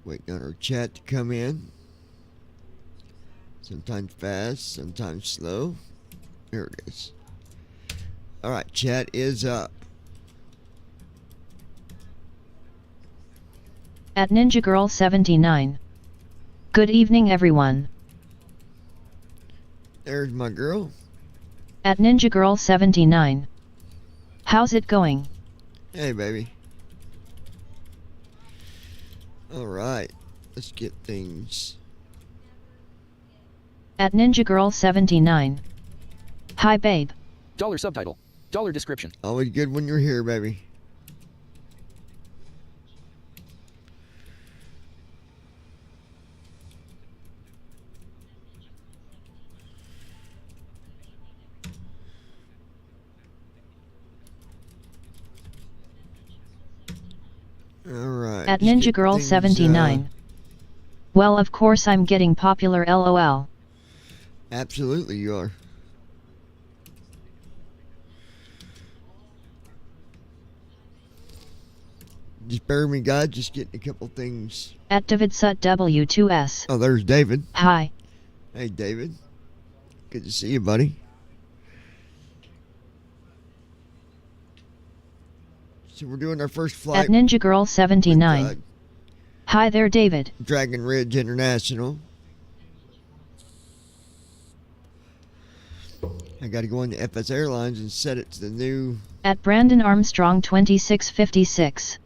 Waiting on our chat to come in. Sometimes fast, sometimes slow. There it is. Alright, chat is up. At Ninja Girl 79. Good evening, everyone. There's my girl. At Ninja Girl 79. How's it going? Hey, baby. Alright, let's get things. At Ninja Girl 79. Hi, babe. Dollar subtitle. Dollar description. Always good when you're here, baby. Alright. At Ninja Girl 79. Well, of course I'm getting popular, lol. Absolutely you are. Just bear me, God, just getting a couple things. At Davidsut W2S. Oh, there's David. Hi. Hey, David. Good to see you, buddy. So we're doing our first flight. At Ninja Girl 79. With, Hi there, David. Dragon Ridge International. I got to go into FS Airlines and set it to the new. At Brandon Armstrong 2656.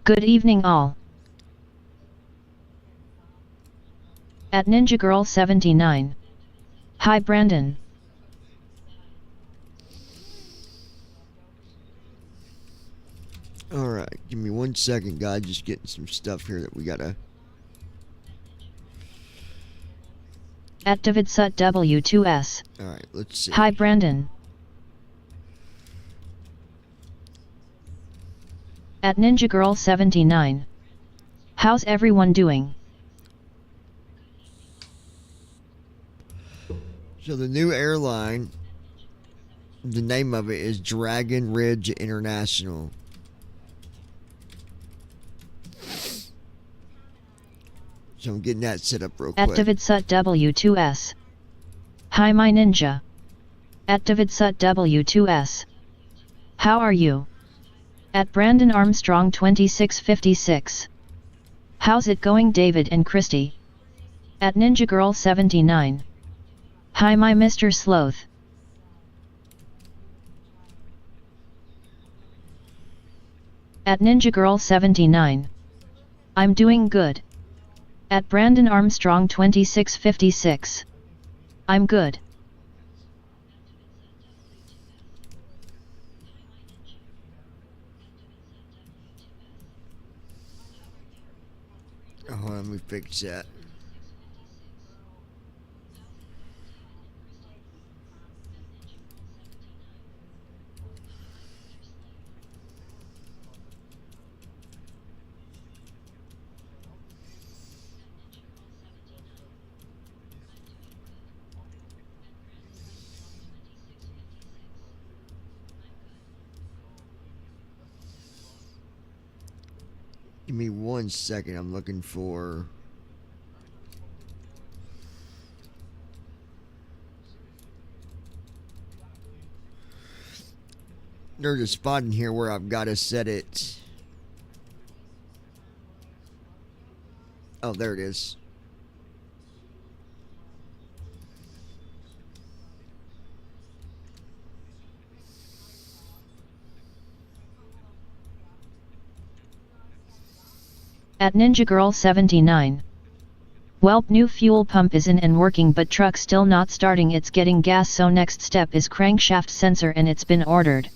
Good evening, all. At Ninja Girl 79. Hi, Brandon. Alright, give me 1 second, God. Just getting some stuff here that we gotta. At Davidsut W2S. Alright, let's see. Hi, Brandon. At Ninja Girl 79. How's everyone doing? So the new airline, the name of it is Dragon Ridge International. So I'm getting that set up real quick. At Davidsut W2S. Hi, my ninja. At Davidsut W2S. How are you? At Brandon Armstrong 2656. How's it going, David and Christy? At Ninja Girl 79. Hi, my Mr. Sloth. At Ninja Girl 79. I'm doing good. At Brandon Armstrong 2656. I'm good. Oh, let me fix that. Give me 1 second. I'm looking for. There's a spot in here where I've got to set it. Oh, there it is. At Ninja Girl 79. Welp, new fuel pump is in and working, but truck still not starting. It's getting gas, so next step is crankshaft sensor, and it's been ordered.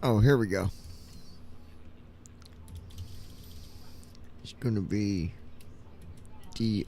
Oh, here we go. It's going to be DRI.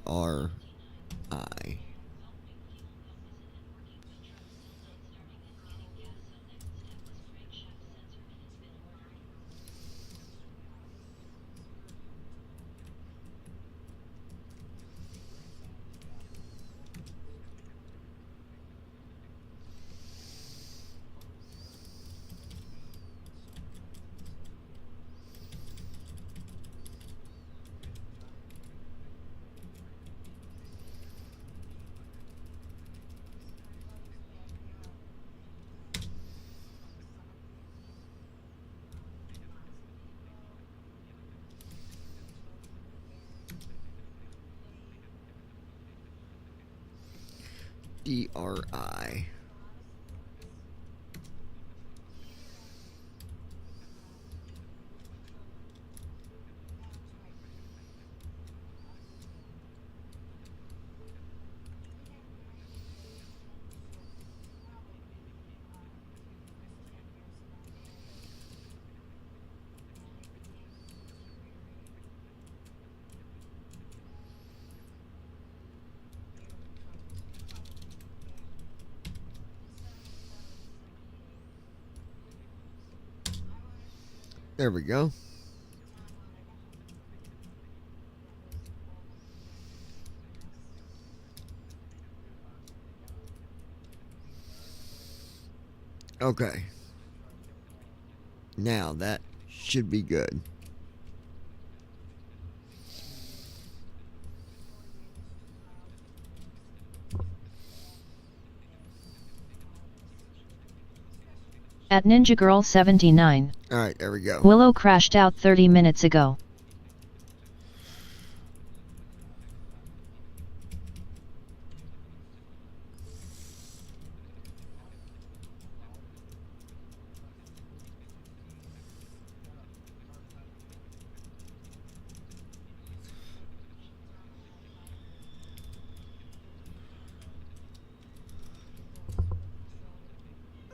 TRI. There we go. Okay. Now that should be good. At Ninja Girl 79. Alright, there we go. Willow crashed out 30 minutes ago.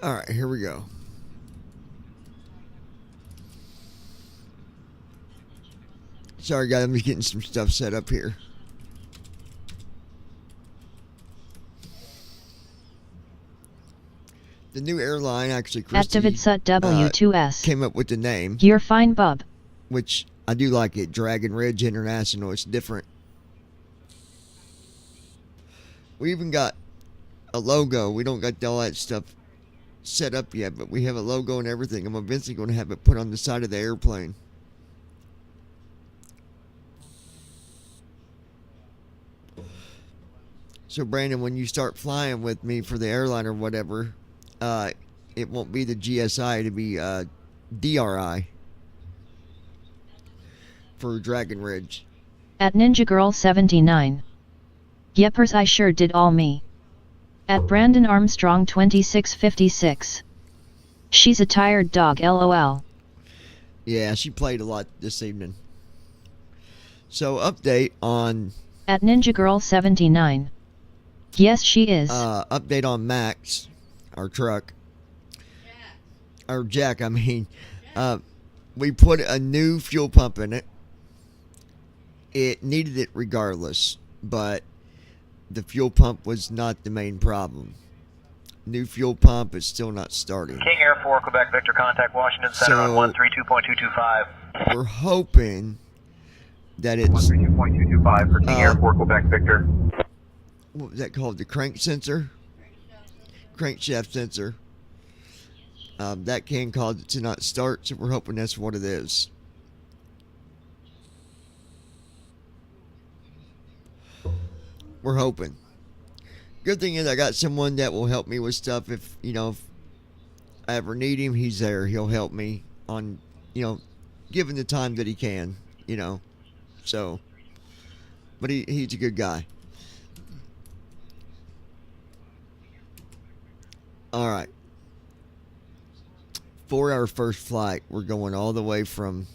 Alright, here we go. Sorry guys, I'm just getting some stuff set up here. The new airline, actually, Christy, At DavidSut-W2S. came up with the name, You're fine, bub. which I do like it. Dragon Ridge International. It's different. We even got a logo. We don't got all that stuff set up yet, but we have a logo and everything. I'm eventually going to have it put on the side of the airplane. So Brandon, when you start flying with me for the airline or whatever, it won't be the GSI, it'll be DRI for Dragon Ridge. At Ninja Girl 79. Yepers, I sure did all me. At Brandon Armstrong 2656. She's a tired dog, lol. Yeah, she played a lot this evening. So update on At Ninja Girl 79. Yes, she is. update on Max, our truck. Or Jack, I mean. We put a new fuel pump in it. It needed it regardless, but the fuel pump was not the main problem. New fuel pump is still not starting. King Air 4, Quebec Victor, contact Washington Center So, on 132.225. We're hoping that it's 132.225 for King Air 4, Quebec Victor. what was that called? The crank sensor? Crankshaft sensor. That can cause it to not start, so we're hoping that's what it is. We're hoping. Good thing is I got someone that will help me with stuff. If I ever need him, he's there. He'll help me on, given the time that he can, So, but he's a good guy. All right. For our first flight, we're going all the way from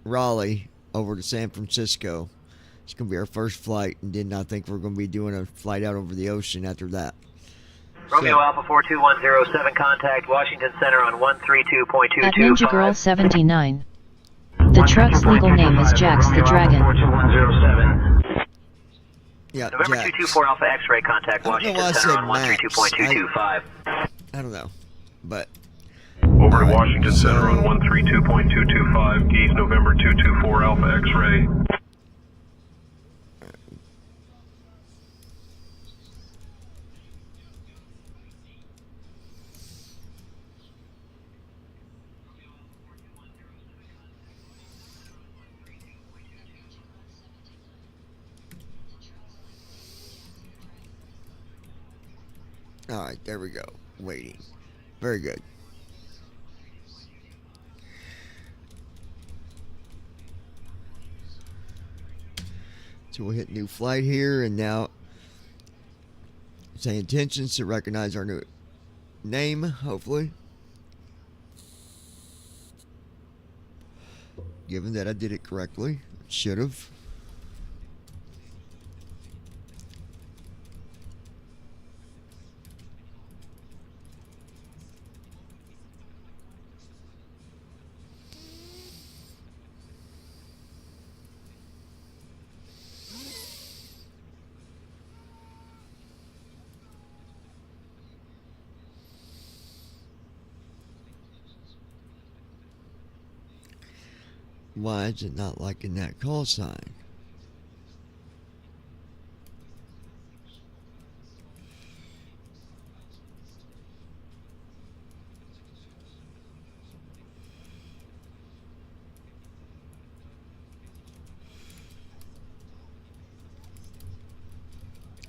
Raleigh over to San Francisco. It's going to be our first flight, and then I think we're going to be doing a flight out over the ocean after that. Romeo Alpha 42107, contact Washington Center on 132.225. At Ninja Girl 79. The truck's legal name is Jax the Dragon. 42107. Yeah, November Jax. 224 Alpha X-ray, contact I don't know Washington why I Center said on Max. 132.225. I don't know, but Over to Washington Center on 132.225, Geese November 224 Alpha X-ray. all right, there we go. Waiting. Very good. So we'll hit new flight here, and now Say intentions to recognize our new name, hopefully. Given that I did it correctly. Should have. Why is it not liking that call sign?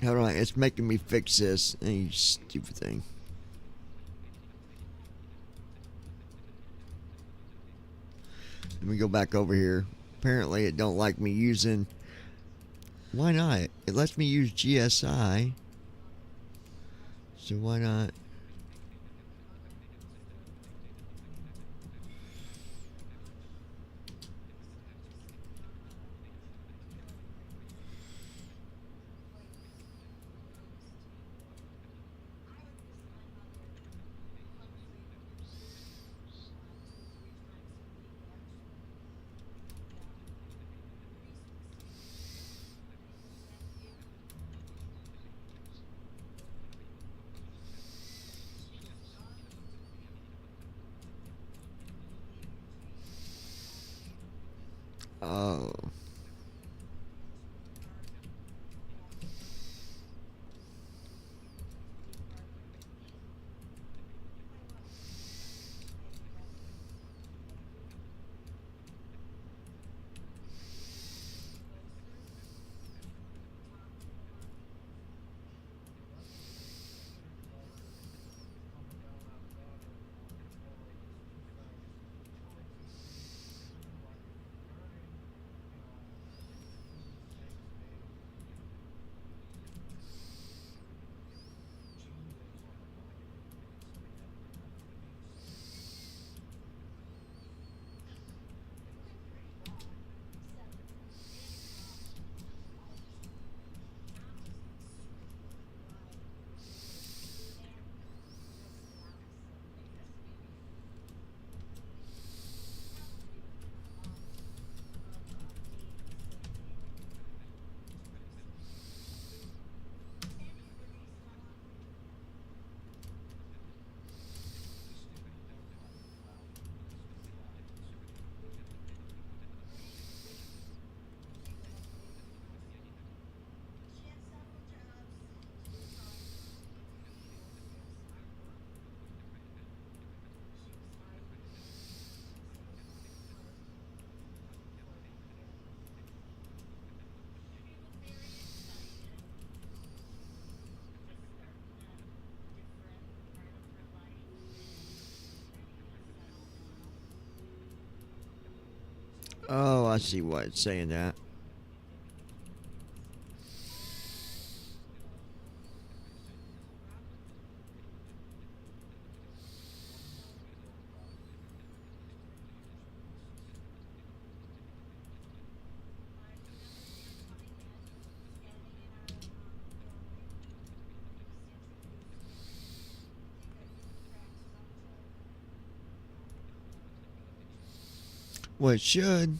Hold on, it's making me fix this. You stupid thing. Let me go back over here. Apparently it don't like me using... Why not? It lets me use GSI. So why not? Oh. Oh, I see why it's saying that. Well, it should.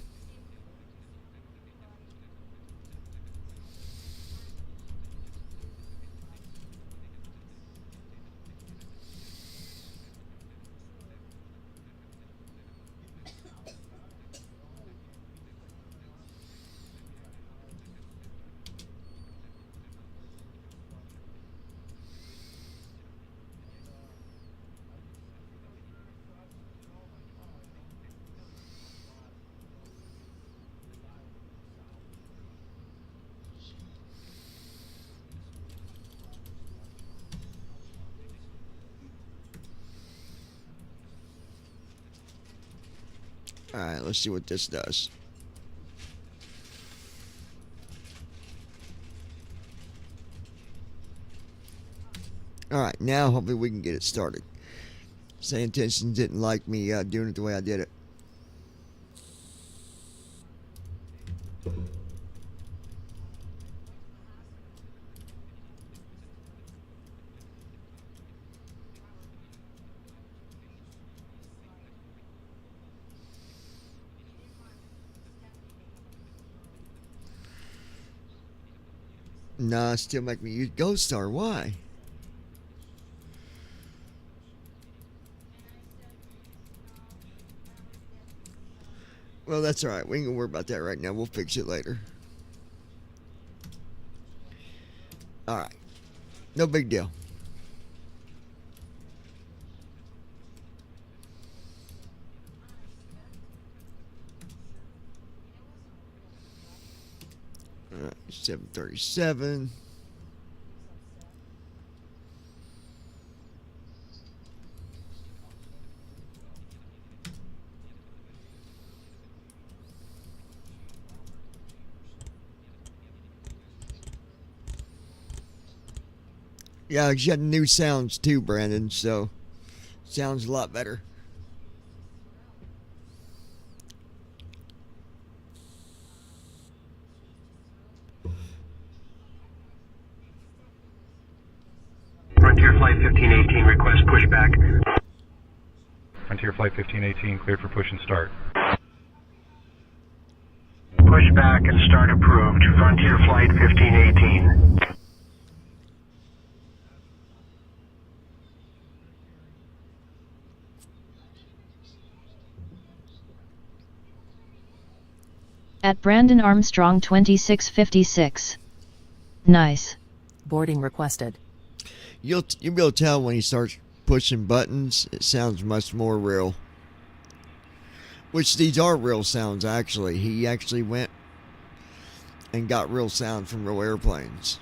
Alright, let's see what this does. Alright, now hopefully we can get it started. Say Intentions didn't like me doing it the way I did it. Nah, still make me use Ghost Star. Why? Well, that's alright. We ain't gonna worry about that right now. We'll fix it later. Alright. No big deal. Alright, 737. Yeah, you got new sounds too, Brandon, so sounds a lot better. Frontier Flight 1518, request pushback. Frontier Flight 1518, cleared for push and start. Pushback and start approved. Frontier Flight 1518. At Brandon Armstrong 2656. Nice. Boarding requested. You'll be able to tell when he starts pushing buttons. It sounds much more real. Which these are real sounds, actually. He actually went and got real sound from real airplanes.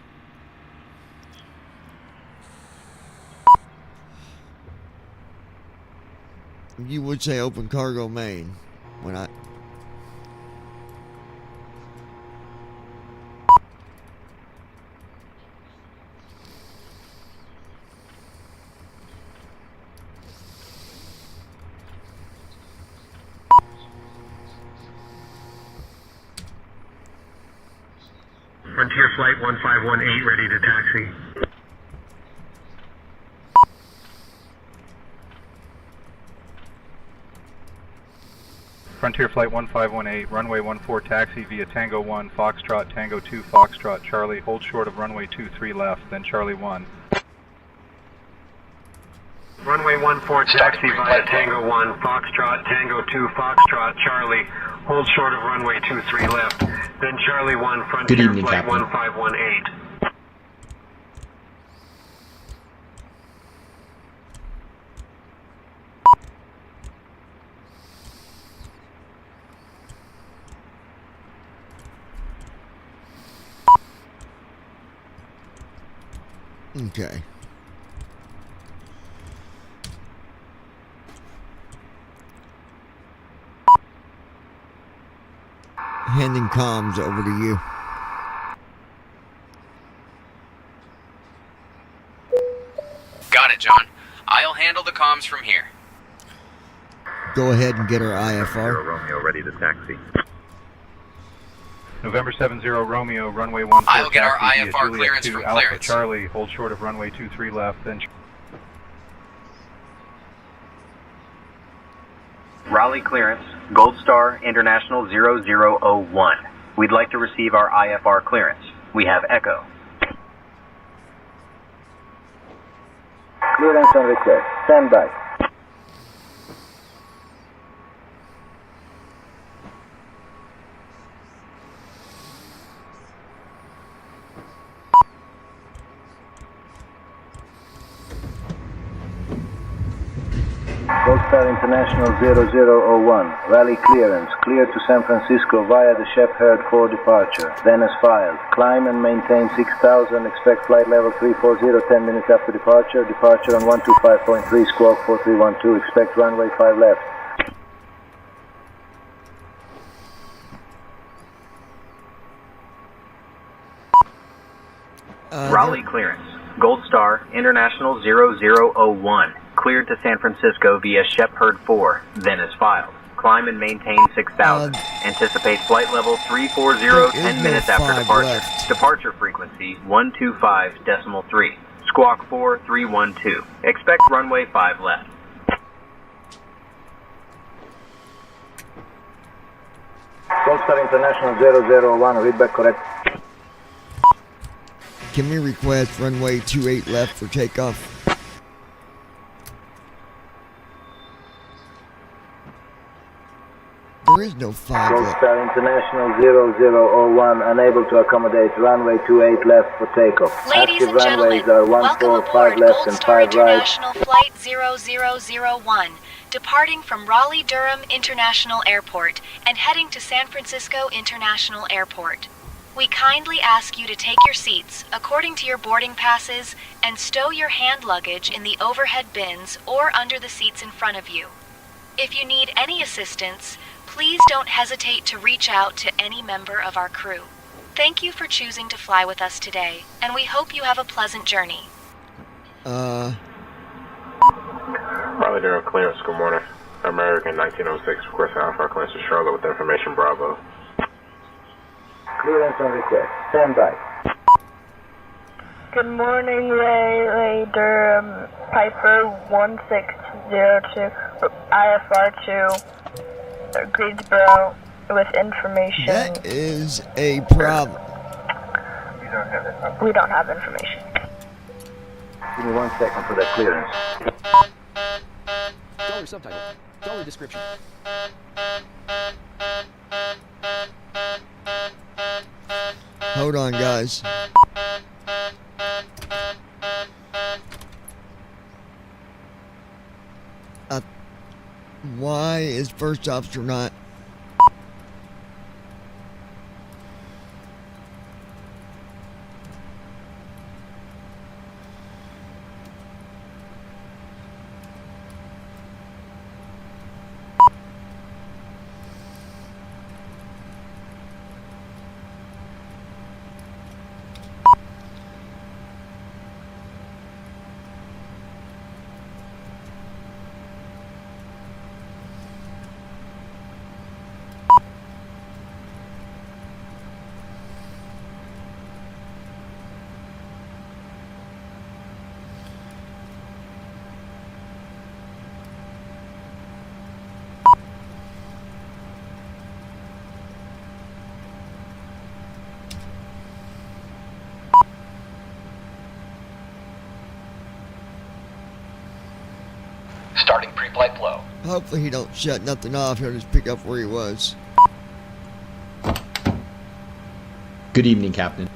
You would say open cargo main when I... Frontier Flight 1518, ready to taxi. Frontier Flight 1518, runway 14 taxi via Tango 1, Foxtrot, Tango 2, Foxtrot, Charlie, hold short of runway 23 left, then Charlie 1. Runway 14 taxi via Tango 1, Foxtrot, Tango 2, Foxtrot, Charlie, hold short of runway 23 left, then Charlie 1, Frontier Good evening, Flight Captain. 1518. Okay. Handing comms over to you. Got it, John. I'll handle the comms from here. Go ahead and get our IFR. Romeo, ready to taxi. November 70 Romeo, runway 14 I'll get our taxi via IFR Juliet clearance 2, from Alpha clearance. Charlie, hold short of runway 23 left, then Raleigh clearance, Gold Star International 0001. We'd like to receive our IFR clearance. We have Echo. Clearance on request. Stand by. Gold Star International 0001. Rally clearance. Clear to San Francisco via the Shepherd for departure. Then as filed. Climb and maintain 6,000. Expect flight level 340 10 minutes after departure. Departure on 125.3 squawk 4312. Expect runway 5 left. Raleigh clearance, Gold Star International 0001. Cleared to San Francisco via Shepherd 4, then as filed. Climb and maintain 6,000. Anticipate flight level 340 10 minutes after departure. Departure frequency 125.3. Squawk 4312. Expect runway 5 left. Gold Star International 001, readback correct. Can we request runway 28 left for takeoff? There is no 5 Gold left. Star International 0001, unable to accommodate runway 28 left for takeoff. Ladies Active and gentlemen, runways are welcome 145 aboard left Gold and Star 5 right. International Flight 0001, departing from Raleigh-Durham International Airport and heading to San Francisco International Airport. We kindly ask you to take your seats according to your boarding passes and stow your hand luggage in the overhead bins or under the seats in front of you. If you need any assistance, please don't hesitate to reach out to any member of our crew. Thank you for choosing to fly with us today, and we hope you have a pleasant journey. Raleigh Durham clearance, good morning. American 1906, request IFR clearance to Charlotte with information Bravo. Clearance on request. Stand by. Good morning, Ray Durham, Piper 1602, IFR 2, Greensboro, with information. That is a problem. We don't have information. Give me 1 second for that clearance. Dollar subtitle. Dollar description. Hold on, guys. Why is first officer not? Starting pre-flight flow. Hopefully he don't shut nothing off. He'll just pick up where he was. Good evening, Captain.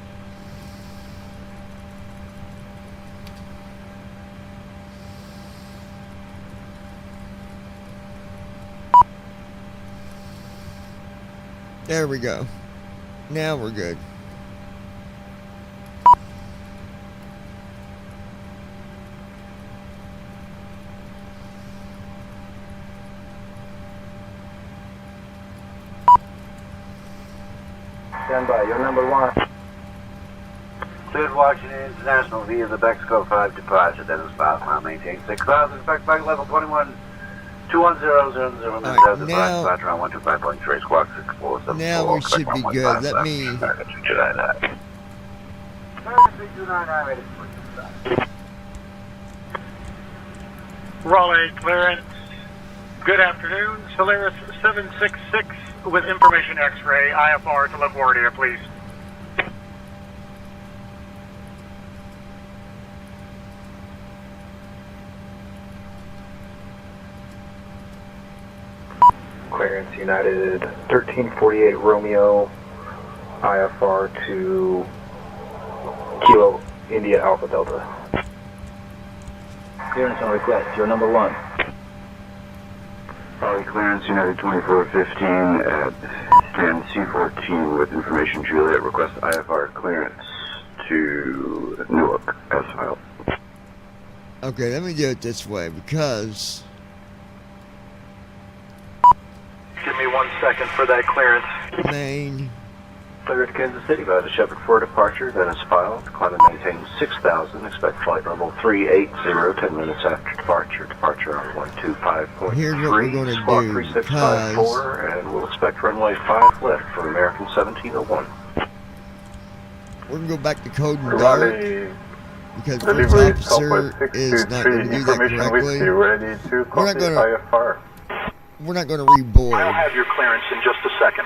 There we go. Now we're good. Stand by. You're number 1. Cleared Washington International via the Mexico 5 departure. That is 5 mile. Maintain 6,000. Expect flight level 21. 21000. Right, now, departure on 125.3. Squawk 6474. now we should be good. Let me... Raleigh clearance. Good afternoon. Solaris 766 with information X-ray. IFR to LaGuardia, please. Clearance United 1348 Romeo, IFR to Kilo India Alpha Delta. Clearance on request. You're number 1. Raleigh clearance United 2415 at stand C14 with information Juliet. Request IFR clearance to Newark as filed. Okay, let me do it this way because... Give me 1 second for that clearance. Main Clear to Kansas City via the Shepherd 4 departure, then is filed. Climb and maintain 6,000. Expect flight level 380, 10 minutes after departure. Departure on 125.3. Here's what we're going to Squawk do, 3654, and we'll expect runway 5 left for American 1701. We're going to go back to code and dark because first Delivery officer is not going to do that correctly. Ready to We're not going to. IFR. We're not going to reboard. I'll have your clearance in just a second.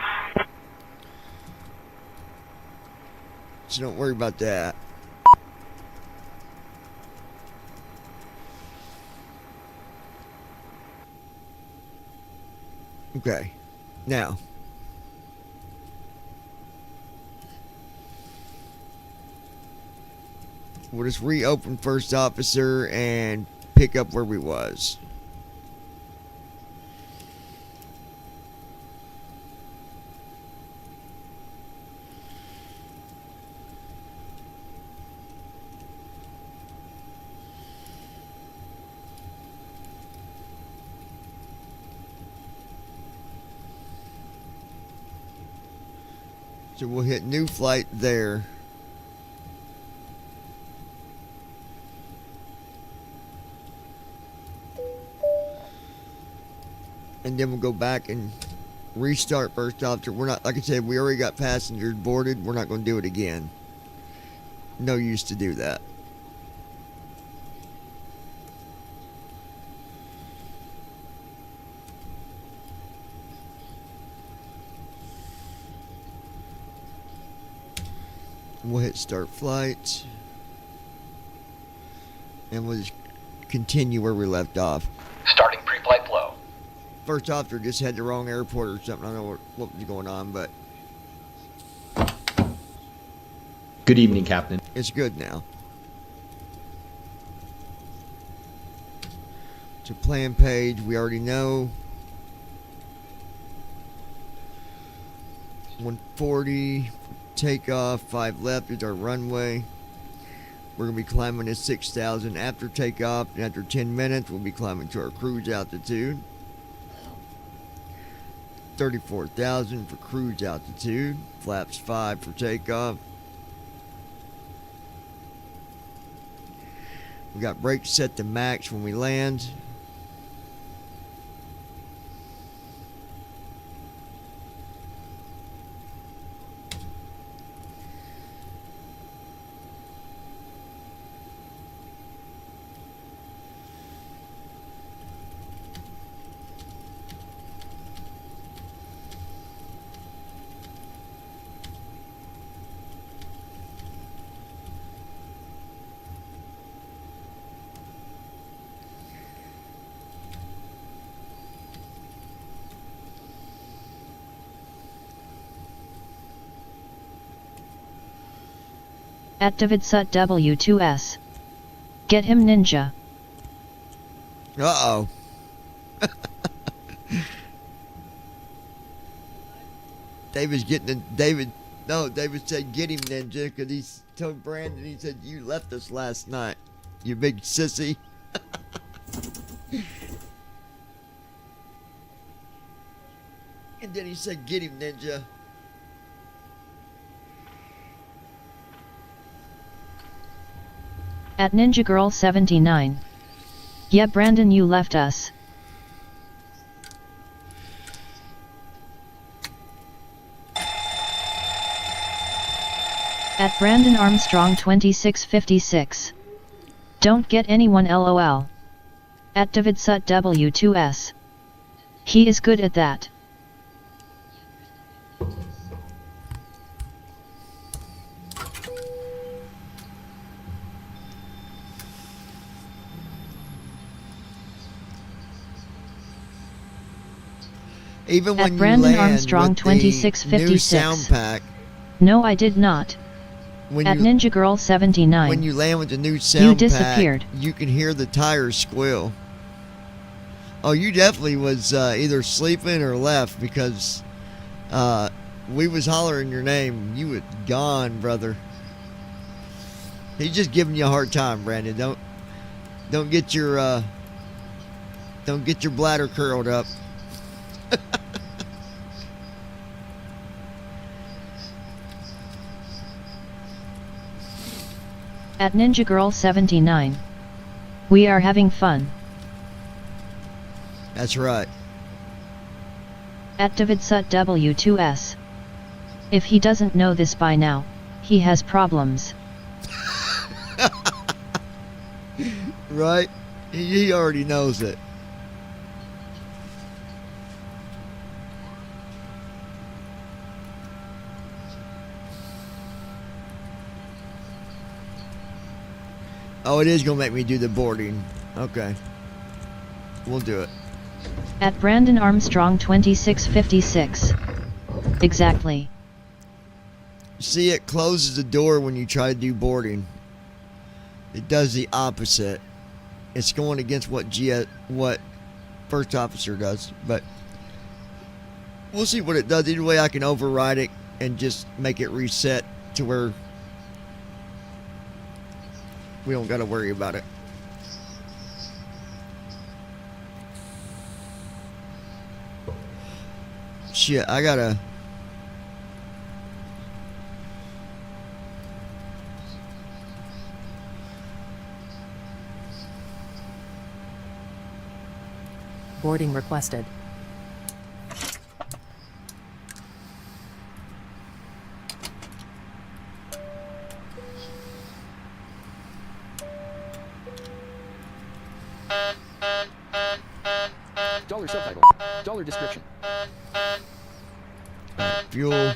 So don't worry about that. Okay. Now. We'll just reopen first officer and pick up where we was. So we'll hit new flight there. And then we'll go back and restart first officer. We're not, like I said, we already got passengers boarded. We're not going to do it again. No use to do that. We'll hit start flight. And we'll just continue where we left off. Starting pre-flight flow. First officer just had the wrong airport or something. I don't know what was going on, but Good evening, Captain. it's good now. To plan page, we already know. 140, takeoff, 5 left is our runway. We're going to be climbing at 6,000 after takeoff, and after 10 minutes, we'll be climbing to our cruise altitude. 34,000 for cruise altitude, flaps 5 for takeoff. We got brakes set to max when we land. At Davidsut W2S. Get him, ninja. Uh-oh. David said get him, ninja, because he told Brandon, he said, you left us last night, you big sissy. And then he said get him, ninja. At Ninja Girl 79. Yeah, Brandon, you left us. At Brandon Armstrong 2656. Don't get anyone LOL. At Davidsut W2S. He is good at that. Even when at Brandon you land Armstrong with 2656. the new sound pack, no, I did not. At Ninja Girl 79. when you land with the new sound you disappeared. pack, you can hear the tires squeal. Oh, you definitely was either sleeping or left, because we was hollering your name. You was gone, brother. He's just giving you a hard time, Brandon. Don't get your bladder curled up. At Ninja Girl 79. We are having fun. That's right. At Davidsut W2S. If he doesn't know this by now, he has problems. Right? He already knows it. Oh, it is going to make me do the boarding. Okay. We'll do it. At Brandon Armstrong 2656. Exactly. See, it closes the door when you try to do boarding. It does the opposite. It's going against what first officer does, but we'll see what it does. Either way, I can override it and just make it reset to where we don't got to worry about it. Shit, I gotta... Boarding requested. Dollar subtitle. Dollar description. Fuel.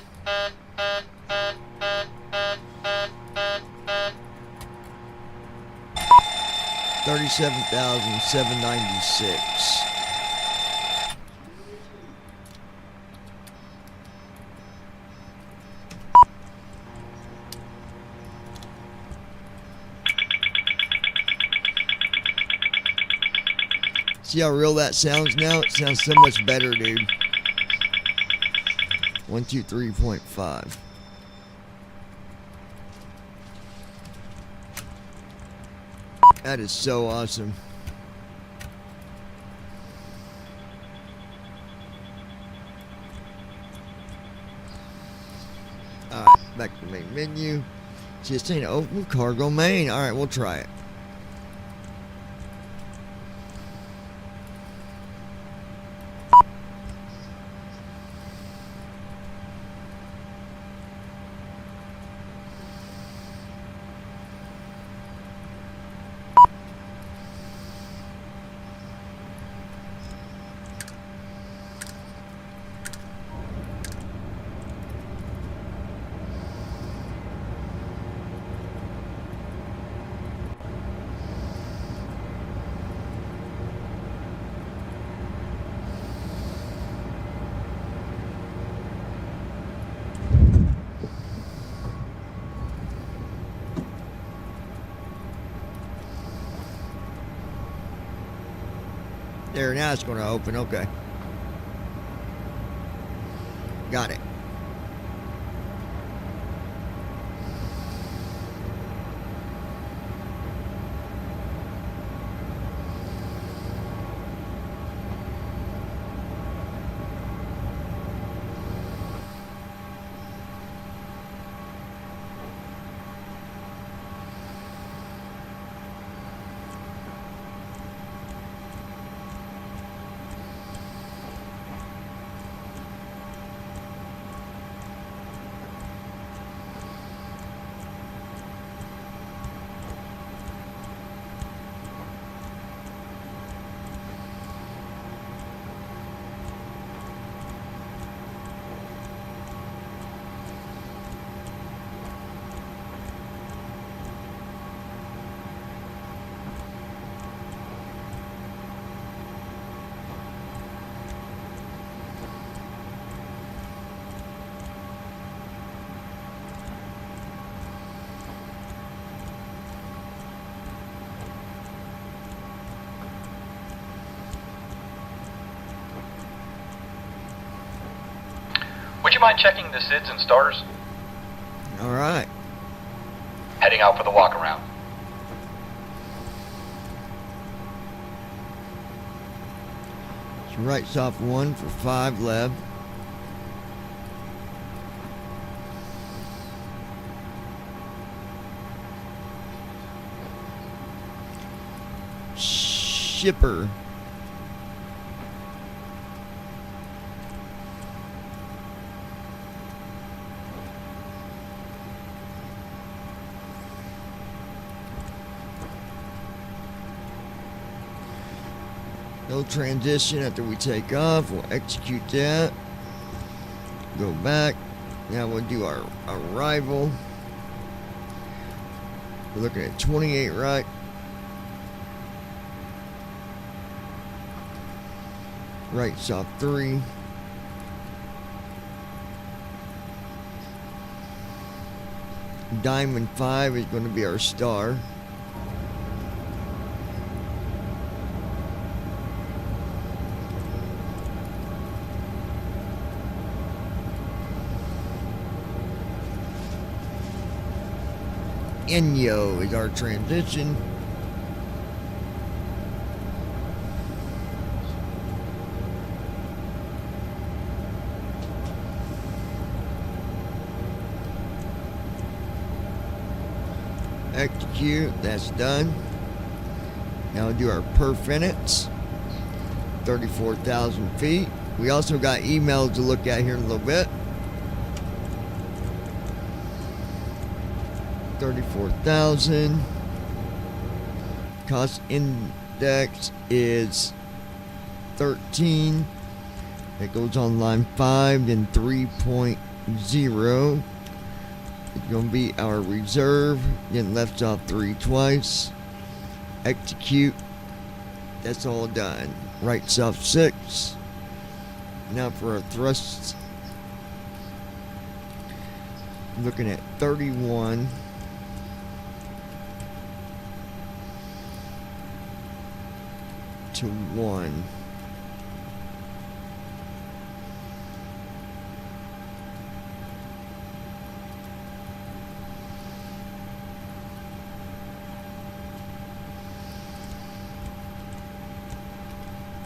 $37,796. See how real that sounds now? It sounds so much better, dude. 123.5. That is so awesome. Alright, back to the main menu. Just saying open cargo main. Alright, we'll try it. There, now it's going to open. Okay. Got it. Would you mind checking the SIDS and stars? All right. Heading out for the walk around. So right soft 1 for 5 left. shipper. No transition after we take off. We'll execute that. Go back. Now we'll do our arrival. We're looking at 28 right. Right stop 3. Diamond 5 is going to be our star. Inyo is our transition. Execute, that's done. Now we'll do our perf minutes. 34,000 feet. We also got emails to look at here in a little bit. 34,000. Cost index is 13. It goes on line 5, then 3.0. It's going to be our reserve. Then left off 3 twice. Execute. That's all done. Right off 6. Now for our thrusts. Looking at 31. To 1.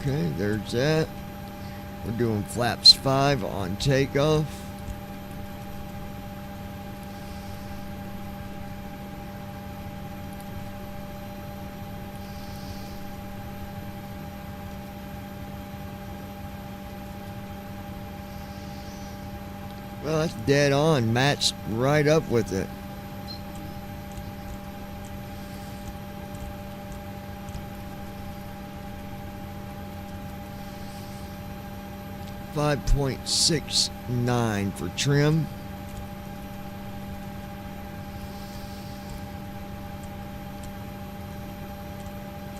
Okay, there's that. We're doing flaps 5 on takeoff. Well, that's dead on, matched right up with it. $5.69 for trim.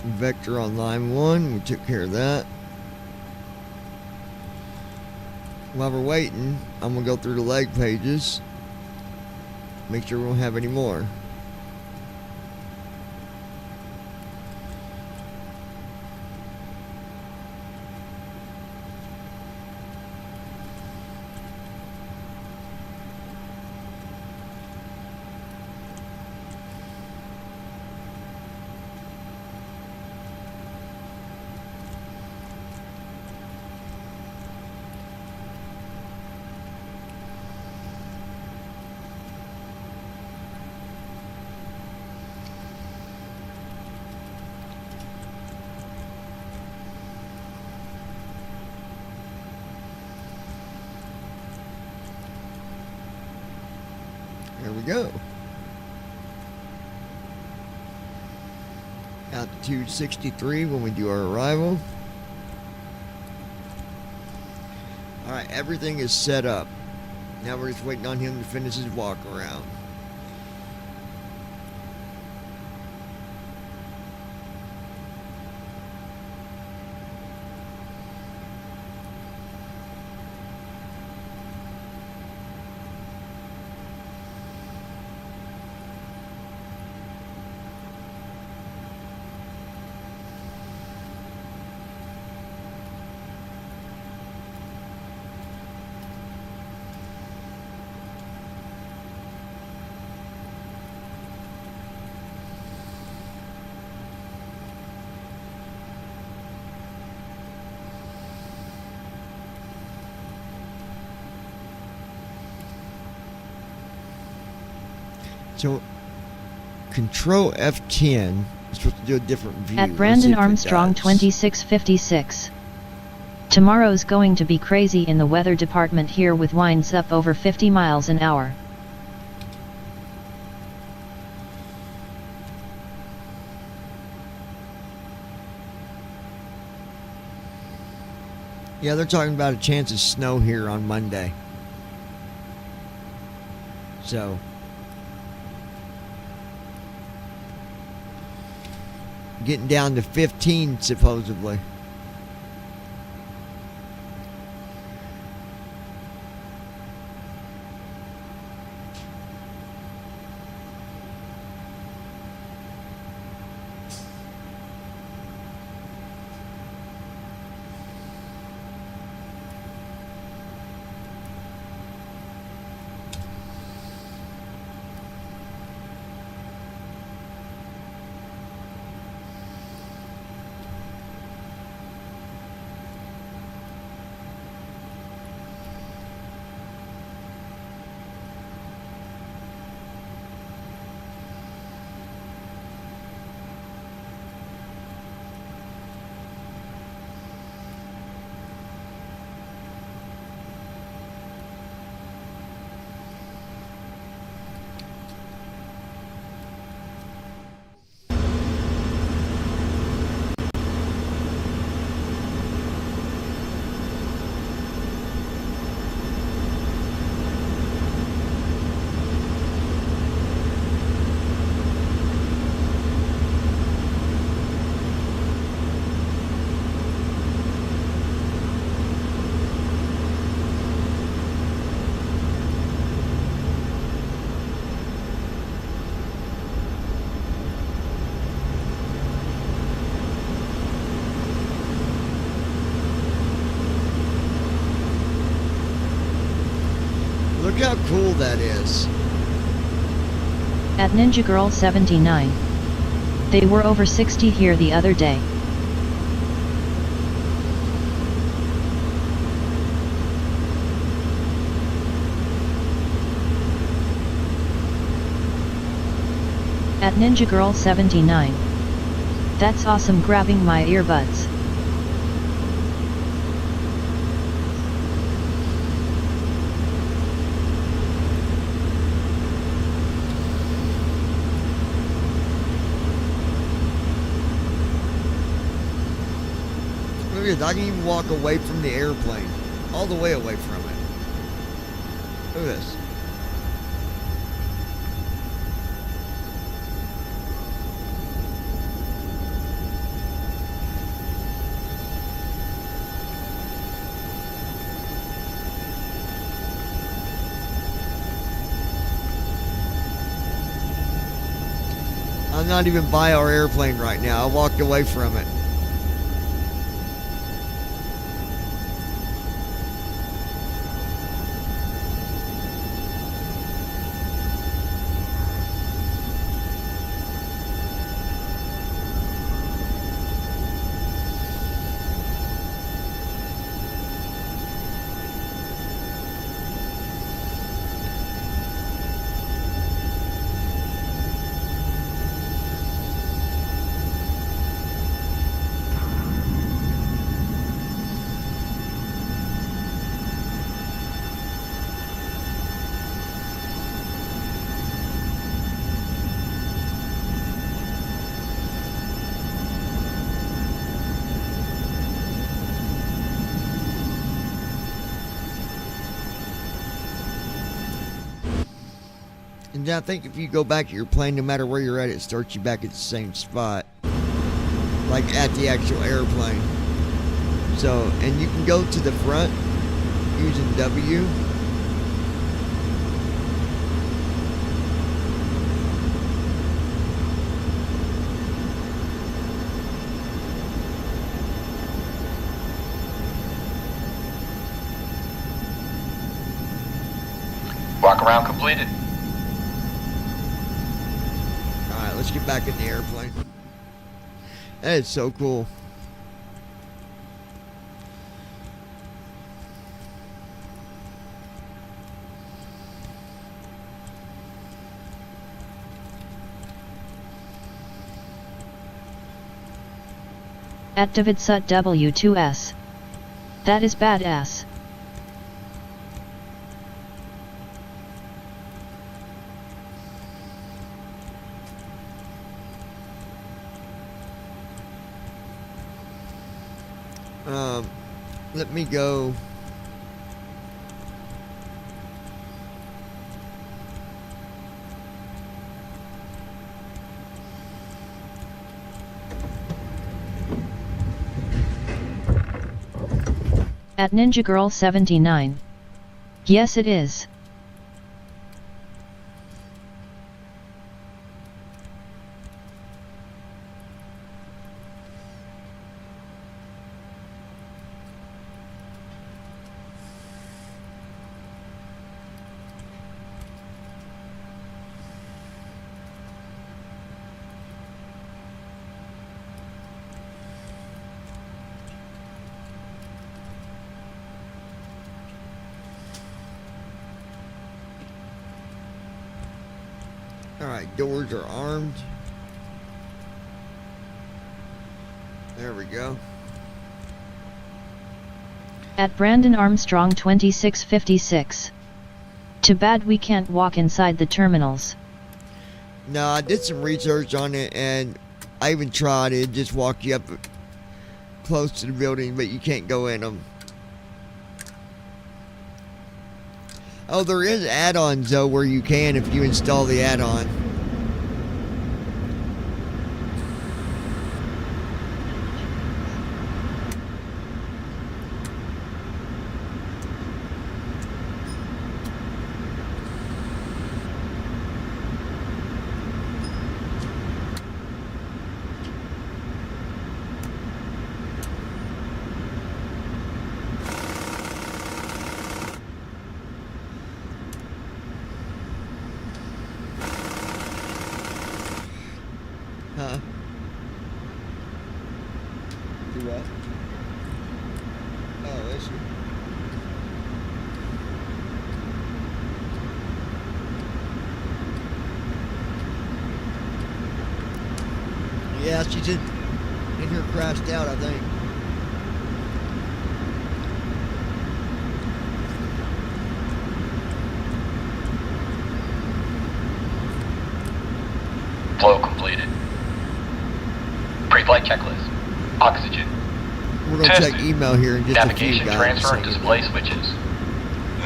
Vector on line 1, we took care of that. While we're waiting, I'm going to go through the leg pages. Make sure we don't have any more. There we go. Altitude 63 when we do our arrival. Alright, everything is set up. Now we're just waiting on him to finish his walk around. So, Control F10 It's supposed to do a different view. At Let's see Brandon if it Armstrong does. 2656. Tomorrow's going to be crazy in the weather department here with winds up over 50 miles an hour. Yeah, they're talking about a chance of snow here on Monday. So, getting down to 15 supposedly. Look how cool that is. At Ninja Girl 79. They were over 60 here the other day. At Ninja Girl 79. That's awesome, grabbing my earbuds. Look at this, I can even walk away from the airplane. All the way away from it. Look at this. I'm not even by our airplane right now. I walked away from it. And I think if you go back to your plane, no matter where you're at, it starts you back at the same spot. Like at the actual airplane. So, and you can go to the front using W. Walk around completed. Alright, let's get back in the airplane. That is so cool. At DavidSut-W2S. That is badass. Let me go. At Ninja Girl 79. Yes, it is. Alright, doors are armed. There we go. At Brandon Armstrong 2656. Too bad we can't walk inside the terminals. No, I did some research on it, and I even tried it. Just walk you up close to the building, but you can't go in them. Oh, there is add-ons, though, where you can if you install the add-on. Huh? Do what? Oh, is she? Yeah, she's in here crashed out, I think. Flow completed. Pre-flight checklist. Oxygen. We're going to check email here in just a few, Navigation guys. transfer and display switches.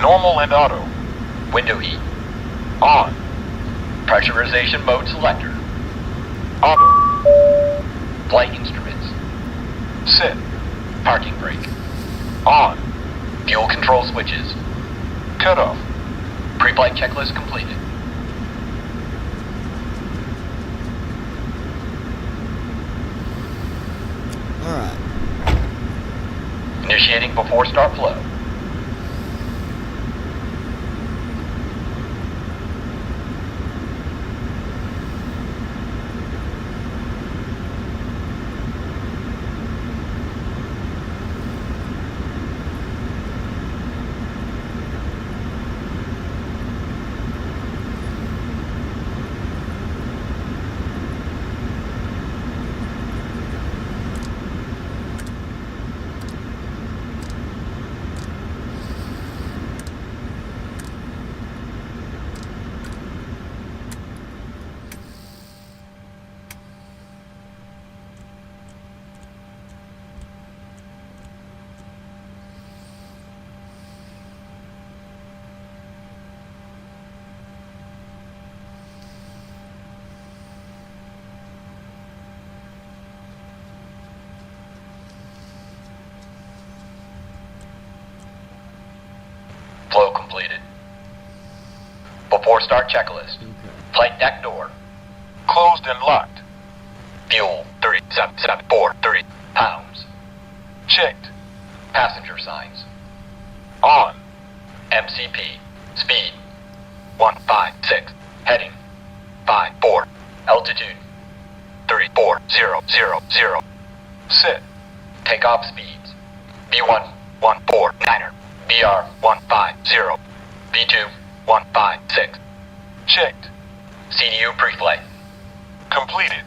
Normal and auto. Window heat. On. Pressurization mode selector. Auto. Flight instruments. Sit. Parking brake. On. Fuel control switches. Cut off. Pre-flight checklist completed. Alright. Initiating before start flow. Flow completed. Before start checklist. Flight deck door. Closed and locked. Fuel 37,743 pounds. Checked. Passenger signs. On. MCP. Speed 156. Heading 54. Altitude 34000. Sit. Takeoff speeds. B1 149er. BR 150. B2 156. Checked. CDU pre-flight. Completed.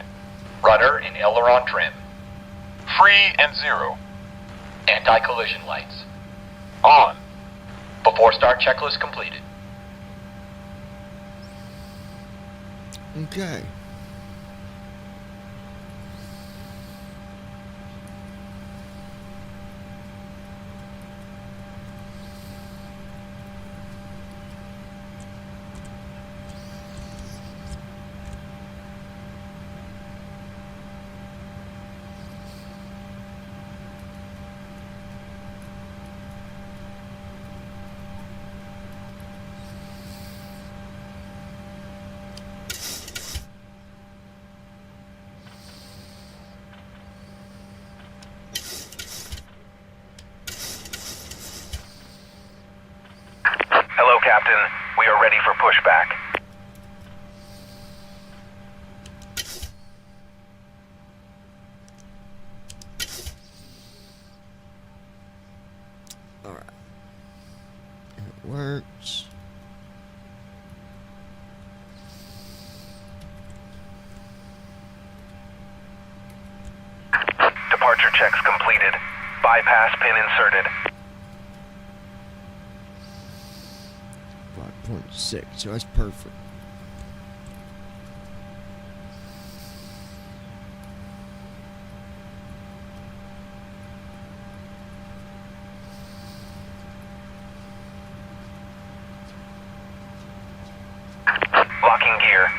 Rudder and aileron trim. Free and 0. Anti-collision lights. On. Before start checklist completed. Okay. Hello, Captain. We are ready for pushback. Alright. It works. Departure checks completed. Bypass pin inserted. 5.6, so that's perfect. Locking gear.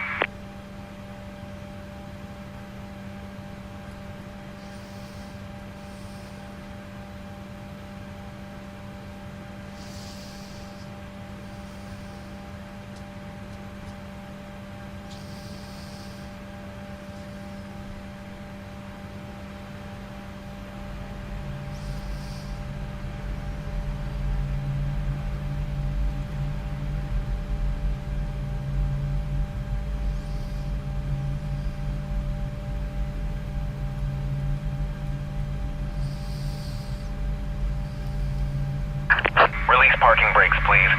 Release parking brakes, please.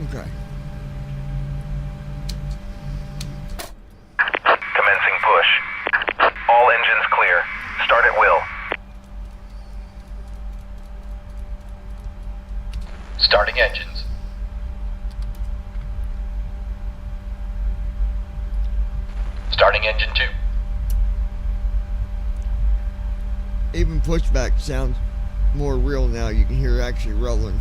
Okay. Commencing push. All engines clear. Start at will. Starting engines. Starting engine 2. Even pushback sounds more real now. You can hear it actually rolling.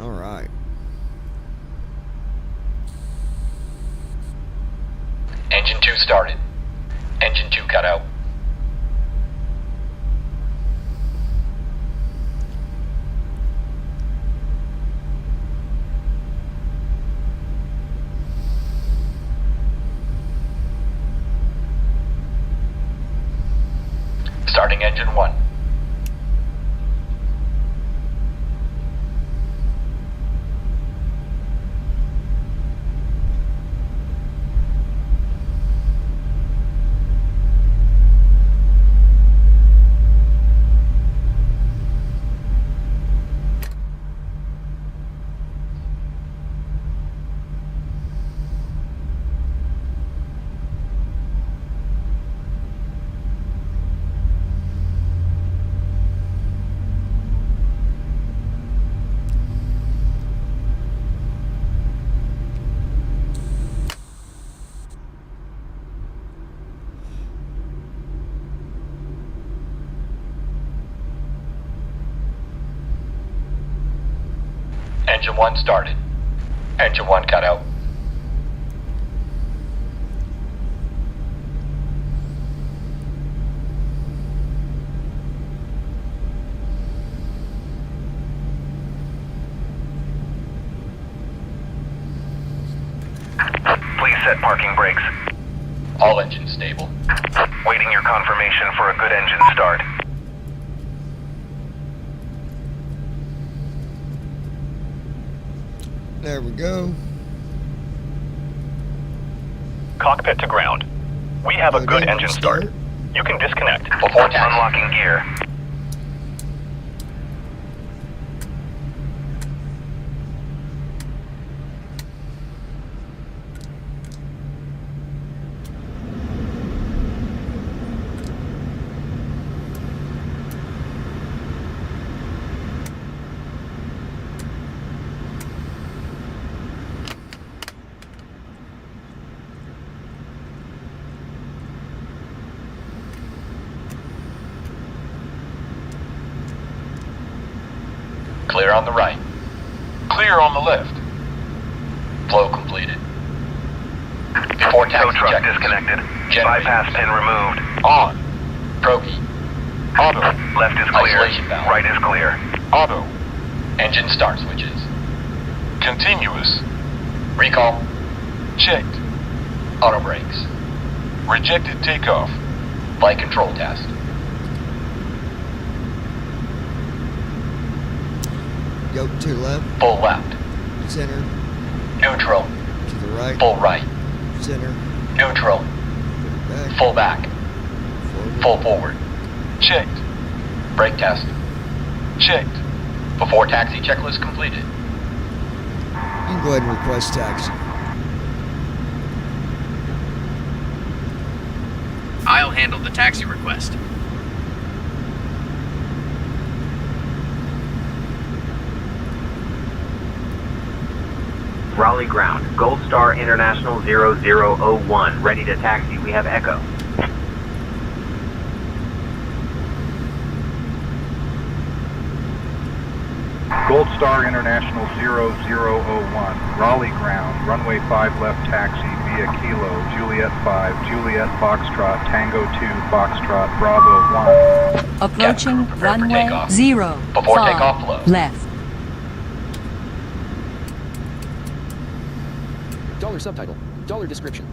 All right. Engine 2 started. Engine 2 cut out. Starting engine 1. Engine 1 started. Engine 1 cut out. set parking brakes. All engines stable. Waiting your confirmation for a good engine start. There we go. Cockpit to ground. We have a good engine start. You can disconnect before unlocking gear. Clear on the right. Clear on the left. Flow completed. Before taxi truck disconnected. Bypass pin removed. On. Progi. Auto. Left is clear. Isolation valve. Right is clear. Auto. Engine start switches. Continuous. Recall. Checked. Auto brakes. Rejected takeoff. Flight control test. Go to left. Full left. Center. Neutral. To the right. Full right. Center. Neutral. Back. Full back. Forward. Full forward. Checked. Brake test. Checked. Before taxi checklist completed. You can go ahead and request taxi. I'll handle the taxi request. Raleigh ground. Gold Star International 0001. Ready to taxi. We have Echo. Gold Star International 0001, Raleigh ground, runway 5 left taxi via Kilo, Juliet 5, Juliet Foxtrot, Tango 2, Foxtrot, Bravo 1. Approaching runway 0, Before 5, takeoff flow. left. Dollar subtitle. Dollar description.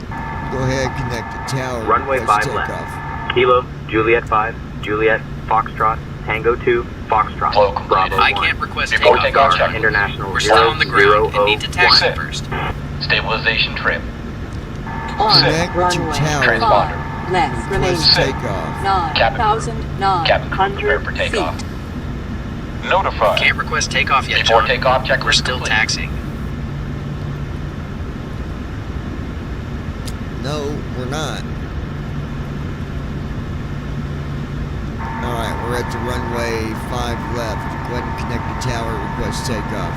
Go ahead, connect the tower. Runway request 5 takeoff. left. Kilo, Juliet 5, Juliet, Foxtrot, Tango 2, Foxtrot, Flow completed. Bravo 1. I can't request Before takeoff. takeoff check. International We're still on the ground and need to taxi Set. first. Stabilization trim. Connect to tower. Transponder. Left, remaining Request Set. takeoff. Cabin 9,900 prepare for takeoff. feet. Notify. Can't request takeoff yet, Before John. takeoff checklist We're still complete. taxiing. No, we're not. Alright, we're at the runway 5 left. Go ahead and connect the tower. Request takeoff.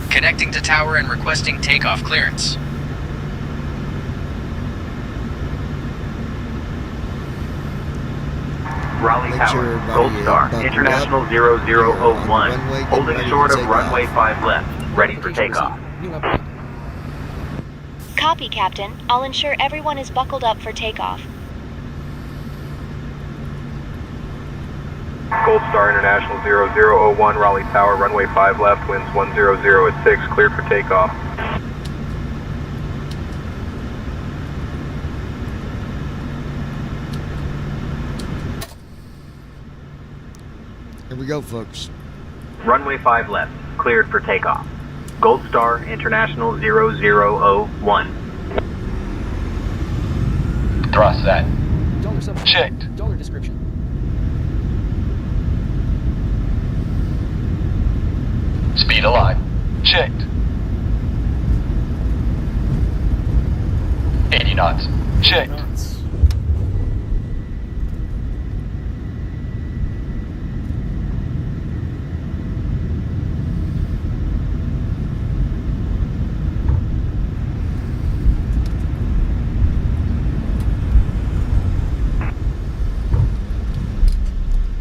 Connecting to tower and requesting takeoff clearance. Raleigh Make Tower, sure everybody Gold is Star, buckled International up. 0001. You're on the runway, get Holding ready short to of take runway off. 5 left. Ready for Application takeoff. received. New update. Copy, Captain. I'll ensure everyone is buckled up for takeoff. Gold Star International 0001, Raleigh Tower, runway 5 left, winds 100 at 6, cleared for takeoff. Here we go, folks. Runway 5 left. Cleared for takeoff. Gold Star International 0001. Thrust set. Dollar subtitle. Checked. Dollar description. Speed alive. Checked. 80 knots. Checked.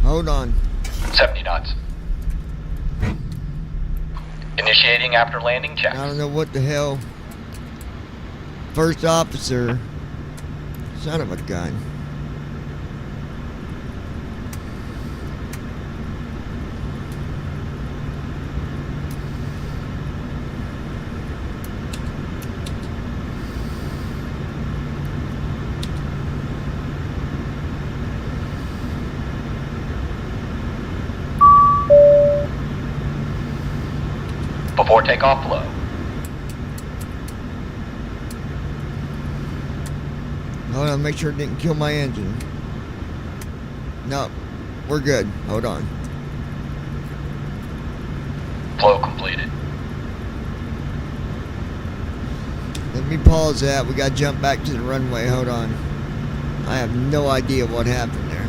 Hold on. 70 knots. Initiating after landing check. I don't know what the hell. First officer. Son of a gun. Before takeoff, flow. Hold on, make sure it didn't kill my engine. No, we're good. Hold on. Flow completed. Let me pause that. We gotta jump back to the runway. Hold on. I have no idea what happened there.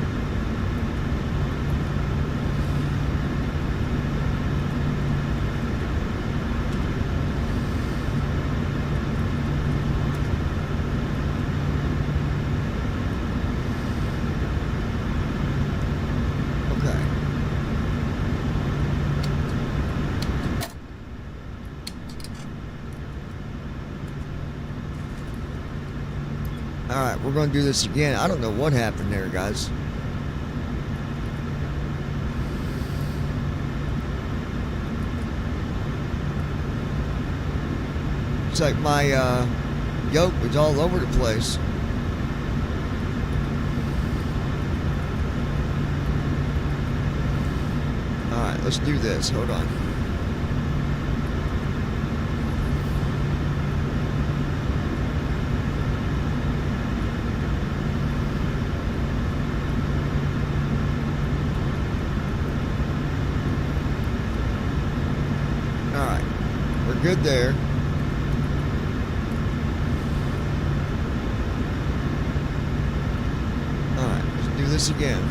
Alright, we're going to do this again. I don't know what happened there, guys. It's like my yoke was all over the place. Alright, let's do this. Hold on. Alright, we're good there. Alright, let's do this again.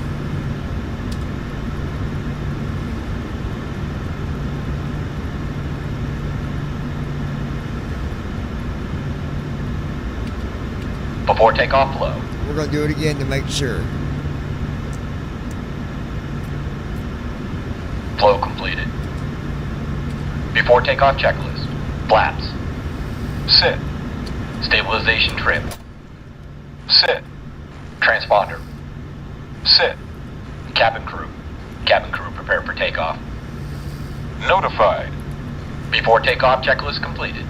Before takeoff, flow. We're going to do it again to make sure. Flow completed. Before takeoff checklist. Flaps. Sit. Stabilization trim. Sit. Transponder. Sit. Cabin crew. Cabin crew prepare for takeoff. Notified. Before takeoff checklist completed.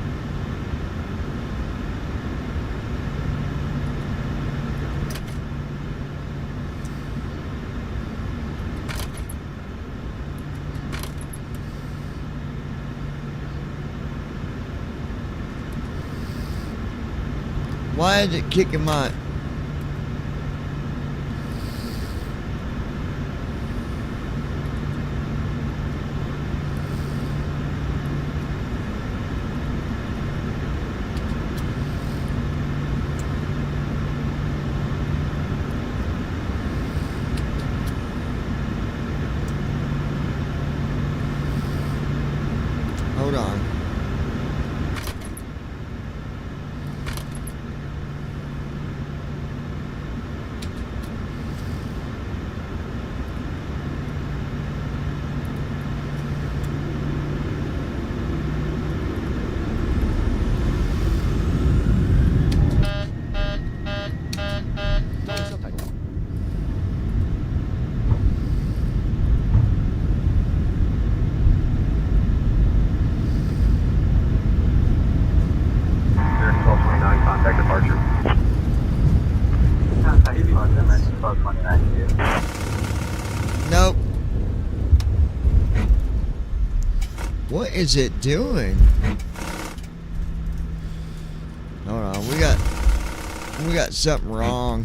Why is it kicking my... Hold on. Nope. What is it doing? Hold on, we got something wrong.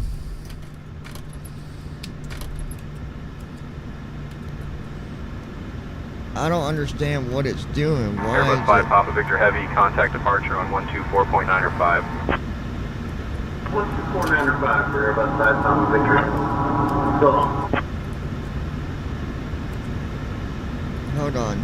I don't understand what it's doing. Why Airbus is 5 it... Papa Victor Heavy, contact departure on 124.9 or 5. 124.9 or 5 for Airbus 5 Papa Victor. So long. Hold on.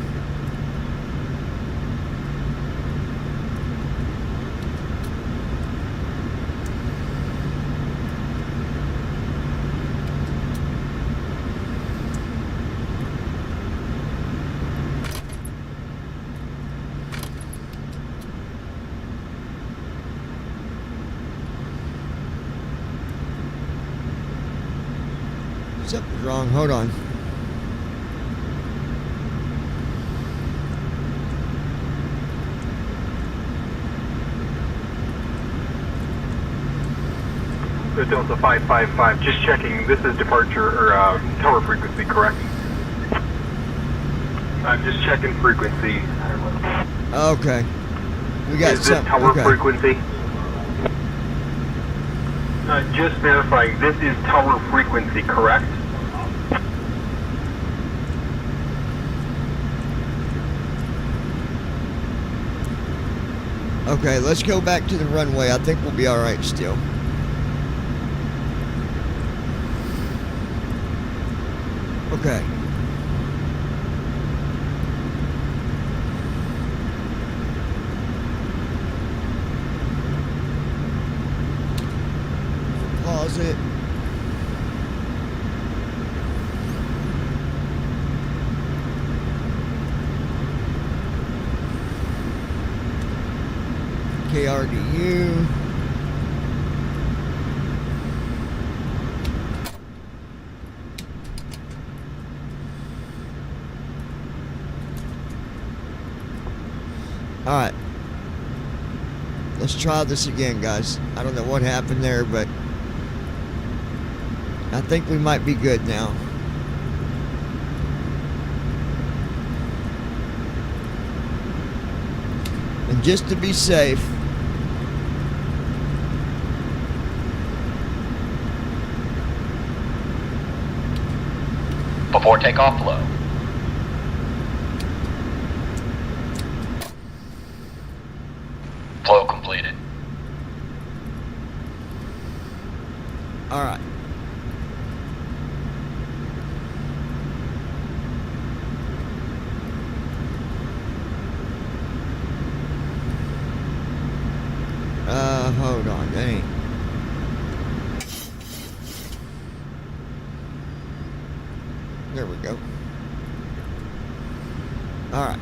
Something's wrong. Hold on. The Delta 555, just checking, this is departure or tower frequency, correct? I'm just checking frequency. Okay. We got Is this some. tower Okay. frequency? Just verifying, this is tower frequency, correct? Okay, let's go back to the runway. I think we'll be all right still. Okay. Pause it. KRDU. All right. Let's try this again, guys. I don't know what happened there, but I think we might be good now. And just to be safe, Before takeoff, flow. Flow completed. all right. Hold on, dang. There we go. All right.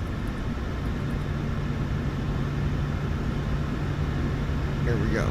Here we go.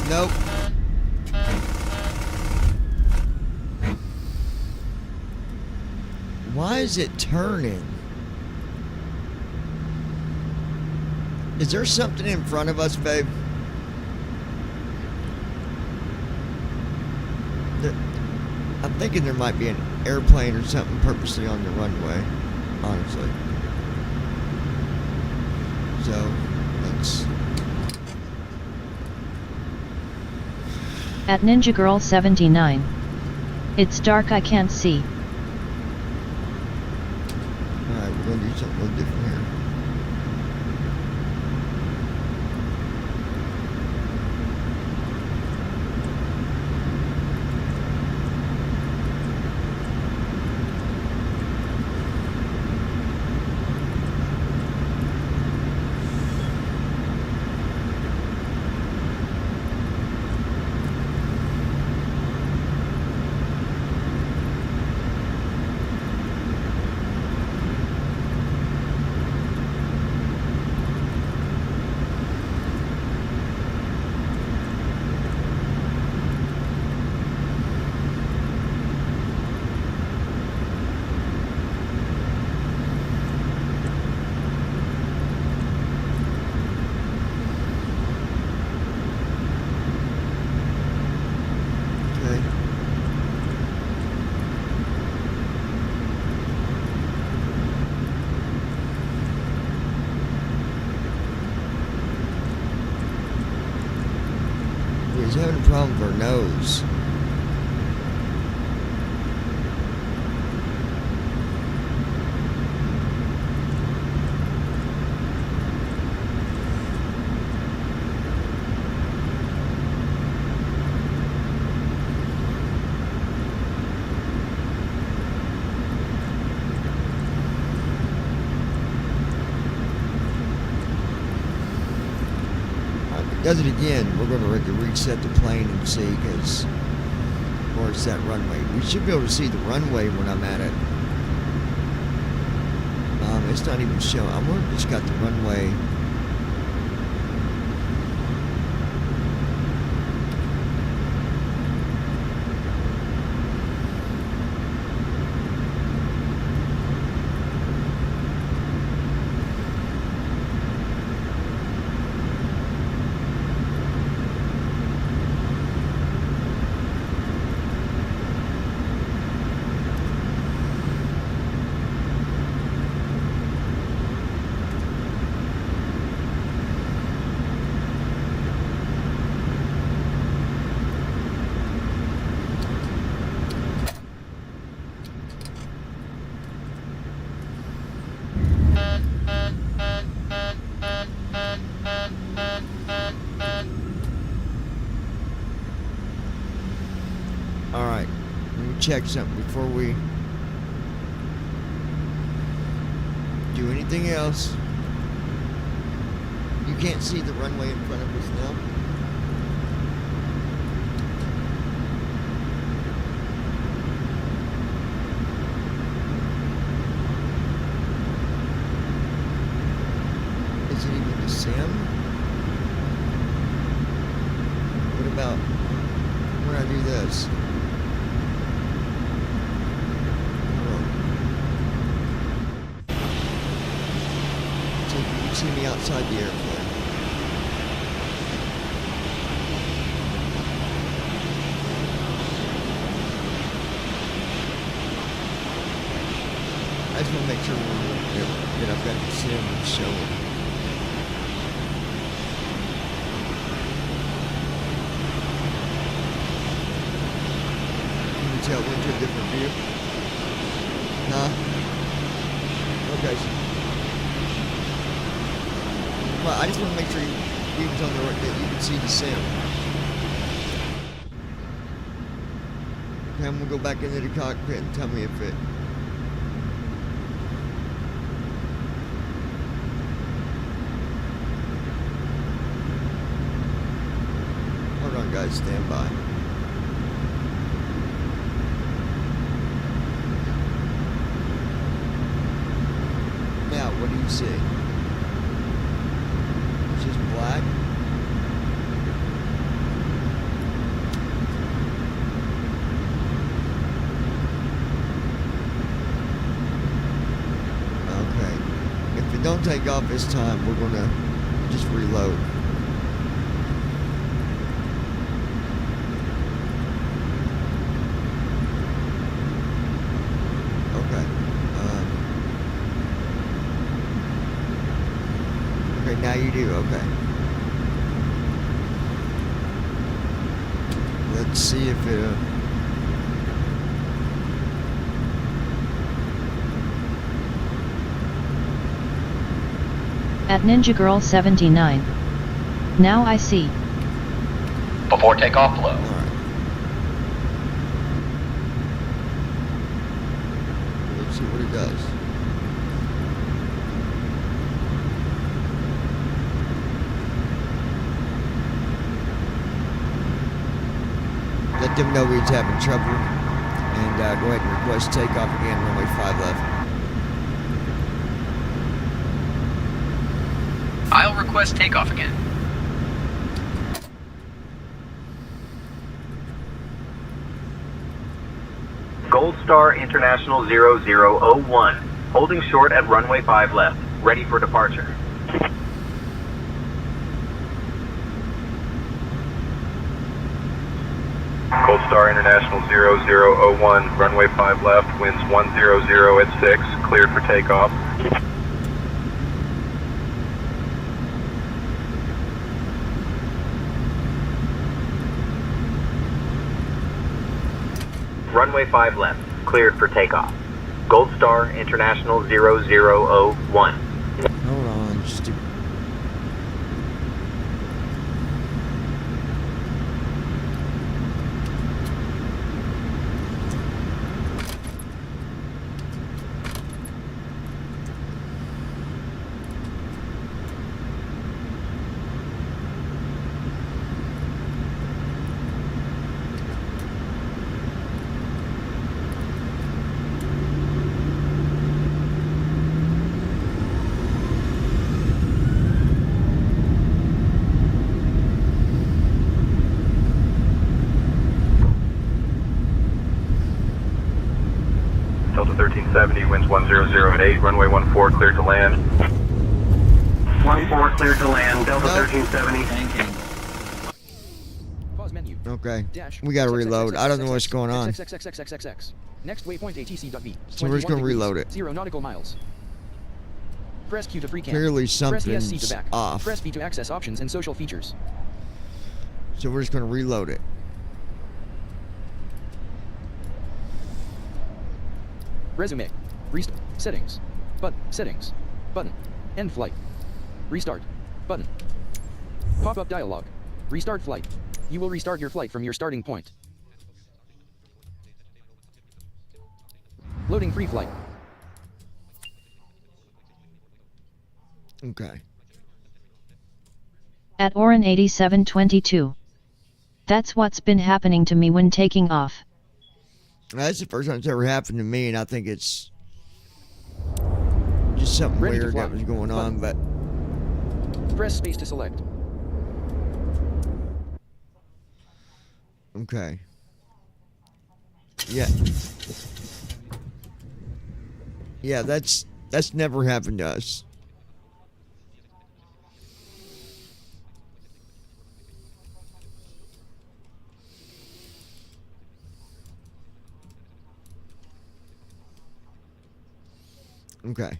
Nope. Why is it turning? Is there something in front of us, babe? I'm thinking there might be an airplane or something purposely on the runway, honestly. So, let's... At Ninja Girl 79. It's dark, I can't see. Alright, we're going to do something a little different here. He's having a problem with her nose. Does it again, we're going to have to reset the plane and see, because, or it's that runway. We should be able to see the runway when I'm at it. It's not even showing. I wonder if it's got the runway. Alright, let me check something before we do anything else. You can't see the runway in front of us now. Is it even the sim? What about when I do this? See me outside the airplane. I just want to make sure that I've got the sim showing. Can you tell we're to a different view? Huh? Okay. Well, I just want to make sure you can tell me that you can see the sim. Okay, I'm going to go back into the cockpit and tell me if it... Hold on, guys. Stand by. Now, what do you see? Black. Okay. If it don't take off this time, we're gonna just reload. Okay. Okay, now you do. Okay. Let's see if it... At Ninja Girl 79. Now I see. Before takeoff, flow. Alright. Let's see what it does. Let them know we're having trouble, and go ahead and request takeoff again, runway 5 left. I'll request takeoff again. Gold Star International 0001, holding short at runway 5 left, ready for departure. Gold Star International 0001, runway 5 left, winds 100 at 6, cleared for takeoff. Runway 5 left, cleared for takeoff. Gold Star International 0001. Hold on, just Delta 1370, winds 100 at 8, runway 14 cleared to land. 14 cleared to land, Delta 1370. Pause menu. Okay. Dash. We gotta reload. I don't know what's going on. XXXXXXX. Next waypoint ATC.V. So we're just gonna 21 reload degrees, it. 0 nautical miles. Press Q to free cam. Clearly Press ESC something's to back. off. Press V to access options and social features. So we're just gonna reload it. Resume. Restart. Settings. Button. Settings. Button. End flight. Restart. Button. Pop-up dialog. Restart flight. You will restart your flight from your starting point. Loading free flight. Okay. At Orin 8722. That's what's been happening to me when taking off. That's the first time it's ever happened to me, and I think it's just something Ready to weird fly. that was going on, but Press space to select. okay. Yeah. Yeah, that's never happened to us. Okay.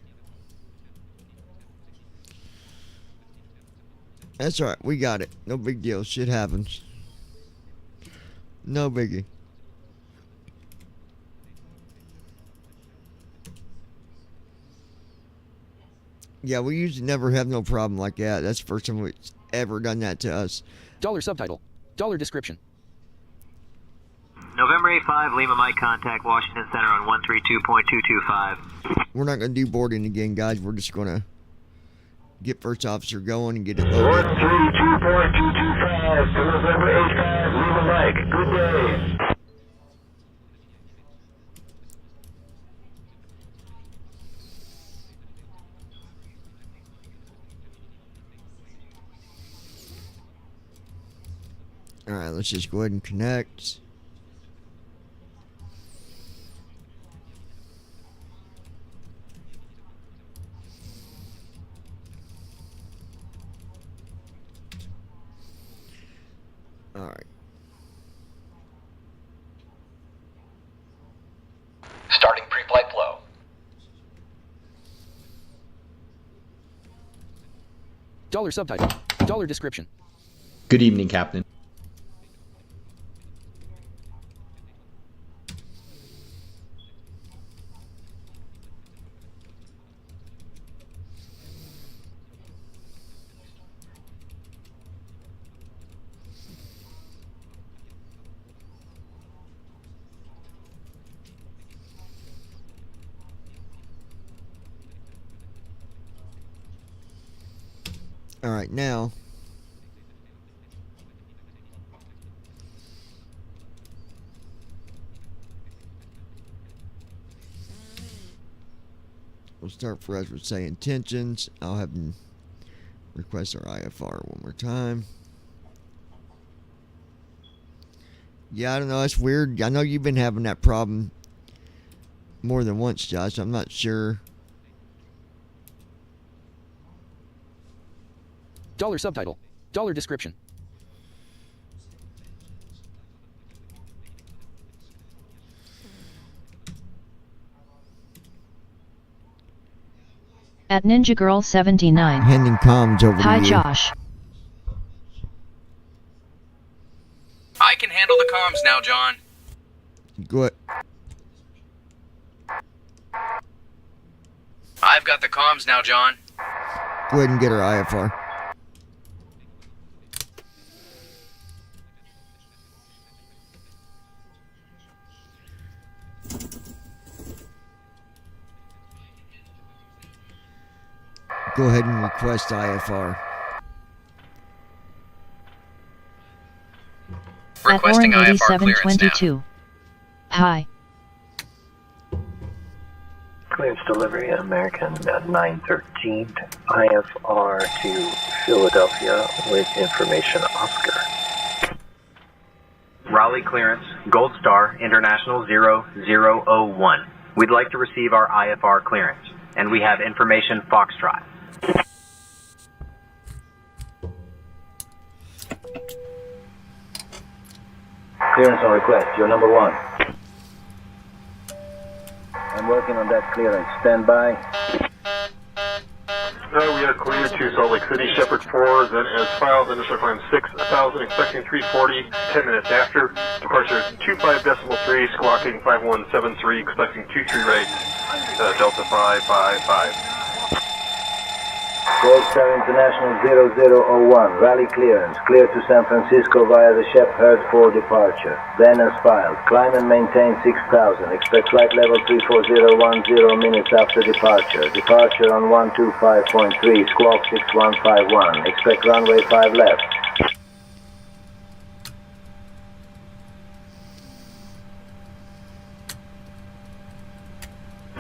That's alright, we got it. No big deal. Shit happens. No biggie. Yeah, we usually never have no problem like that. That's the first time we've ever done that to us. Dollar subtitle. Dollar description. November 85, Lima Mike, contact Washington Center on 132.225. We're not going to do boarding again, guys. We're just going to get first officer going and get it loaded. 132.225 to November 85, Lima Mike. Good day. Alright, let's just go ahead and connect. Alright. Starting pre-flight flow. Dollar subtitle. Dollar description. Good evening, Captain. Alright, now we'll start for us with say intentions. I'll have them request our IFR one more time. Yeah, I don't know, that's weird. I know you've been having that problem more than once, Josh. I'm not sure. Dollar subtitle. Dollar description. At Ninja Girl 79. Handing comms over Hi to you. Josh. I can handle the comms now, John. Go ahead. I've got the comms now, John. Go ahead and get our IFR. Go ahead and request IFR. At Orin Requesting IFR clearance now. 8722. Hi. Clearance delivery American at 913 IFR to Philadelphia with information Oscar. Raleigh clearance, Gold Star, International 0001. We'd like to receive our IFR clearance, and we have information Foxtrot. Clearance on request. You're number 1. I'm working on that clearance. Stand by. We are clear to Salt Lake City, Shepherd 4, then as filed, initial climb 6,000, expecting 340, 10 minutes after. Departure 25.3, squawking 5173, expecting 23 right, Delta 555. Gold Star International 0001, rally clearance, clear to San Francisco via the Shepherd 4 departure. Then as filed, climb and maintain 6,000, expect flight level 34010 minutes after departure. Departure on 125.3, squawk 6151, expect runway 5 left.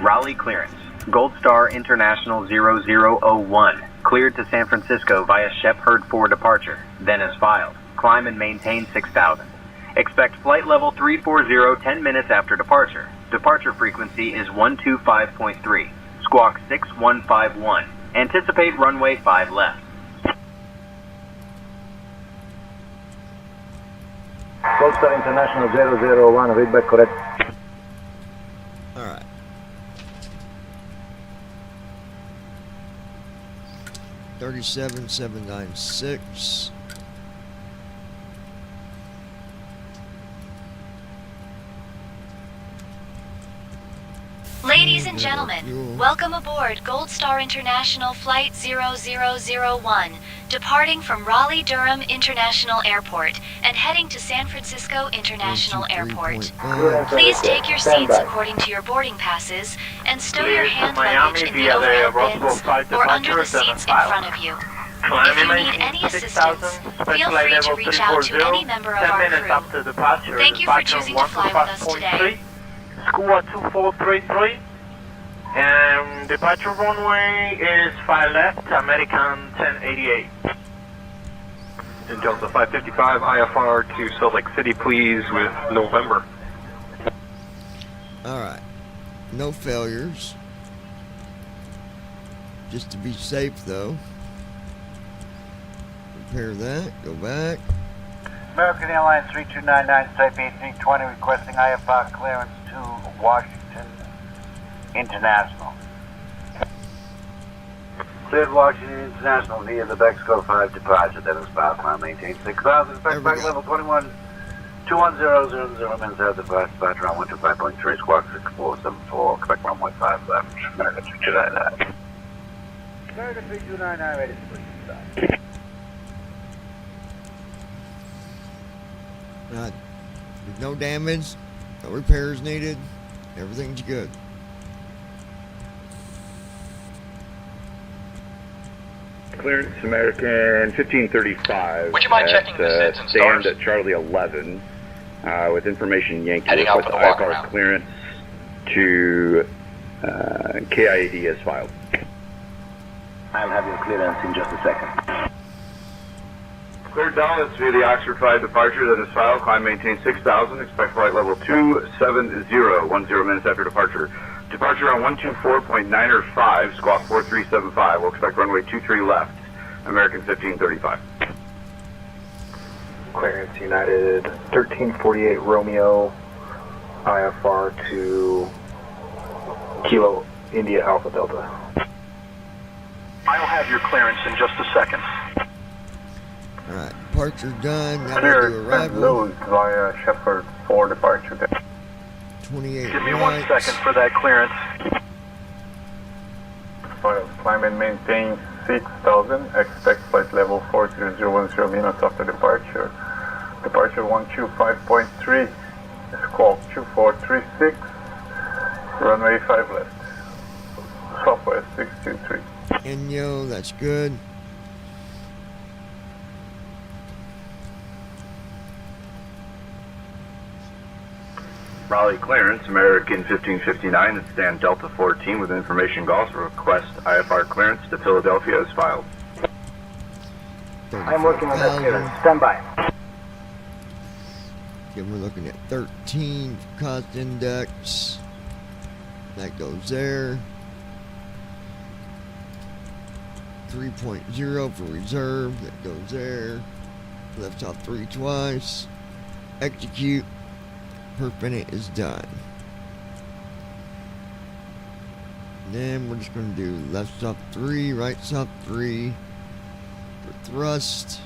Raleigh clearance. Gold Star International 0001, cleared to San Francisco via Shepherd 4 departure, then as filed. Climb and maintain 6,000. Expect flight level 340 10 minutes after departure. Departure frequency is 125.3, squawk 6151. Anticipate runway 5 left. Gold Star International 0001, read back correct. Alright. $37,796. Ladies and gentlemen, welcome aboard Gold Star International Flight 0001, departing from Raleigh-Durham International Airport and heading to San Francisco International Airport. Please take your seats according to your boarding passes and stow your hand luggage in the overhead bins or under the seats in front of you. If you need any assistance, feel free to reach out to any member of our crew. Thank you for choosing to fly with us today. Squawk 2433, and departure runway is 5 left, American 1088. In Delta 555, IFR to Salt Lake City, please, with November. Alright. No failures. Just to be safe, though. Repair that. Go back. American Airlines 3299, Type A320, requesting IFR clearance to Washington International. Cleared Washington International via the Mexico 5 departure. That is filed. Climb maintain 6,000. Expect flight level 21000 minutes after departure on 125.3, squawk 6474. Expect runway 5 left. American 3299. American 3299, ready to please stop. With no damage, no repairs needed, everything's good. Clearance American 1535. Would you mind checking the SIDS and stand stars? at Charlie 11 with information Yankee Heading out request for the walk IFR around. clearance to KIAD as filed. I'll have your clearance in just a second. Cleared Dallas via the Oxford 5 departure, that is filed. Climb maintain 6,000. Expect flight level 270, 10 minutes after departure. Departure on 124.905, squawk 4375. We'll expect runway 23 left. American 1535. Clearance United 1348 Romeo, IFR to Kilo India Alpha Delta. I'll have your clearance in just a second. Alright, departure done. Now Clear we'll do arrival. loads via Shepherd 4 departure. 28 Give me right. 1 second for that clearance. Climb and maintain 6,000. Expect flight level 43010 minutes after departure. Departure 125.3. Squawk 2436. Runway 5 left. Southwest 623. Enyo, that's good. Raleigh clearance, American 1559, and stand Delta 14 with information Gulf. Request IFR clearance to Philadelphia as filed. I'm working on that clearance. Stand by. Okay, we're looking at 13 for cost index. That goes there. 3.0 for reserve. That goes there. Left off 3 twice. Execute. Perf minute is done. Then we're just going to do left stop 3, right stop 3 for thrust.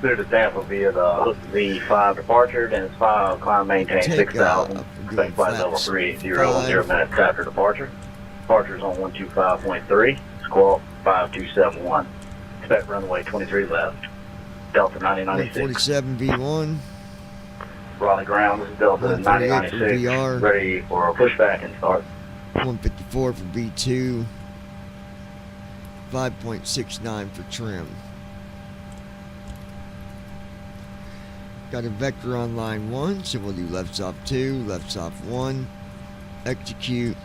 Clear to Tampa via the V5 departure, then it's 5, climb maintain 6,000. Expect flight level 30 minutes after departure. Departure is on 125.3, squawk 5271. Expect runway 23 left. Delta 9096. 147 V1. Raleigh ground, this is Delta 9096. Ready for a pushback and start. 154 for V2. 5.69 for trim. Got a vector on line 1, so we'll do left stop 2, left stop 1, execute,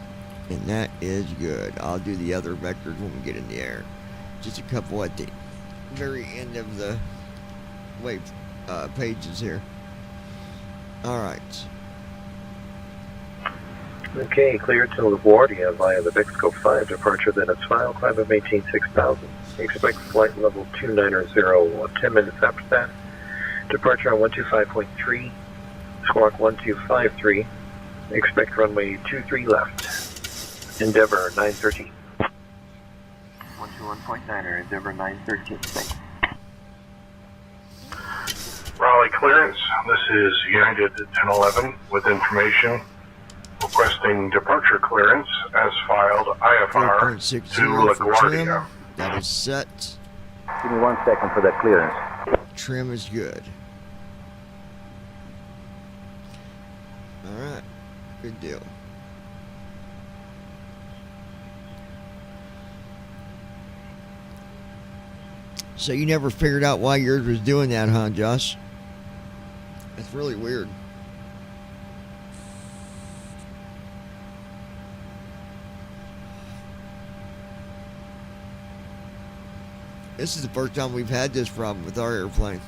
and that is good. I'll do the other vectors when we get in the air. Just a couple at the very end of the wave pages here. Alright. Okay, clear to LaGuardia via the Mexico 5 departure, then it's file, climb and maintain 6,000. Expect flight level 290, 10 minutes after that. Departure on 125.3, squawk 1253. Expect runway 23 left. Endeavor 913. 121.9er, Endeavor 913. Thanks. Raleigh clearance. This is United 1011 with information requesting departure clearance as filed IFR to LaGuardia. That is set. Give me 1 second for that clearance. Trim is good. Alright, good deal. So you never figured out why yours was doing that, huh, Josh? That's really weird. This is the first time we've had this problem with our airplane.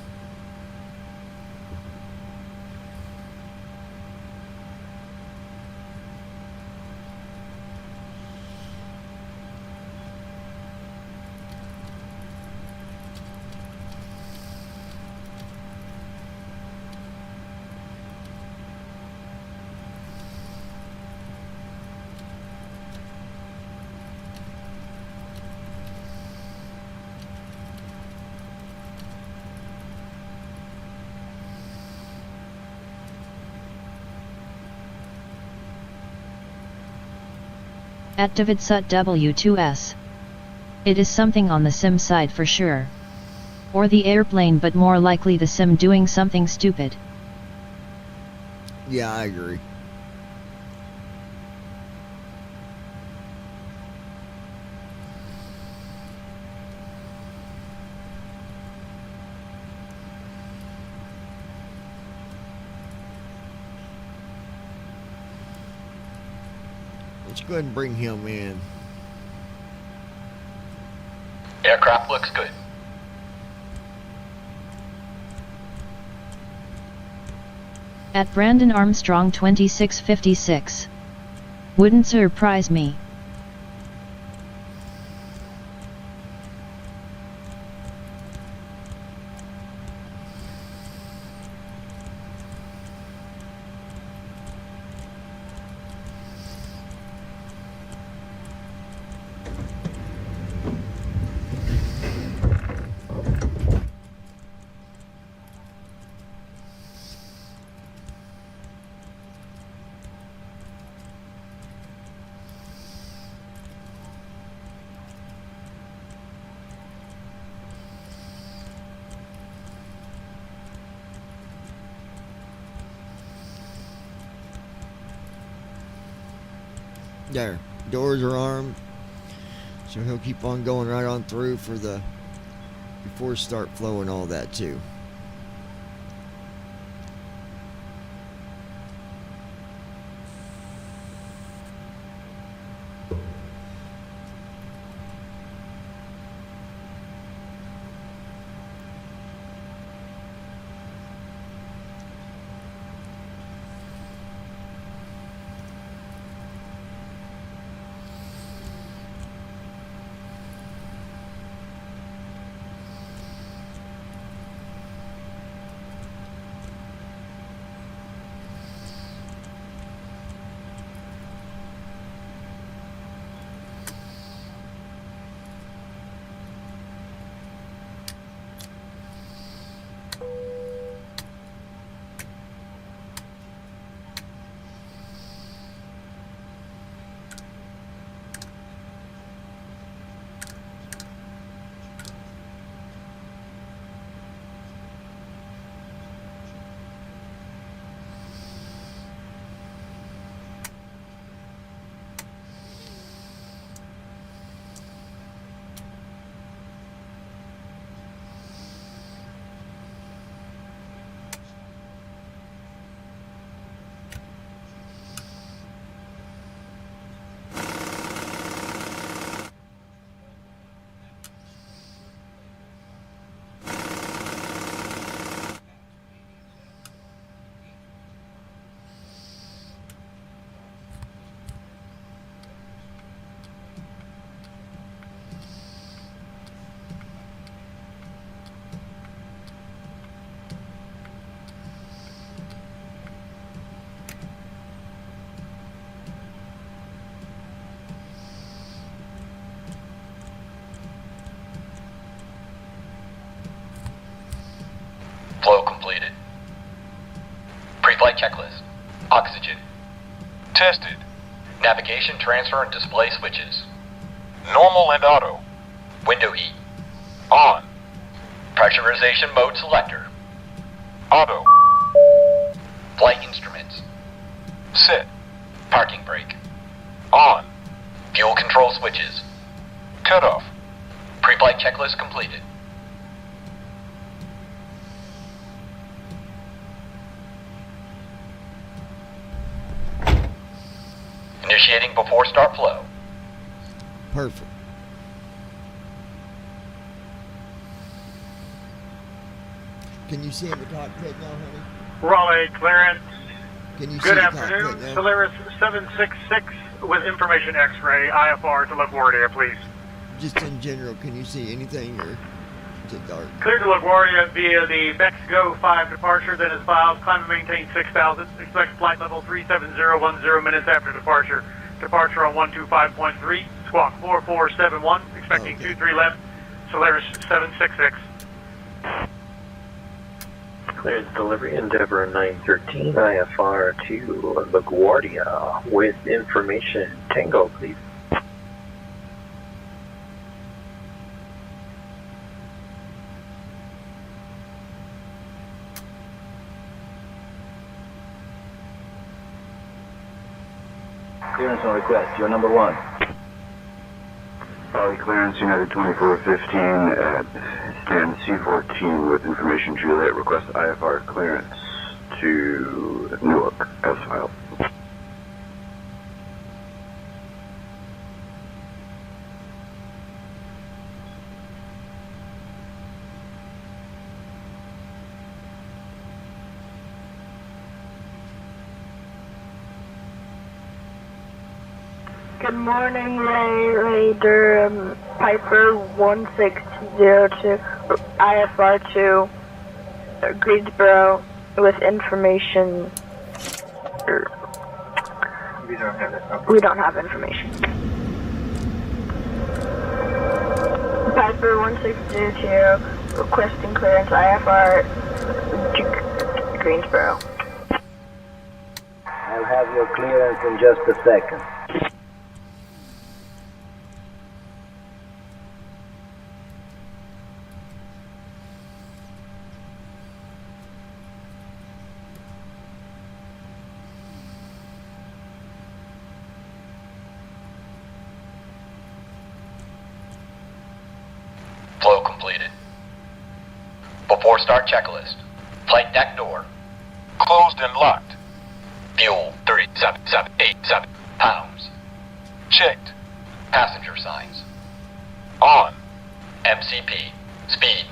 At Davidsut W2S. It is something on the sim side for sure. Or the airplane, but more likely the sim doing something stupid. Yeah, I agree. Let's go ahead and bring him in. Aircraft looks good. At Brandon Armstrong 2656. Wouldn't surprise me. There, doors are armed, so he'll keep on going right on through for the before start flow and all that too. checklist. Oxygen. Tested. Navigation, transfer, and display switches. Normal and auto. Window heat. On. Pressurization mode selector. Auto. Flight instruments. Set. Parking brake. On. Fuel control switches. Cut off. Pre-flight checklist completed. Initiating before start flow. Perfect. Can you see in the cockpit now, honey? Raleigh clearance. Can you see Good the afternoon. cockpit now? Solaris 766 with information X-ray IFR to LaGuardia, please. Just in general, can you see anything or is it dark? Clear to LaGuardia via the Mexico 5 departure, then is filed. Climb and maintain 6,000. Expect flight level 37010 minutes after departure. Departure on 125.3, squawk 4471. Expecting 23 left. Solaris 766. Cleared delivery Endeavor 913 IFR to LaGuardia with information Tango, please. Clearance on request. You're number 1. Raleigh clearance, United 2415 at stand C14 with information Juliet. Request IFR clearance to Newark as filed. Good morning, Ray Durham, Piper 1602, IFR 2, Greensboro, with information. We don't have information. Piper 1602, requesting clearance IFR Greensboro. I'll have your clearance in just a second. Flow completed. Before start checklist. Flight deck door. Closed and locked. Fuel 3787 pounds. Checked. Passenger signs. On. MCP. Speed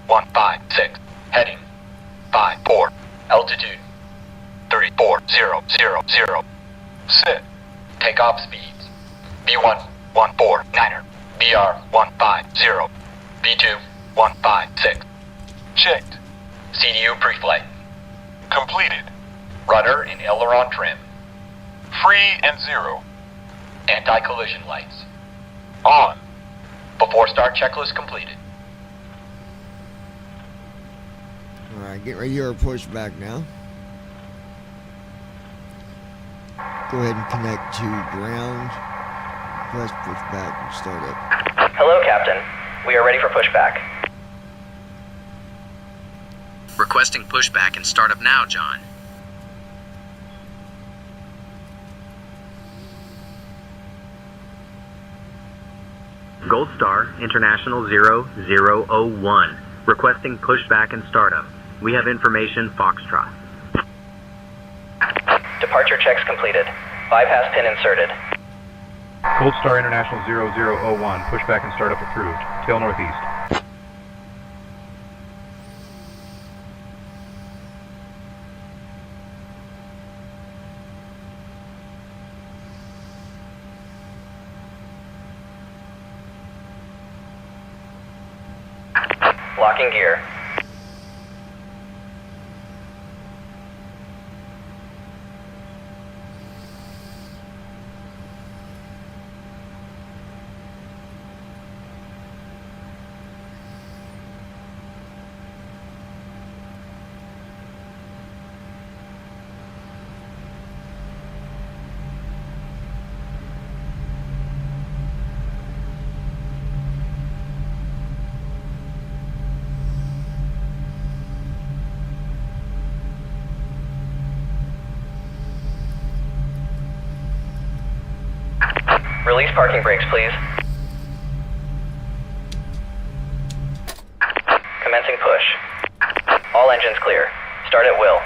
156. Heading 54. Altitude 34000. Set. Takeoff speeds. B1 149er. BR 150. B2 156. Checked. CDU pre-flight. Completed. Rudder and aileron trim. Free and 0. Anti-collision lights. On. Before start checklist completed. Alright, get ready to push back now. Go ahead and connect to ground. Press push back and start up. Hello, Captain. We are ready for pushback. Requesting pushback and startup now, John. Gold Star International 0001. Requesting pushback and startup. We have information Foxtrot. Departure checks completed. Bypass pin inserted. Gold Star International 0001. Pushback and startup approved. Tail northeast. Locking gear. Release parking brakes, please. Commencing push. All engines clear. Start at will.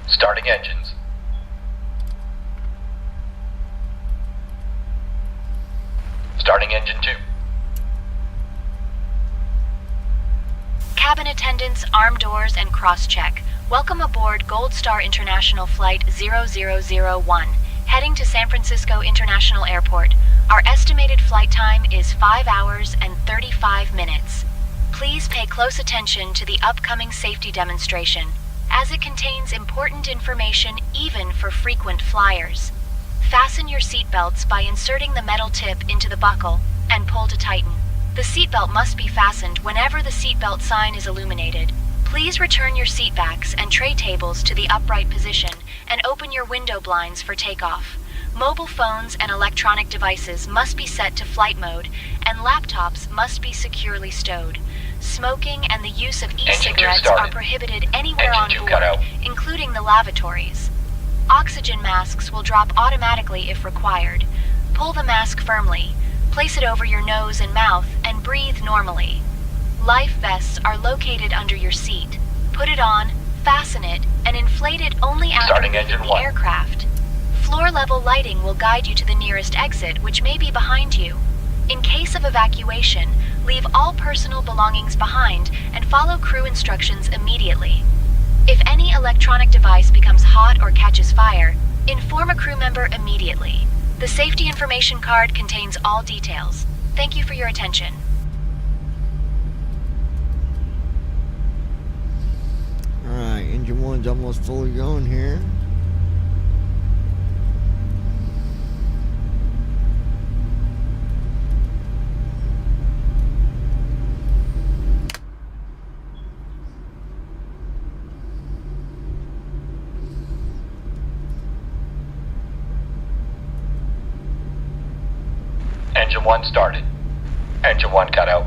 Starting engines. Starting engine 2. Cabin attendants, arm doors, and cross-check. Welcome aboard Gold Star International Flight 0001, heading to San Francisco International Airport. Our estimated flight time is 5 hours and 35 minutes. Please pay close attention to the upcoming safety demonstration, as it contains important information even for frequent flyers. Fasten your seatbelts by inserting the metal tip into the buckle and pull to tighten. The seatbelt must be fastened whenever the seatbelt sign is illuminated. Please return your seatbacks and tray tables to the upright position and open your window blinds for takeoff. Mobile phones and electronic devices must be set to flight mode, and laptops must be securely stowed. Smoking and the use of e-cigarettes are prohibited anywhere on board, including the lavatories. Oxygen masks will drop automatically if required. Pull the mask firmly, place it over your nose and mouth, and breathe normally. Life vests are located under your seat. Put it on, fasten it, and inflate it only after leaving the aircraft. Floor-level lighting will guide you to the nearest exit, which may be behind you. In case of evacuation, leave all personal belongings behind and follow crew instructions immediately. If any electronic device becomes hot or catches fire, inform a crew member immediately. The safety information card contains all details. Thank you for your attention. Alright, engine 1's almost fully going here. Engine 1 started. Engine 1 cut out.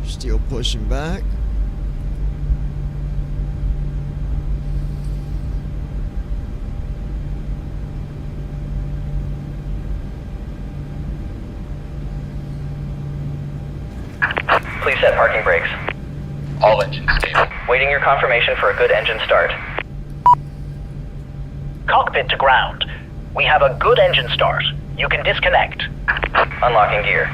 Still pushing back. Please set parking brakes. All engines stable. Waiting your confirmation for a good engine start. Cockpit to ground. We have a good engine start. You can disconnect. Unlocking gear.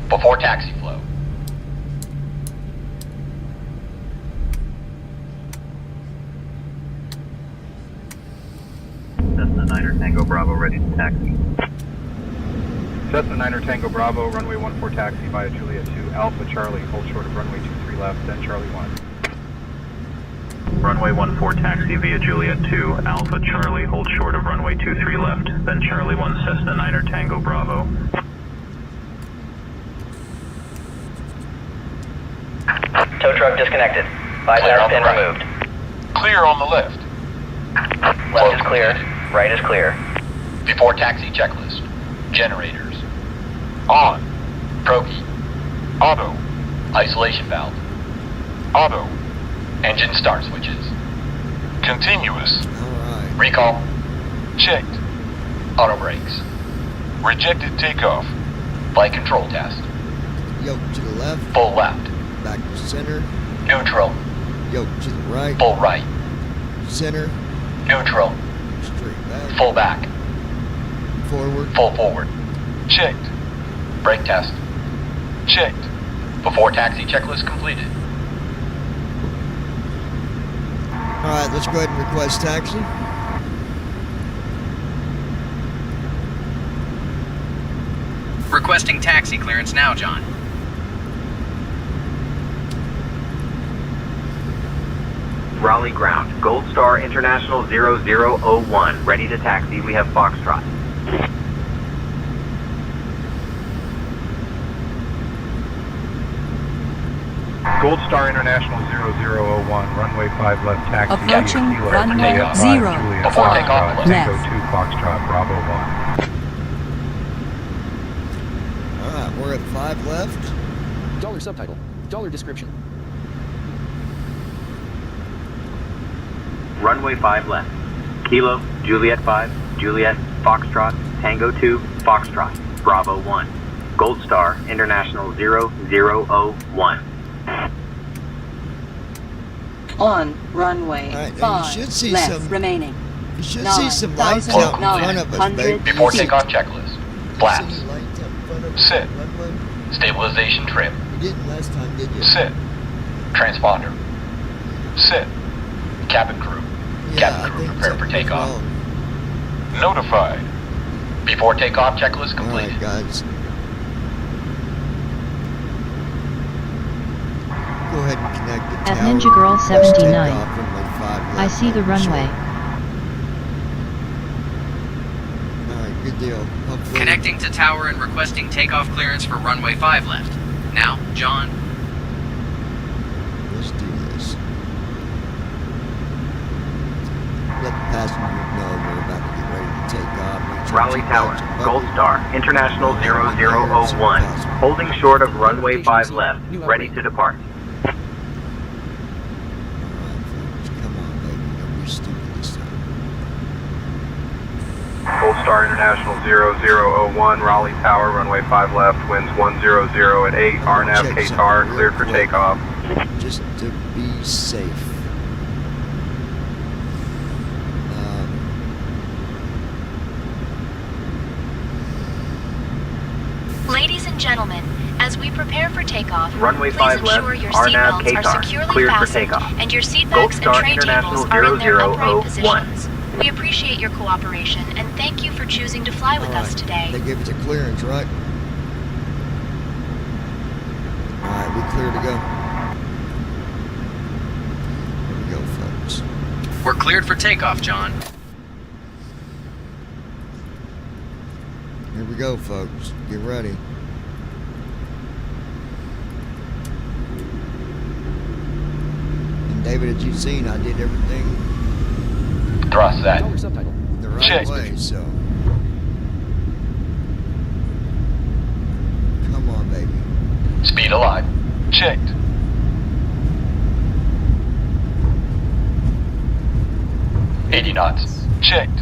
Before taxi flow. Cessna 9er Tango Bravo ready to taxi. Cessna 9er Tango Bravo, runway 14 taxi via Juliet 2, Alpha Charlie, hold short of runway 23 left, then Charlie 1. Runway 14 taxi via Juliet 2, Alpha Charlie, hold short of runway 23 left, then Charlie 1 Cessna 9er Tango Bravo. Tow truck disconnected. Bypass pin removed. Clear on the left. Left is clear. Right is clear. Before taxi checklist. Generators. On. Progi. Auto. Isolation valve. Auto. Engine start switches. Continuous. Alright. Recall. Checked. Auto brakes. Rejected takeoff. Flight control test. Yoke to the left. Full left. Back to center. Neutral. Yoke to the right. Full right. Center. Neutral. Straight back. Full back. Forward. Full forward. Checked. Brake test. Checked. Before taxi checklist completed. Alright, let's go ahead and request taxi. Requesting taxi clearance now, John. Raleigh ground. Gold Star International 0001. Ready to taxi. We have Foxtrot. Gold Star International 0001, runway 5 left taxi. Approaching Kilo, runway Juliet 0. 5, Juliet Before Foxtrot, takeoff, Tango left. 2 Foxtrot, Bravo 1. Alright, we're at 5 left. Dollar subtitle. Dollar description. Runway 5 left. Kilo, Juliet 5, Juliet, Foxtrot, Tango 2, Foxtrot, Bravo 1. Gold Star, International 0001. On runway All right, now 5 you should see left some. remaining. You should see some lights out in front of us, baby. Before takeoff checklist. See Flaps. any lights out in front of us Sit. on the runway? Stabilization trim. You didn't last time, did you? Sit. Transponder. Sit. Cabin crew. Yeah, Cabin I crew think prepare for something's takeoff. wrong. Notified. Before takeoff checklist All complete. right, guys. Go ahead and connect the At tower. Ninja Girl Let's 79. take off runway 5 I left see the over runway. short. All right, good deal. Hopefully. Connecting to tower and requesting takeoff clearance for runway 5 left. Now, John. Let's do this. Let the passengers know we're about to get ready to take off. Make sure Raleigh seat Tower, belts are Gold buckled. Star, International 0001. Holding short of runway 5 left. Ready to depart. Come on, baby. Don't be stupid this time. Gold Star International 0001, Raleigh Tower, runway 5 left, winds 100 at 8, RNAV Check Qatar, something real cleared for quick. takeoff. Just to be safe. Ladies and gentlemen, as we prepare for takeoff, Runway please 5 left, ensure your RNAV seatbelts are Qatar, securely cleared for fastened takeoff. and your seat Gold backs and Star tray International tables are in their upright 0001. positions. We appreciate your cooperation and thank you for choosing to fly with All us right. today. They gave us a clearance, right? All right, we clear to go. Here we go, folks. We're cleared for takeoff, John. Here we go, folks. Get ready. And David, as you've seen, I did everything Thrust set. Dollar subtitle. the right Check. way, so. Come on, baby. Speed alive. Checked. $80 knots. Checked.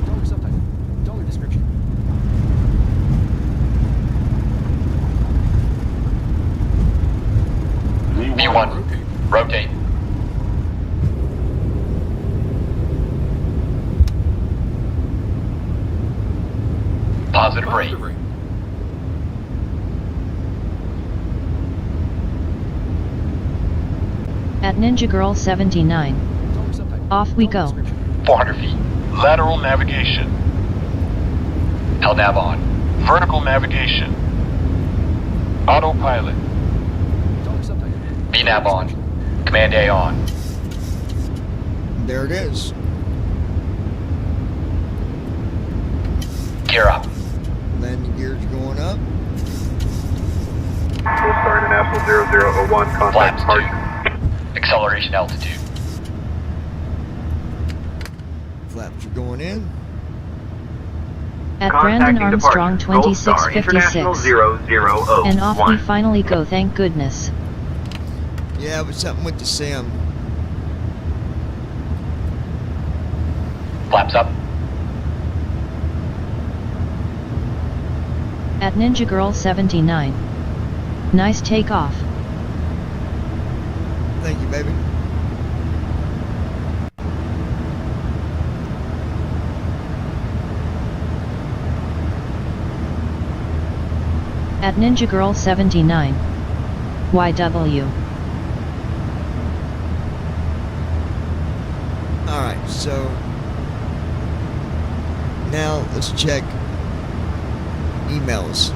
Dollar subtitle. Dollar description. V1. Rotate. Positive rate. At Ninja Girl 79. Dollar subtitle. Off we Dollar go. description. 400 feet. Lateral navigation. LNAV on. Vertical navigation. Autopilot. Dollar subtitle. VNAV on. Command A on. There it is. Gear up. Landing gears going up. Gold Star International 0001, contact Flaps departure. 2. Acceleration altitude. Flaps are going in. At Brandon Contacting Armstrong departure. Gold Star, International 2656. 0001. And off we finally go, thank goodness. Yeah, it was something with the sim. Flaps up. At Ninja Girl 79. Nice takeoff. Thank you, baby. At Ninja Girl 79. YW. Alright, so now let's check emails.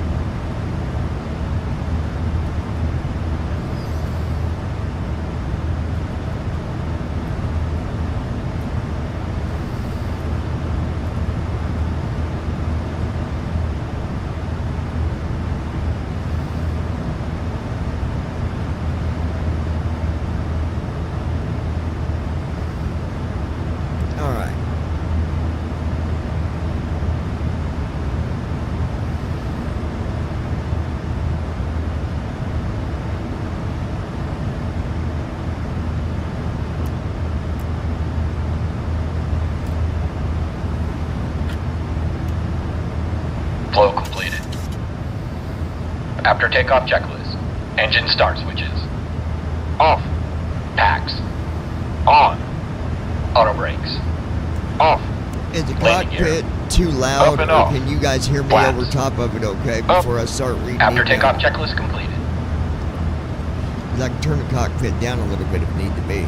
Alright. After takeoff checklist. Engine start switches. Off. Packs. On. Auto brakes. Off. Is the Landing gear. cockpit too loud, Up and or off. can you guys hear me Flaps. over top of it okay before I start reading After email? takeoff checklist completed. 'Cause I can turn the cockpit down a little bit if need to be.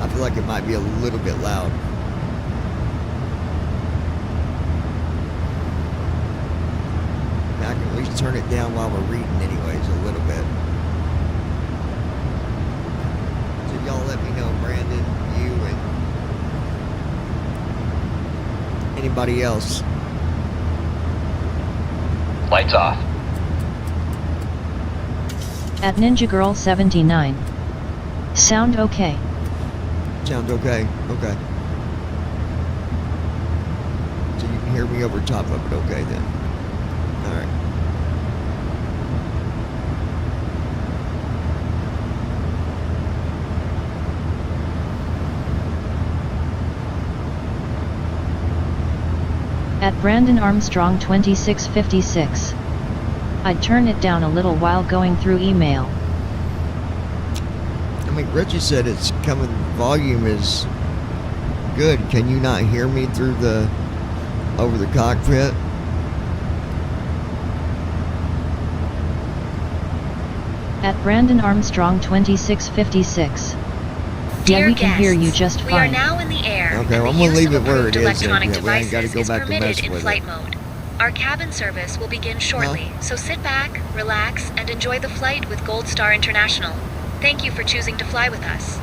I feel like it might be a little bit loud. I can at least turn it down while we're reading anyways, a little bit. So y'all let me know, Brandon, you, and anybody else. Lights off. At Ninja Girl 79. Sound okay? Sounds okay. Okay. So you can hear me over top of it okay then. Alright. At Brandon Armstrong 2656. I'd turn it down a little while going through email. I mean, Richie said it's coming, volume is good. Can you not hear me through the, over the cockpit? At Brandon Armstrong 2656. Dear Yeah, we can hear you guests, just we are fine. now in the air. Okay, and well, I'm the gonna use leave of it where it approved is. electronic Yeah, we ain't gotta devices go is back and permitted mess in with flight it. mode. Our cabin service will begin shortly, so sit back, relax, and enjoy the flight with Gold Star International. Thank you for choosing to fly with us.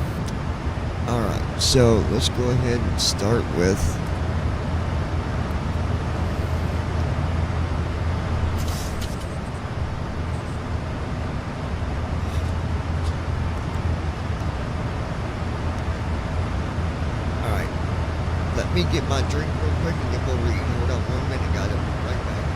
Alright, so let's go ahead and start with let me get my drink real quick and then we'll read. Hold on 1 minute, guys. I'll be right back.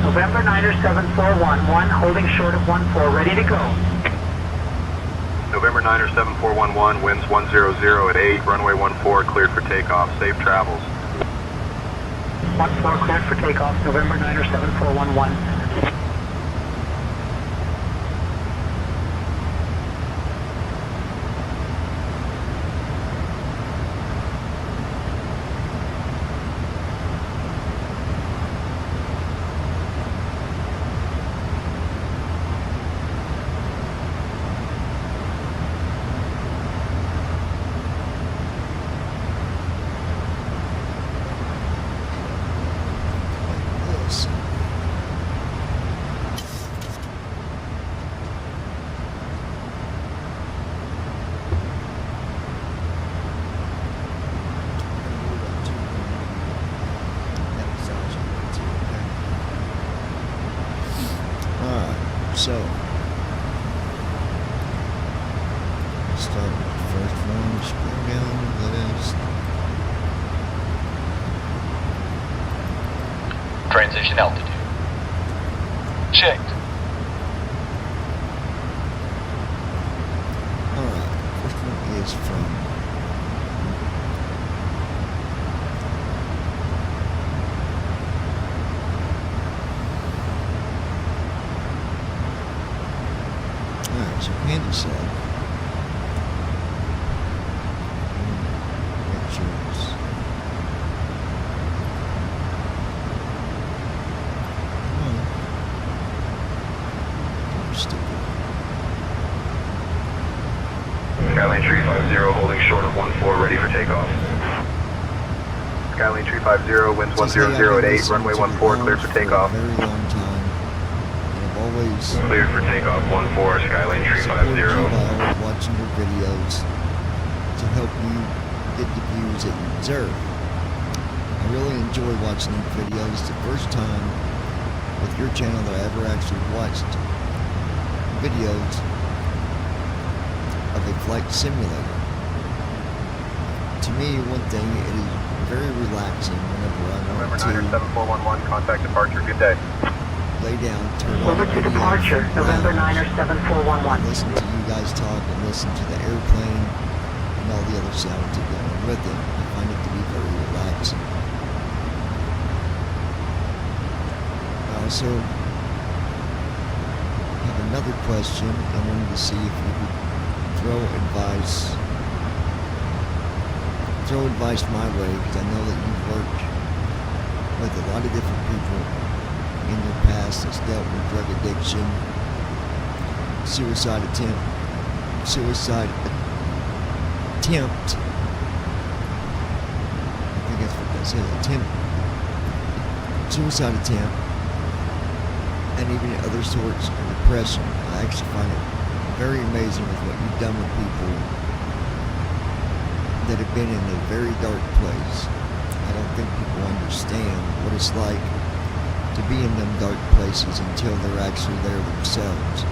November Niner 7411, holding short of 14, ready to go. November Niner 7411, winds 100 at 8, runway 14, cleared for takeoff. Safe travels. 14 cleared for takeoff, November Niner 7411. So, start with the first one, scroll down the list. Transition altitude. checked. Alright, first one is from alright, so Candy said make sure it's Skyline 350 holding short of 14, ready for takeoff. Skyline 350, winds 100 at 8, runway 14, cleared for takeoff. a very long time. And I've always Cleared for takeoff 14, Skyline supported you 350. by always watching your videos to help you get the views that you deserve. I really enjoy watching these videos. The first time with your channel that I ever actually watched videos of a flight simulator. To me, one thing, it is very relaxing whenever I November want 9er to 7411, contact departure, good day. lay down, turn on Over the to video, departure, November 9er and 7411. listen to you guys talk and listen to the airplane and all the other sounds that go on with it. I find it to be very relaxing. I also have another question. I wanted to see if you could throw advice my way, because I know that you've worked with a lot of different people in your past that's dealt with drug addiction, suicide attempt, I think that's what that says, suicide attempt, and even other sorts of depression. I actually find it very amazing with what you've done with people that have been in a very dark place. I don't think people understand what it's like to be in them dark places until they're actually there themselves.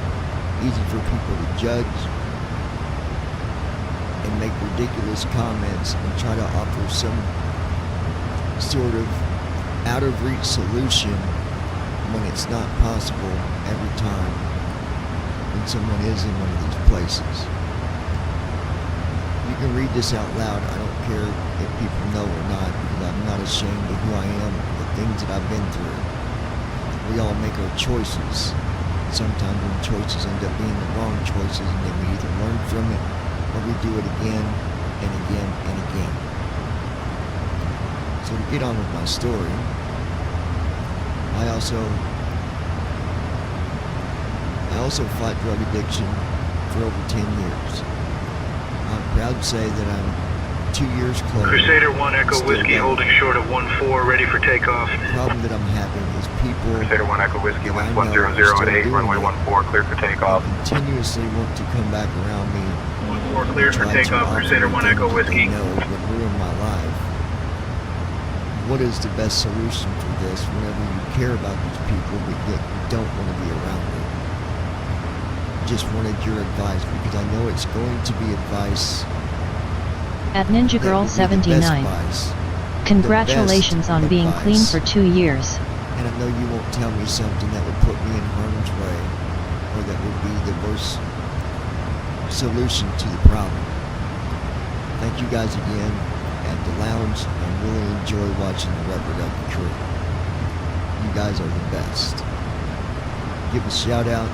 Easy for people to judge and make ridiculous comments and try to offer some sort of out-of-reach solution when it's not possible every time when someone is in one of these places. You can read this out loud. I don't care if people know or not, because I'm not ashamed of who I am, the things that I've been through. We all make our choices. Sometimes when choices end up being the wrong choices, and then we either learn from it or we do it again and again and again. So to get on with my story, I also fought drug addiction for over 10 years. I'm proud to say that I'm 2 years close. Crusader 1 Echo Whiskey holding short of 14, ready for takeoff. The problem that I'm having is people Crusader 1 Echo Whiskey, winds 100 at 8, runway 14, cleared for takeoff. continuously want to come back around me. 14 cleared for takeoff, Crusader 1 Echo Whiskey. No, it would ruin my life. What is the best solution for this whenever you care about these people but yet you don't want to be around them? Just wanted your advice, because I know it's going to be advice At Ninja Girl 79. Congratulations on being clean for 2 years. and I know you won't tell me something that would put me in harm's way, or that would be the worst solution to the problem. Thank you guys again at the lounge. I really enjoy watching the Rubber Ducky crew. You guys are the best. Give a shout out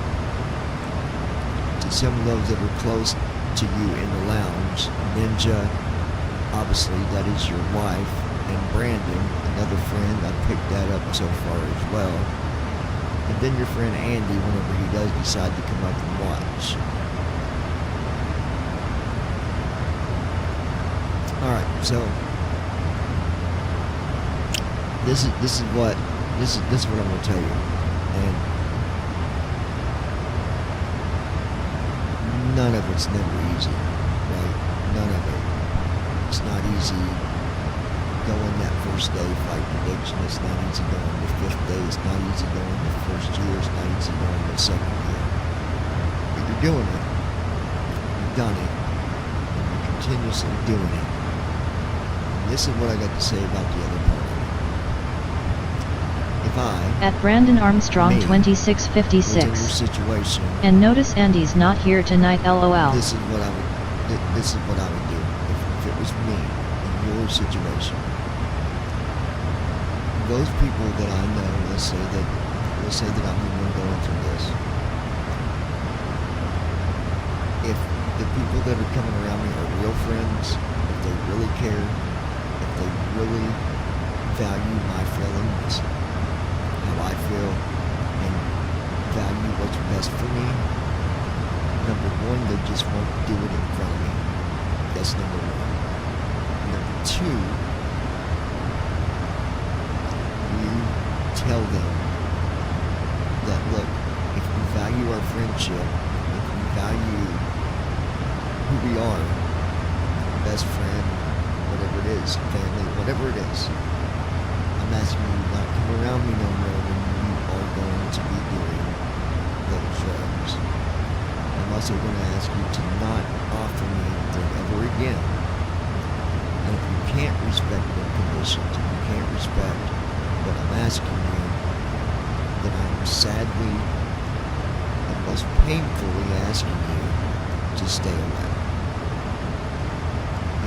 to some of those that are close to you in the lounge. Ninja, obviously that is your wife, and Brandon, another friend. I picked that up so far as well. And then your friend Andy, whenever he does decide to come up and watch. Alright, so this is what I'm gonna tell you. And none of it's never easy, right? None of it. It's not easy going that first day fighting addiction. It's not easy going the 5th day. It's not easy going the first year. It's not easy going the 2nd year. But you're doing it. You've done it. And you're continuously doing it. And this is what I got to say about the other part of it. if I, At Brandon Armstrong me, was in your 2656. situation, And notice Andy's not here tonight lol. this is what I would do if it was me in your situation. Those people that I know, let's say that I'm the one going through this. If the people that are coming around me are real friends, if they really care, if they really value my feelings, how I feel, and value what's best for me, number one, they just won't do it in front of me. That's number one. Number two, you tell them that, look, if you value our friendship, if you value who we are, best friend, whatever it is, family, whatever it is, I'm asking you not to come around me no more when you are going to be doing those drugs. I'm also going to ask you to not offer me anything ever again. And if you can't respect the conditions, if you can't respect what I'm asking you, then I'm sadly and most painfully asking you to stay away.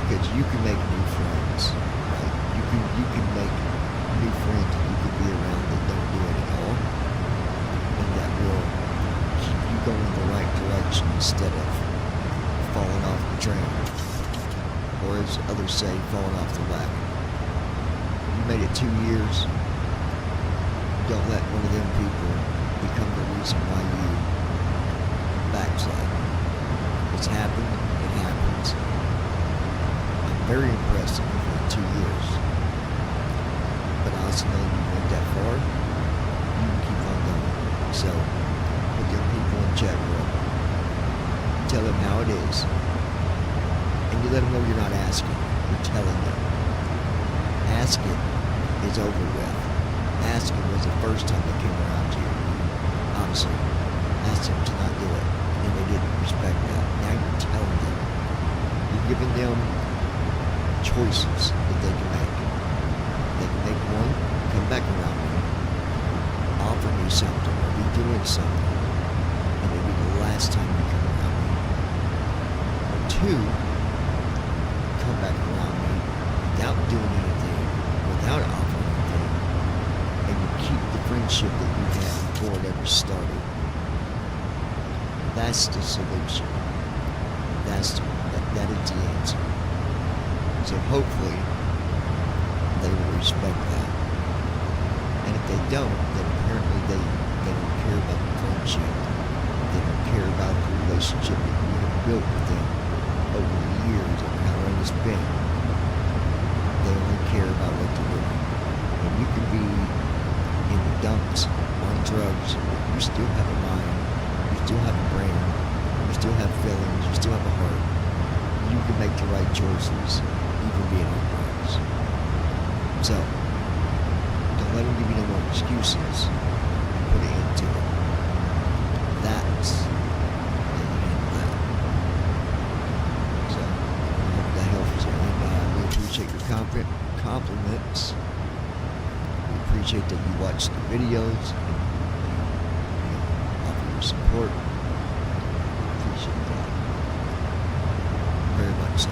Because you can make new friends, right? You can make new friends that you can be around that don't do it at all, and that will keep you going the right direction instead of falling off the train, or as others say, falling off the wagon. You made it 2 years. Don't let one of them people become the reason why you backslide. It's happened. It happens. I'm very impressed that you've went 2 years. But I also know you went that far. You can keep on going. So, put them people in check, bro. Tell them how it is. And you let them know you're not asking. You're telling them. Asking is over with. Asking was the first time they came around to you. Honestly. Asked them to not do it. And they didn't respect that. Now you're telling them. You're giving them choices that they can make. They can make one, come back around me, offer me something, or be doing something, and it'll be the last time you come around me. Or two, come back around me without doing anything, without offering anything, and you keep the friendship that you had before it ever started. That's the solution. That is the answer. So hopefully, they will respect that. And if they don't, then apparently they don't care about the friendship. They don't care about the relationship that you have built with them over the years and how long it's been. They only care about what they're doing. And you can be in the dumps on drugs, but you still have a mind, you still have a brain, you still have feelings, you still have a heart. You can make the right choices, even being on drugs. So, don't let them give you no more excuses and put an end to it. That's the end of that. So, I hope that helps you. And we appreciate your compliments. We appreciate that you watch the videos and you offer your support. Appreciate that. Very much so.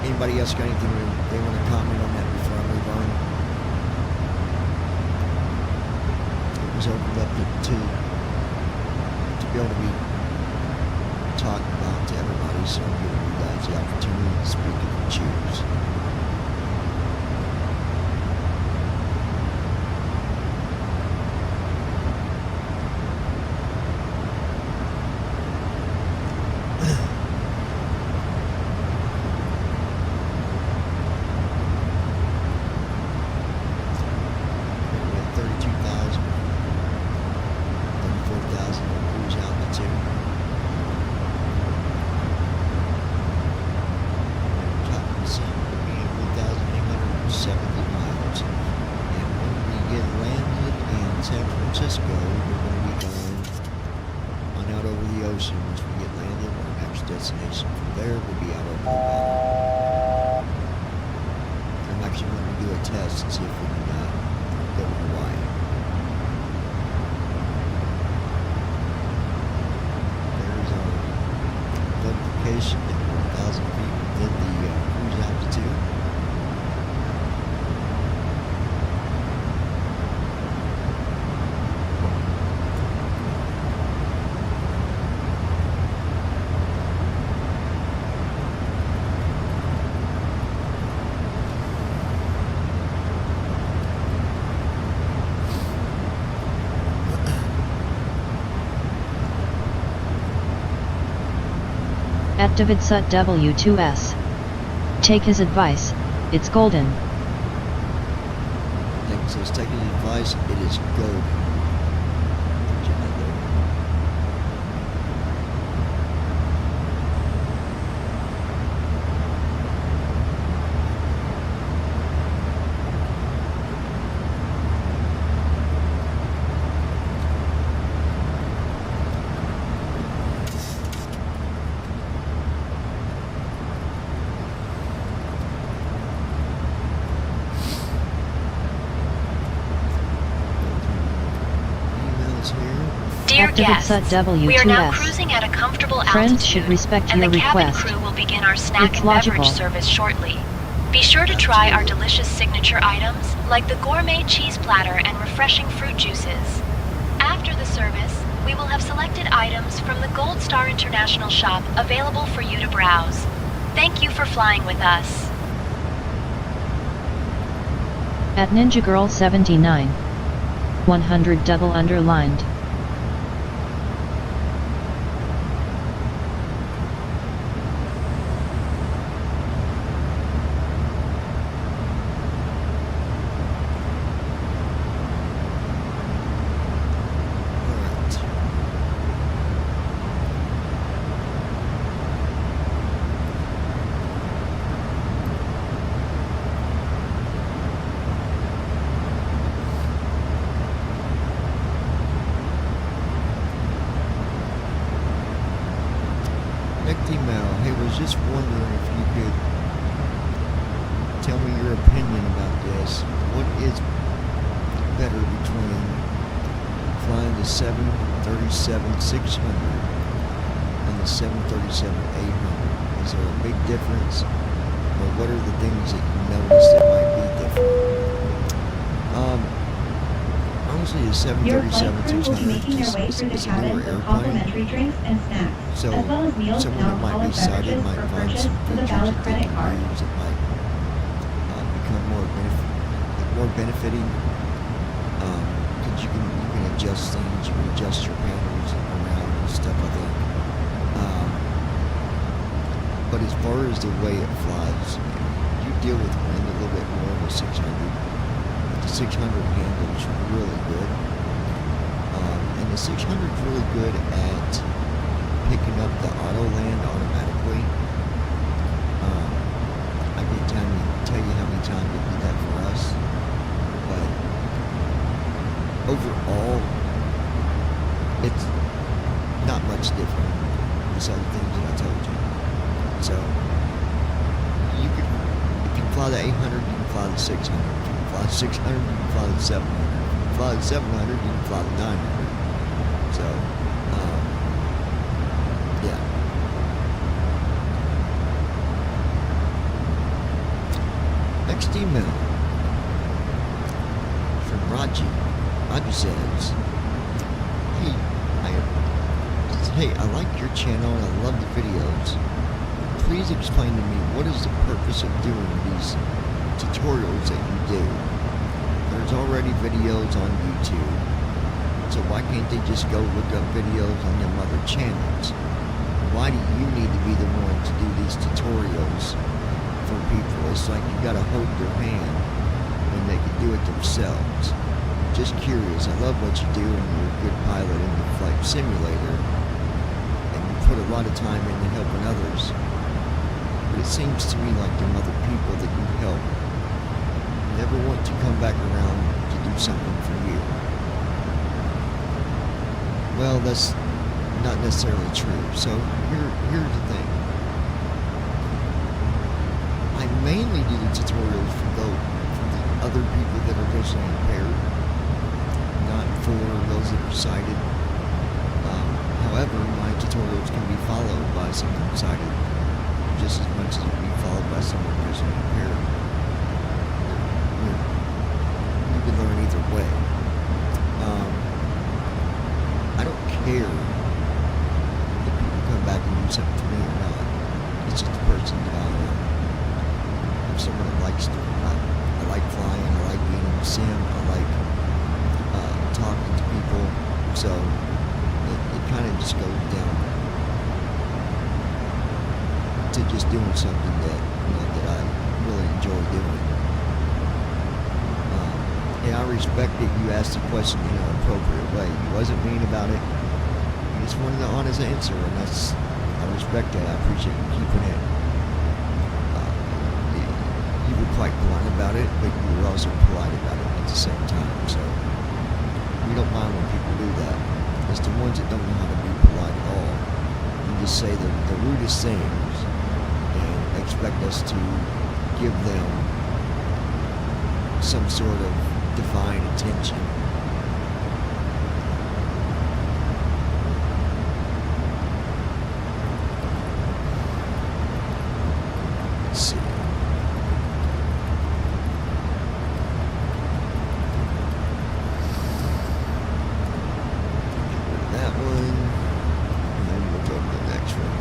Anybody else got anything they want to comment on that before I move on? It was opened up to be able to be talked about to everybody, so I'm giving you guys the opportunity to speak if you choose. Sanfransysco, we're going to be going on out over the ocean once we get landed. We're first destination. From there, we'll be out over Nevada. I'm actually going to do a test and see if we can go to Hawaii. There's our notification that we're 1,000 feet within the cruise altitude. At Davidsut W2S. Take his advice, it's golden. Nick says, taking his advice, it is golden. Dear guests, W2S. we are now cruising at a comfortable Friends altitude, should respect and your the cabin request. crew will begin our snack It's and logical. beverage service shortly. Be sure to try our delicious signature items, like the gourmet cheese platter and refreshing fruit juices. After the service, we will have selected items from the Gold Star International shop available for you to browse. Thank you for flying with us. At Ninja Girl 79. 100 double underlined. Email. Hey, was just wondering if you could tell me your opinion about this. What is better between flying the 737-600 and the 737-800? Is there a big difference, or what are the things that you notice that might be different? Honestly, the 737-600 is a newer airplane, so someone that might be sighted might find some features that they can use that might become more benefiting, because you can adjust things, you can adjust your panels around and stuff like that. But as far as the way it flies, you deal with wind a little bit more in the 600. The 600 handles really good, and the 600 is really good at picking up the auto land automatically. I can't tell you how many times it did that for us, but overall, it's not much different besides the things that I told you. So you could, if you fly the 800, you can fly the 600. Fly 600, you can fly the 700. If you fly the 700, you can fly the 900. So, yeah. Next email from Raji. Raji says, Hey, I like your channel and I love the videos. Please explain to me what is the purpose of doing these tutorials that you do. There's already videos on YouTube, so why can't they just go look up videos on them other channels? Why do you need to be the one to do these tutorials for people? It's like you gotta hold their hand when they can do it themselves. Just curious. I love what you do, and you're a good pilot in the flight simulator, and you put a lot of time into helping others. But it seems to me like them other people that you help never want to come back around to do something for you. Well, that's not necessarily true. So here's the thing. I mainly do the tutorials for the other people that are visually impaired, not for those that are sighted. However, my tutorials can be followed by someone sighted just as much as it can be followed by someone visually impaired. You can learn either way. I don't care if people come back and do something for me or not. It's just the person that I am. I'm someone that likes to, I like flying, I like being in the sim, I like talking to people, so it kind of just goes down to just doing something that, that I really enjoy doing. And I respect that you asked the question in an appropriate way. You wasn't mean about it. You just wanted an honest answer, and I respect that. I appreciate you keeping it. You were quite blunt about it, but you were also polite about it at the same time. So we don't mind when people do that. It's the ones that don't know how to be polite at all. You just say the rudest things and expect us to give them some sort of divine attention. Let's see. That one, and then we'll go to the next one.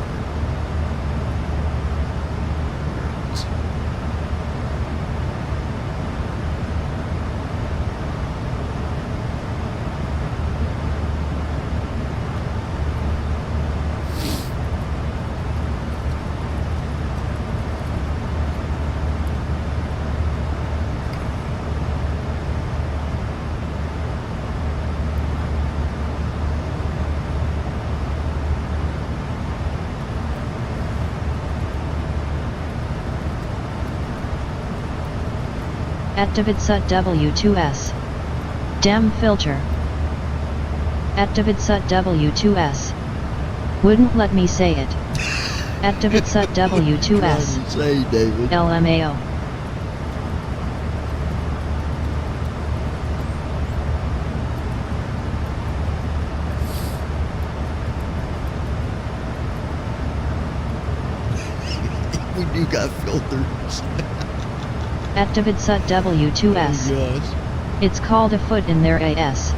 At Davidsut W2S. Damn filter. At Davidsut W2S. Wouldn't let me say it. At Davidsut W2S. Say, David. LMAO. We do got filters. At Davidsut W2S. Oh, gosh. It's called a foot in their AS.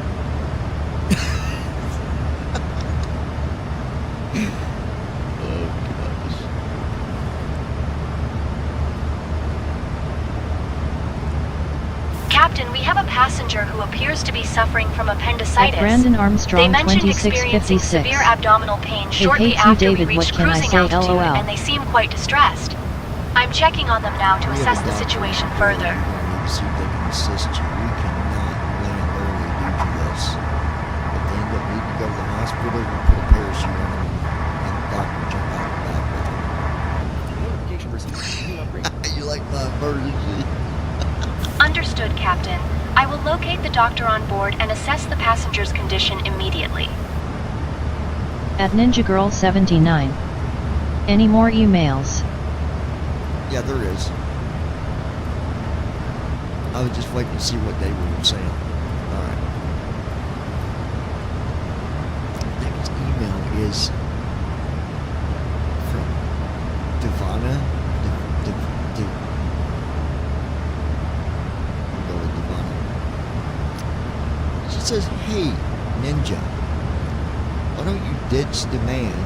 Captain, we have a passenger who appears to be suffering from appendicitis. At Brandon Armstrong, they mentioned experiencing 2656. severe abdominal pain It shortly hates you, after David, we reached what can I cruising say, altitude, LOL. and they seem quite distressed. I'm checking on them now to assess the situation further. To see if they can assist you. We cannot land early due to this. If they end up needing to go to the hospital, we'll put a parachute on them and the doctor will jump out the back with them. Notification received. New upgrade. You like my emergency? Understood, Captain. I will locate the doctor on board and assess the passenger's condition immediately. At Ninja Girl 79. Any more emails? Yeah, there is. I was just waiting to see what they were saying. Alright. Next email is from Divana. We'll go with Divana. She says, "Hey, Ninja, why don't you ditch the man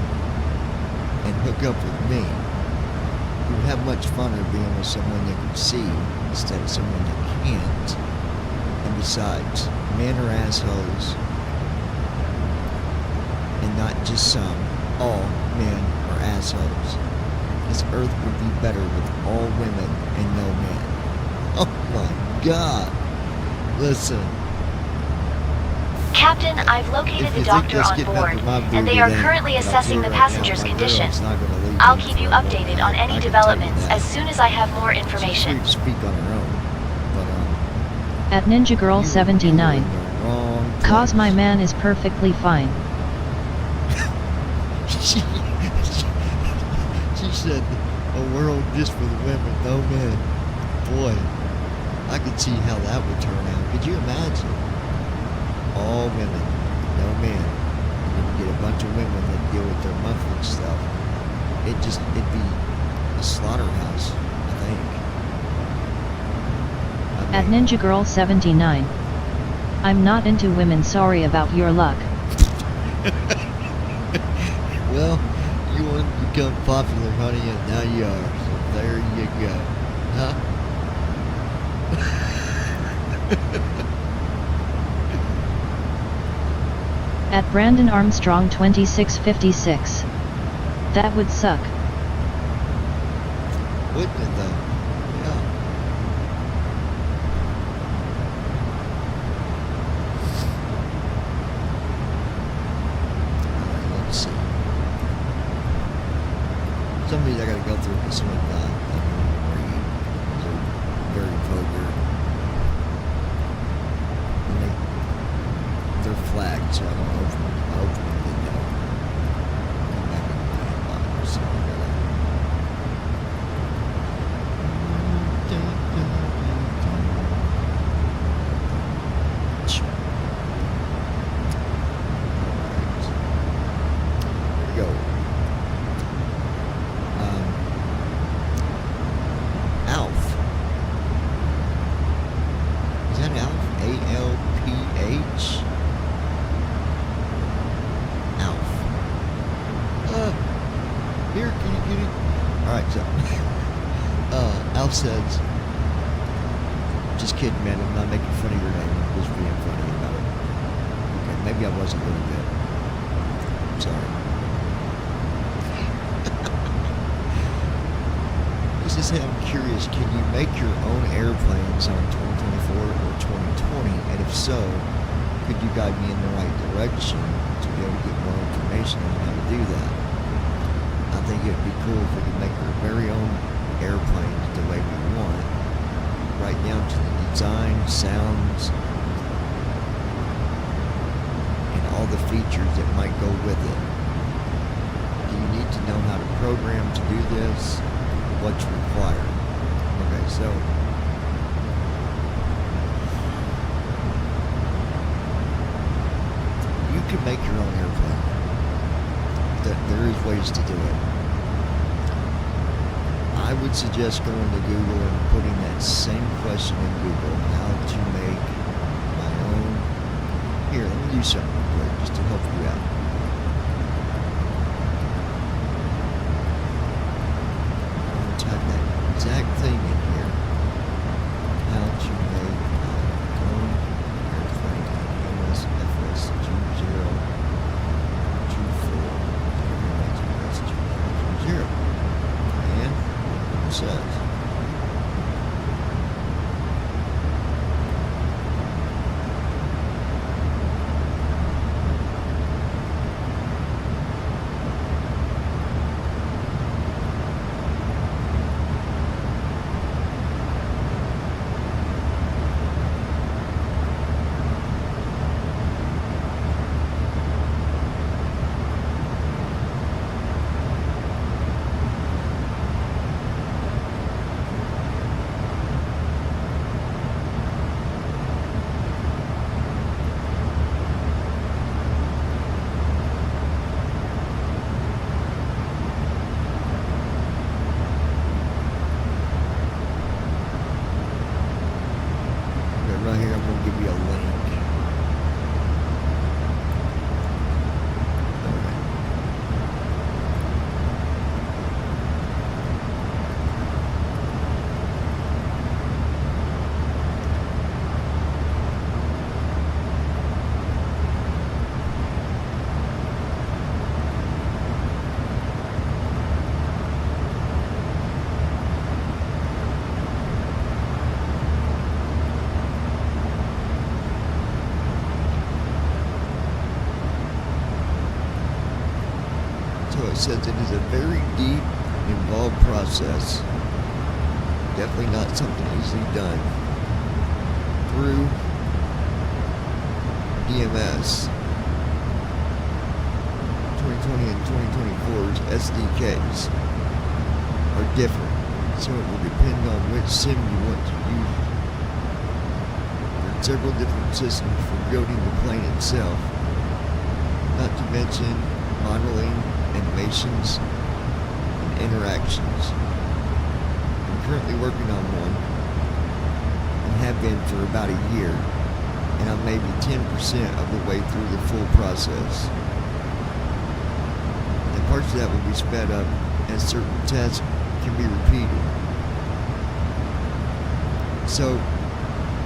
and hook up with me? You'd have much funner being with someone that can see instead of someone that can't. And besides, men are assholes. And not just some. All men are assholes. This earth would be better with all women and no men." Oh my God. Listen. Captain, I've located the doctor on board, and they are currently assessing the passenger's condition. I'll keep you updated on any developments as soon as I have more information. She's free to speak on her own. But, At Ninja Girl 79. wrong. Cause my man is perfectly fine. she said, a world just for the women, no men. Boy, I could see how that would turn out. Could you imagine? All women, no men. And then you get a bunch of women that deal with their monthly stuff. It'd be a slaughterhouse, I think. At Ninja Girl 79. I'm not into women, sorry about your luck. Well, you wanted to become popular, honey, and now you are. So there you go. Huh? At Brandon Armstrong 2656. That would suck. Wouldn't it though? Yeah. Alright, let's see. Some of these I gotta go through because some of them I don't read. They're very vulgar. And they're flagged, so I don't open them. If I open them, then they'll come back in my inbox. So I gotta. Go. Alf. Is that Alf? A-L-P-H? Alf. Here, kitty. Alright, so. Alf says, just kidding, man. I'm not making fun of your name. I'm just being funny about it. Okay, maybe I was a little bit. I'm sorry. This is, I'm curious, can you make your own airplanes on 2024 or 2020? And if so, could you guide me in the right direction to be able to get more information on how to do that? I think it would be cool if we could make our very own airplanes the way we want, right down to the design, sounds, and all the features that might go with it. Do you need to know how to program to do this? What's required? Okay, so you can make your own airplane. There is ways to do it. I would suggest going to Google and putting that same question in Google, how to make my own. Here, let me do something real quick just to help you out. Type that exact thing in here. How to make my own airplane Msfs2024. And it says. Right here, I'm going to give you a link. It says it is a very deep, involved process. Definitely not something easily done through DMS. 2020 and 2024 SDKs are different, so it will depend on which sim you want to use. There are several different systems for building the plane itself, not to mention modeling, animations, and interactions. I'm currently working on one, and have been for about a year, and I'm maybe 10% of the way through the full process. And parts of that will be sped up as certain tasks can be repeated. So,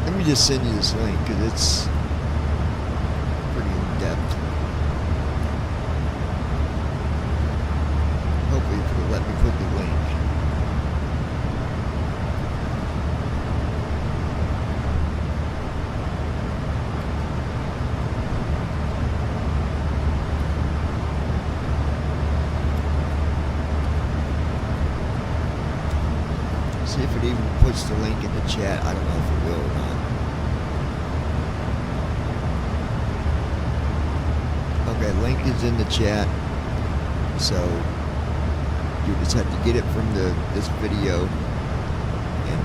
let me just send you this link because it's pretty in-depth. Hopefully it will let me put the link. See if it even puts the link in the chat. I don't know if it will or not. Okay, link is in the chat. So you just have to get it from this video, and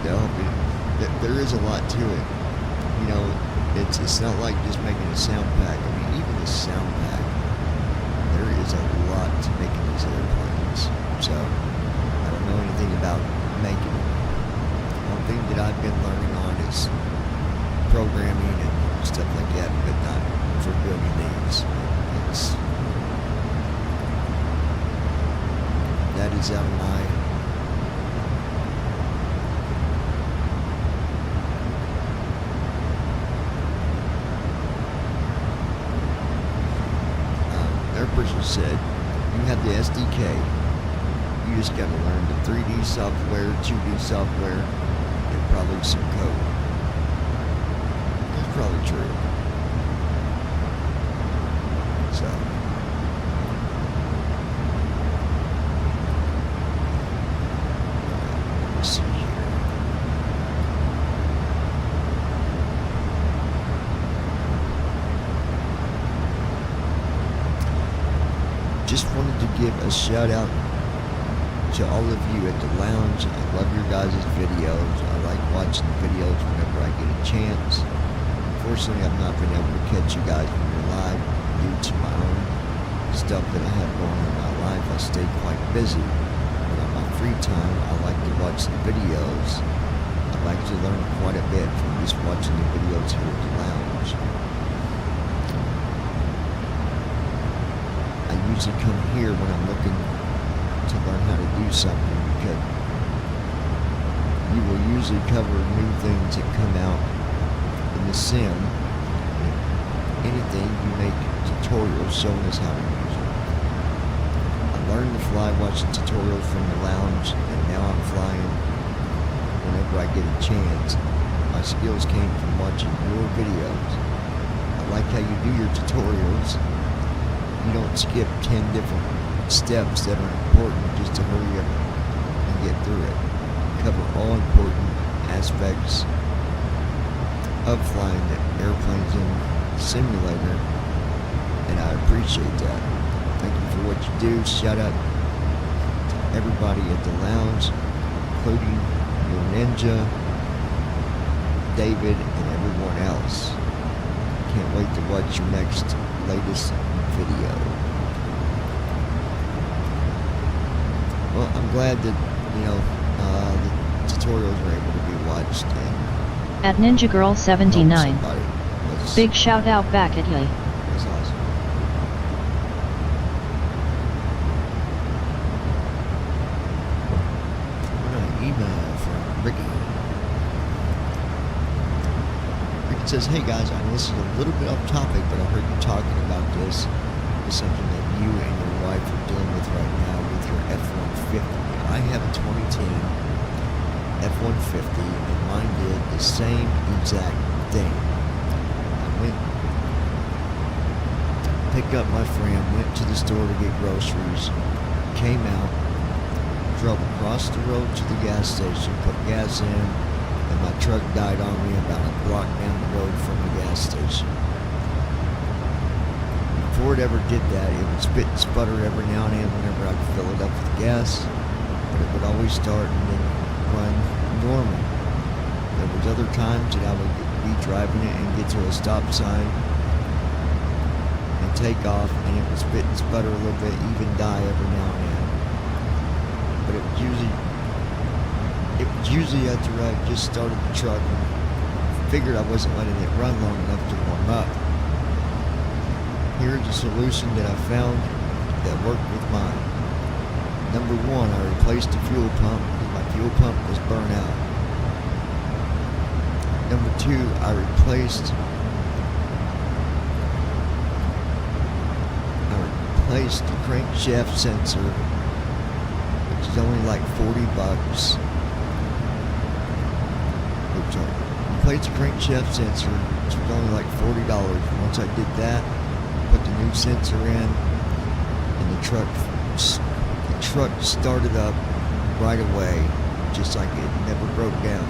there is a lot to it. You know, it's not like just making a sound pack. I mean, even the sound pack, there is a lot to making these airplanes. So I don't know anything about making it. One thing that I've been learning on is programming and stuff like that, but not for building these. That is out of my their person said you have the SDK, you just got to learn the 3D software, 2D software, and probably some code. That's probably true. So let's see here. Just wanted to give a shout out to all of you at the lounge. I love your guys' videos. I like watching the videos whenever I get a chance. Unfortunately, I've not been able to catch you guys when you're live due to my own stuff that I have going on in my life. I stay quite busy. But on my free time, I like to watch the videos. I like to learn quite a bit from just watching the videos here at the lounge. I usually come here when I'm looking to learn how to do something, because you will usually cover new things that come out in the sim. Anything, you make tutorials showing us how to use it. I learned to fly watching tutorials from the lounge, and now I'm flying whenever I get a chance. My skills came from watching your videos. I like how you do your tutorials. You don't skip 10 different steps that are important just to hurry up and get through it. Cover all important aspects of flying the airplanes in the simulator, and I appreciate that. Thank you for what you do. Shout out to everybody at the lounge, including your ninja, David, and everyone else. Can't wait to watch your next latest video. Well, I'm glad that, the tutorials were able to be watched. And at Ninja Girl 79. Big shout out back at you. That's awesome. We got an email from Ricky. Ricky says, "Hey guys, I know this is a little bit off topic, but I heard you talking about this. It's something that you and your wife are dealing with right now with your F-150. I have a 2010 F-150, and mine did the same exact thing. I went, picked up my friend, went to the store to get groceries, came out, drove across the road to the gas station, put gas in, and my truck died on me about a block down the road from the gas station. Before it ever did that, it would spit and sputter every now and then whenever I'd fill it gas, but it would always start and then run normal. There was other times that I would be driving it and get to a stop sign and take off, and it would spit and sputter a little bit, even die every now and then. But it was usually after I just started the truck and figured I wasn't letting it run long enough to warm up. Here's a solution that I found that worked with mine. Number one, I replaced the fuel pump because my fuel pump was burnt out. Number two, I replaced the crankshaft sensor, which is only like $40. Oops, sorry. Replaced the crankshaft sensor, which was only like $40. Once I did that, put the new sensor in, and the truck started up right away, just like it never broke down.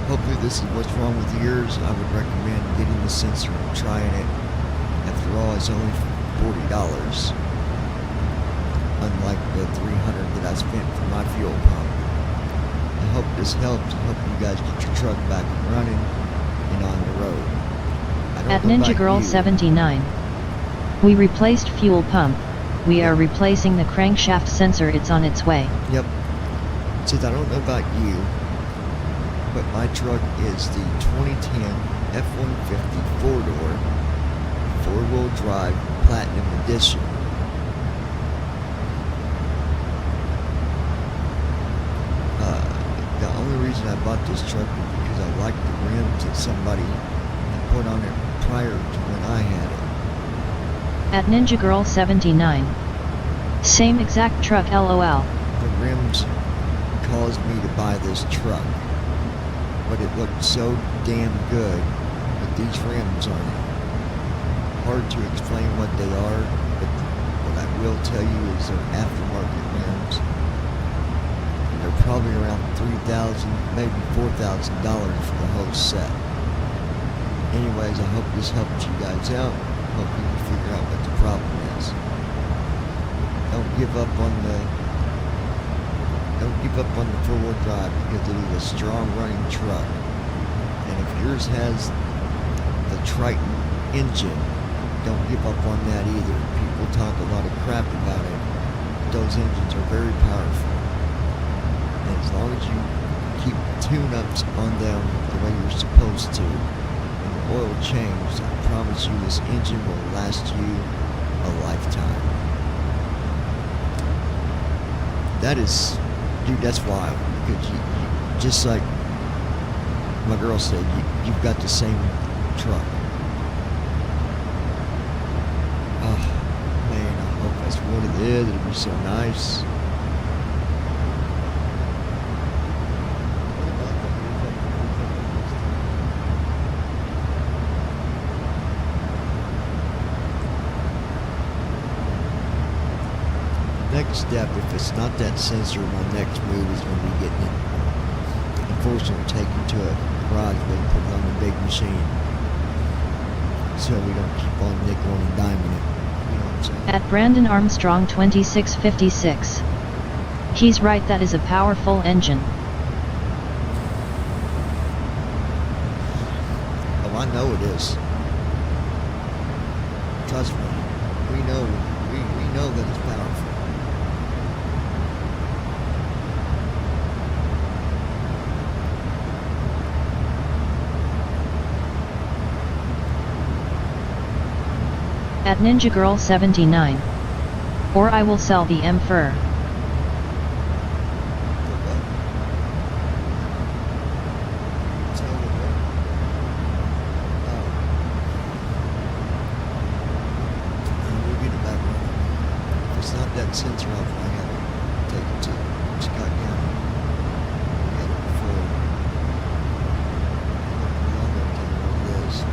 Hopefully this is what's wrong with yours. I would recommend getting the sensor and trying it. After all, it's only $40, unlike the $300 that I spent for my fuel pump. I hope this helps. I hope you guys get your truck back running and on the road. At Ninja Girl 79. We replaced fuel pump. We are replacing the crankshaft sensor. It's on its way. Yep. Since I don't know about you, but my truck is the 2010 F-150 four-door, four-wheel drive Platinum Edition. The only reason I bought this truck is because I liked the rims that somebody had put on it prior to when I had it. At Ninja Girl 79. Same exact truck, LOL. The rims caused me to buy this truck, but it looked so damn good with these rims on it. Hard to explain what they are, but what I will tell you is they're aftermarket rims. And they're probably around $3,000, maybe $4,000 for the whole set. Anyways, I hope this helps you guys out. Hope you can figure out what the problem is. Don't give up on the four-wheel drive because it is a strong running truck. And if yours has the Triton engine, don't give up on that either. People talk a lot of crap about it, but those engines are very powerful. And as long as you keep tune-ups on them the way you're supposed to, and the oil change, I promise you this engine will last you a lifetime. That is, dude, that's wild. Because you just like my girl said, you've got the same truck. Oh, man, I hope that's what it is. It'll be so nice. Next step, if it's not that sensor, my next move is going to be getting it, unfortunately, taken to a garage where we put it on a big machine, so we don't keep on nickel and diming it. You know what I'm saying? At Brandon Armstrong 2656. He's right, that is a powerful engine. Oh, I know it is. Trust me, we know that it's powerful. At Ninja Girl 79. Or I will sell the M-Fur. We'll get it back running. If it's not that sensor off, I have it taken to Scott County. We had it before. I'm going to tell you what it is.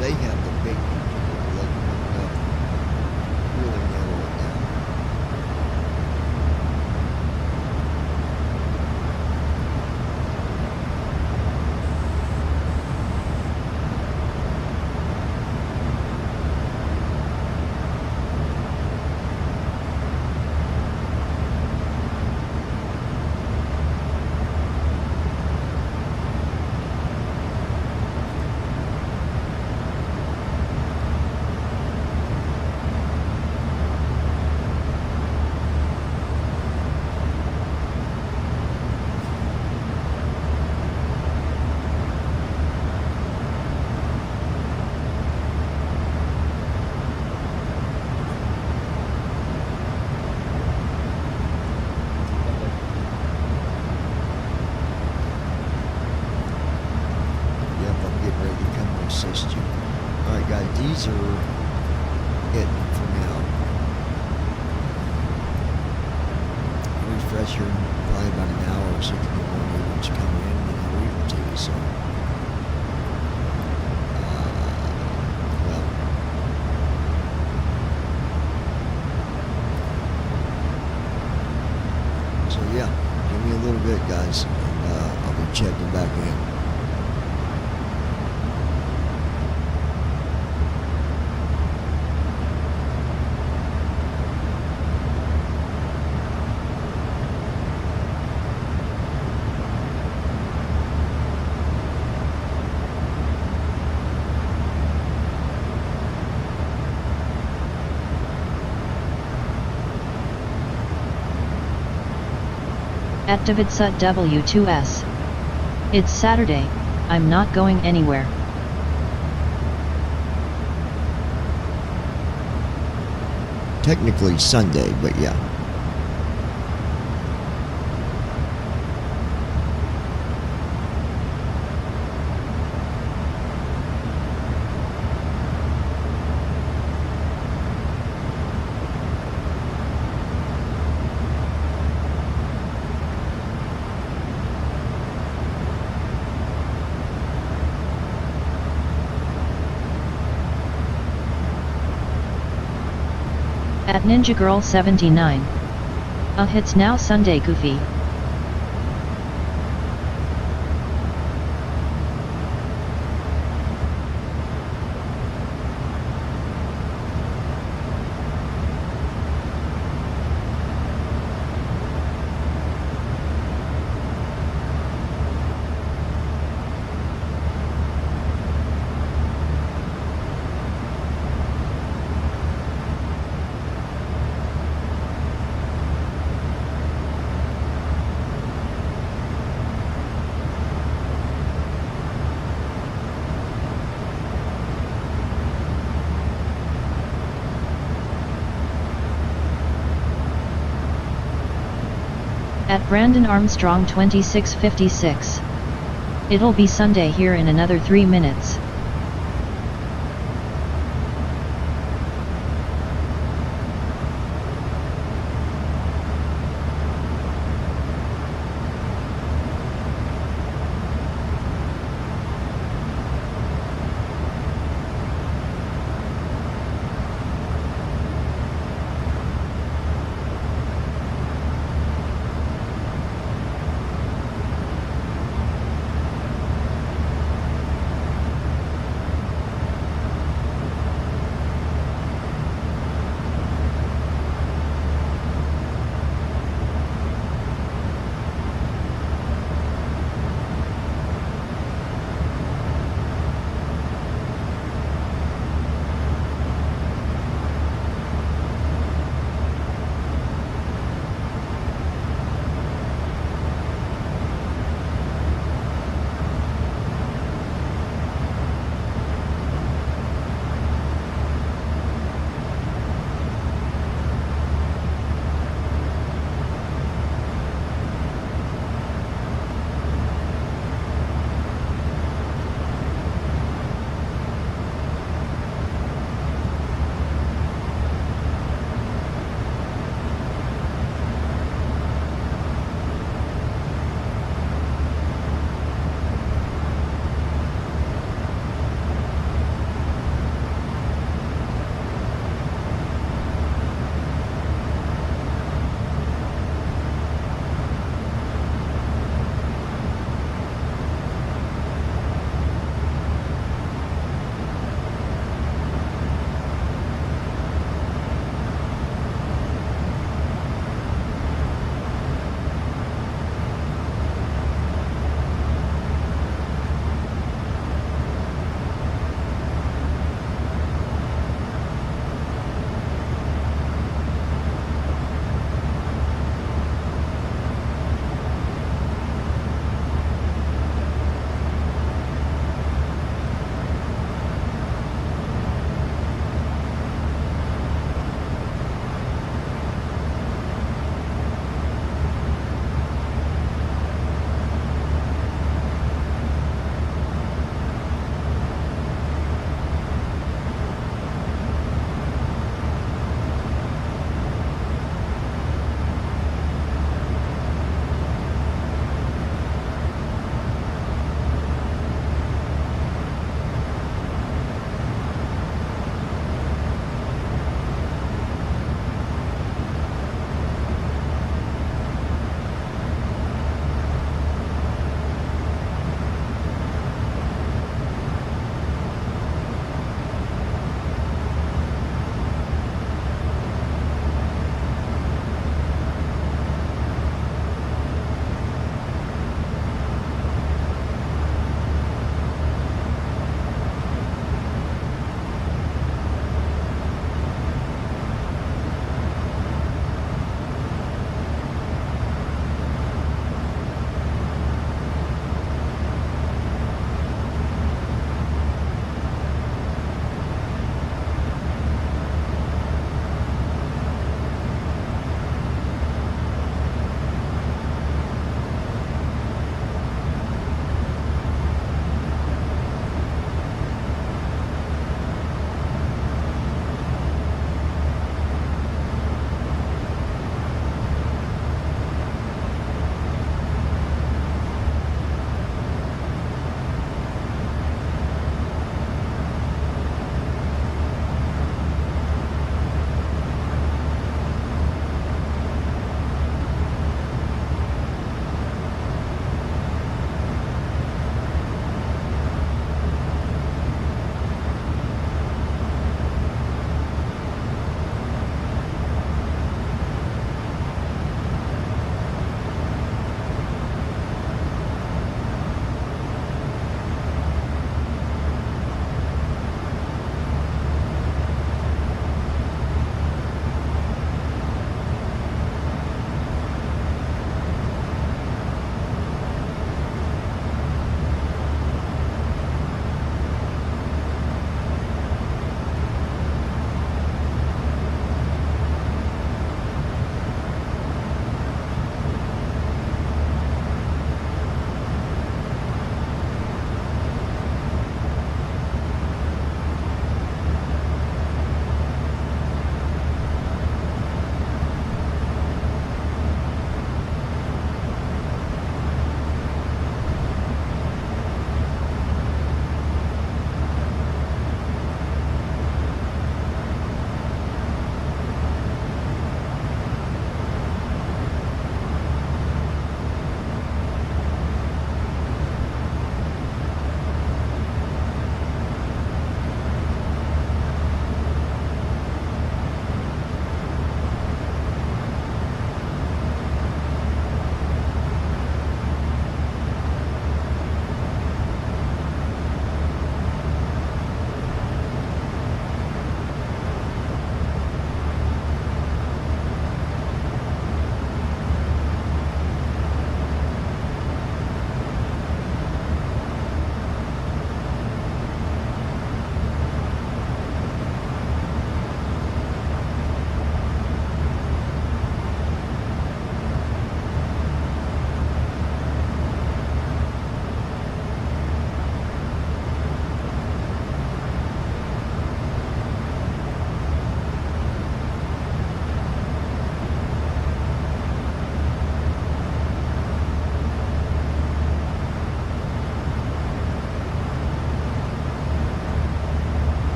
They have the big engine that they can hook up, really narrow it down. answer it for now. Refresh here in probably about an hour or so to get more new ones coming in, and I'll read them to you. So, well, so yeah, give me a little bit, guys, and I'll be checking back in. At Davidsut W2S. It's Saturday, I'm not going anywhere. Technically Sunday, but yeah. At Ninja Girl 79. It's now Sunday, Goofy. At Brandon Armstrong 2656. It'll be Sunday here in another 3 minutes.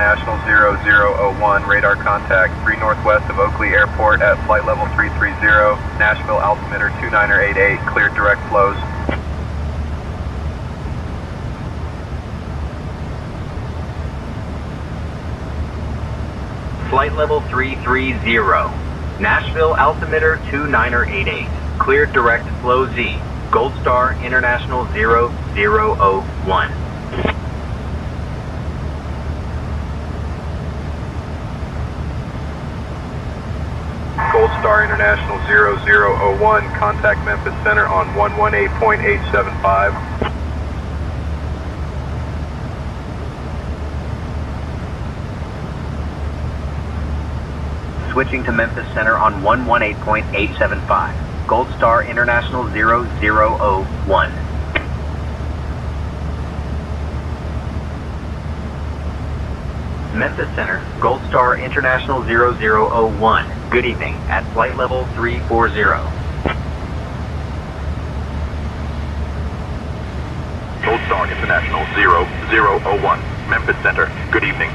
International 0001, radar contact 3 northwest of Oakley Airport at flight level 330, Nashville altimeter 2988, cleared direct flows. Flight level 330, Nashville altimeter 2988, cleared direct flow Z, Gold Star International 0001. Gold Star International 0001, contact Memphis Center on 118.875. Switching to Memphis Center on 118.875. Gold Star International 0001. Memphis Center, Gold Star International 0001. Good evening, at flight level 340. Gold Star International 0001, Memphis Center, good evening.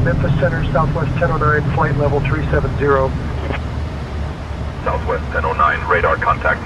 Memphis Center, Southwest 1009, flight level 370. Southwest 1009, radar contact.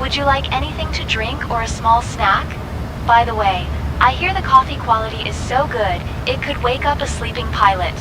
Would you like anything to drink or a small snack? By the way, I hear the coffee quality is so good, it could wake up a sleeping pilot.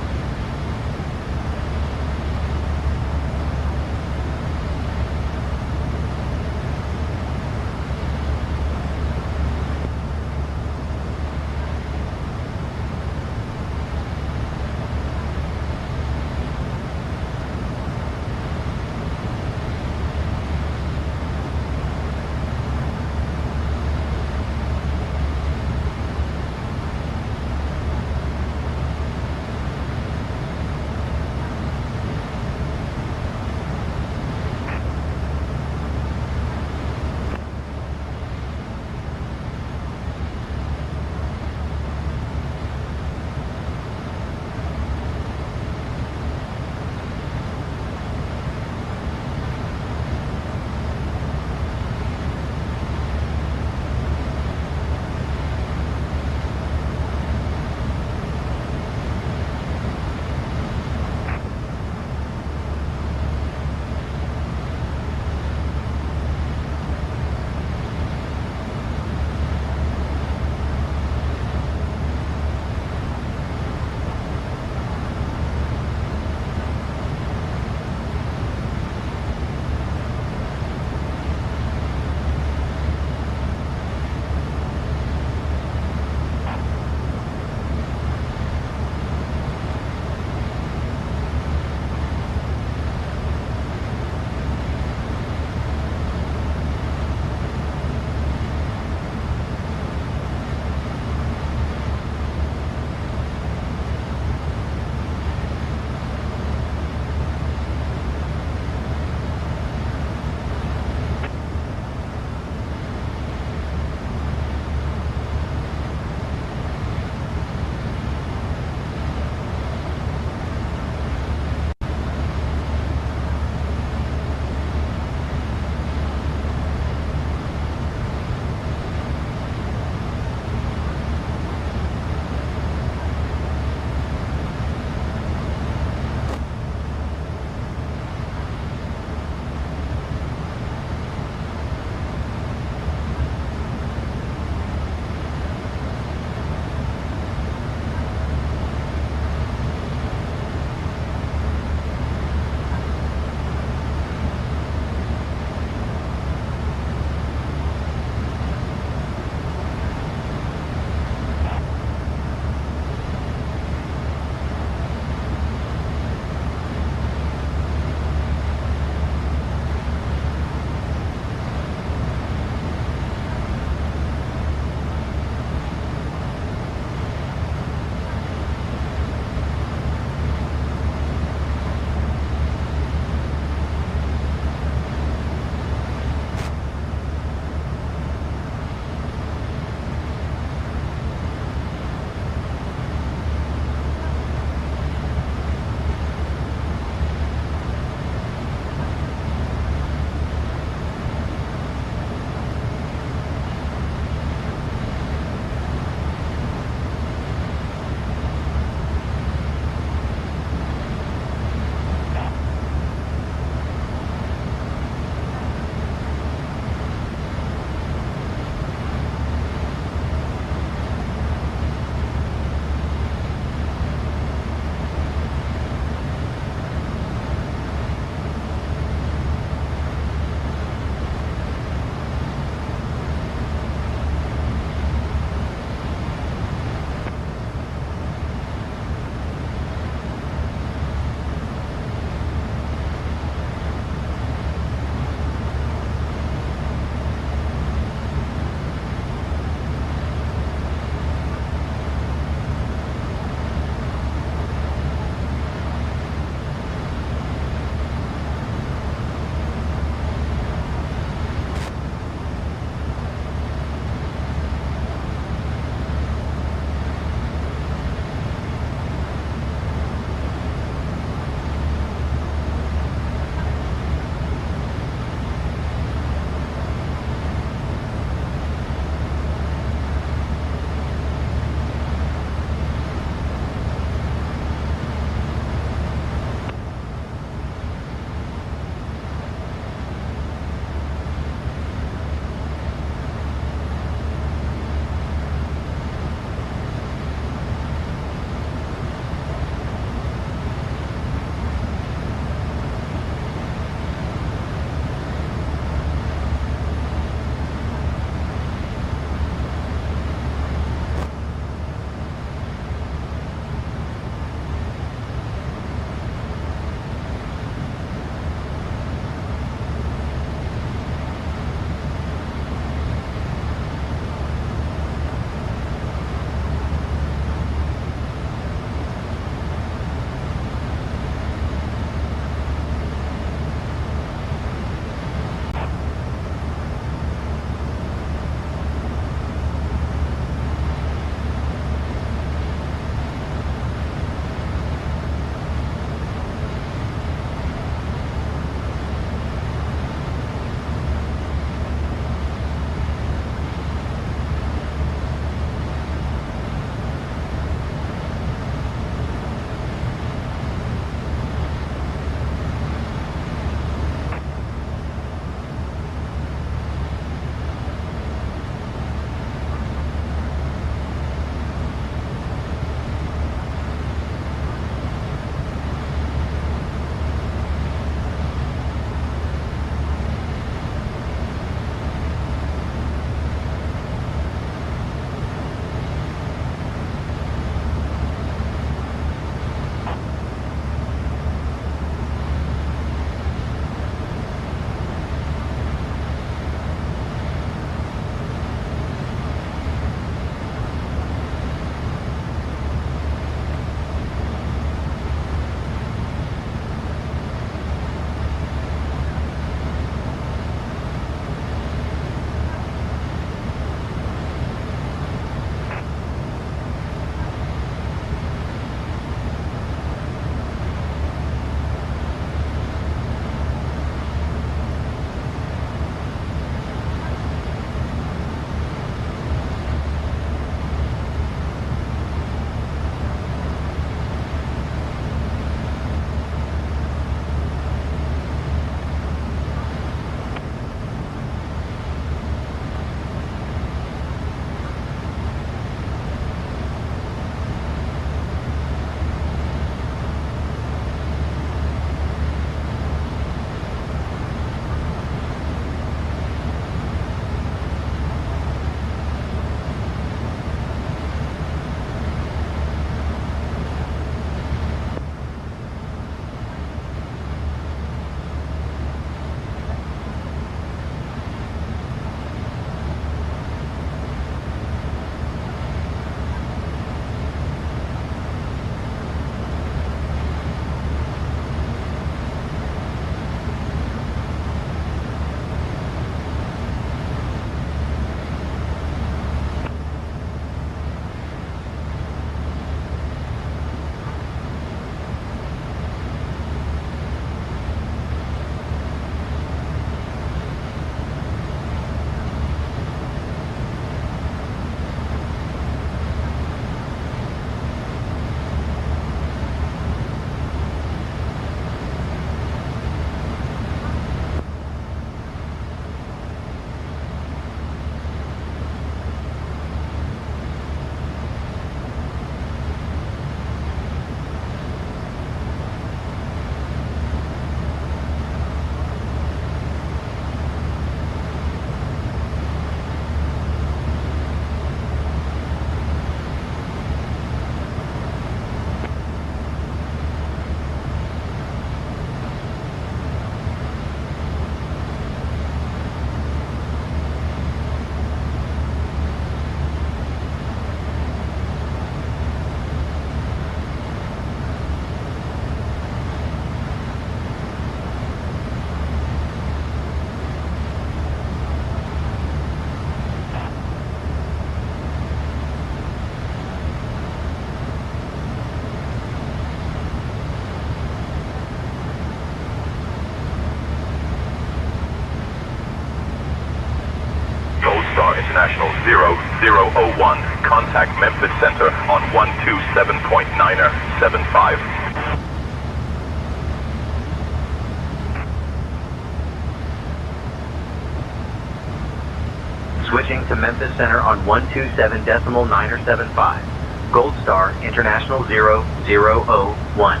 International 0001. Contact Memphis Center on 127.975. Switching to Memphis Center on 127.975. Gold Star International 0001.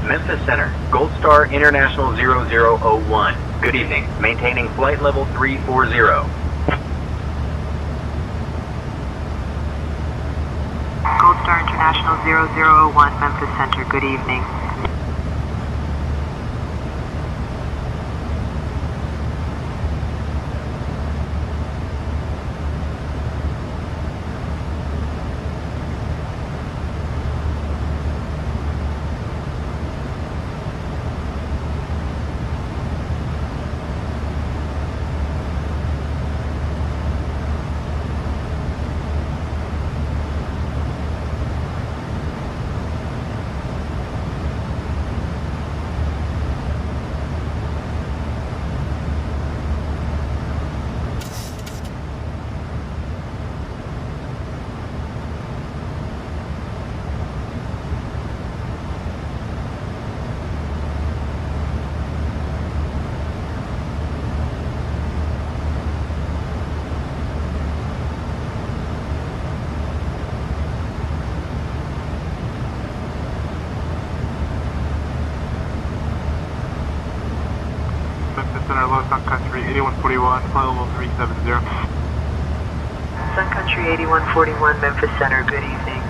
Memphis Center, Gold Star International 0001. Good evening. Maintaining flight level 340. Gold Star International 0001, Memphis Center, good evening. Memphis Center, low Sun Country 8141, flight level 370. Sun Country 8141, Memphis Center, good evening.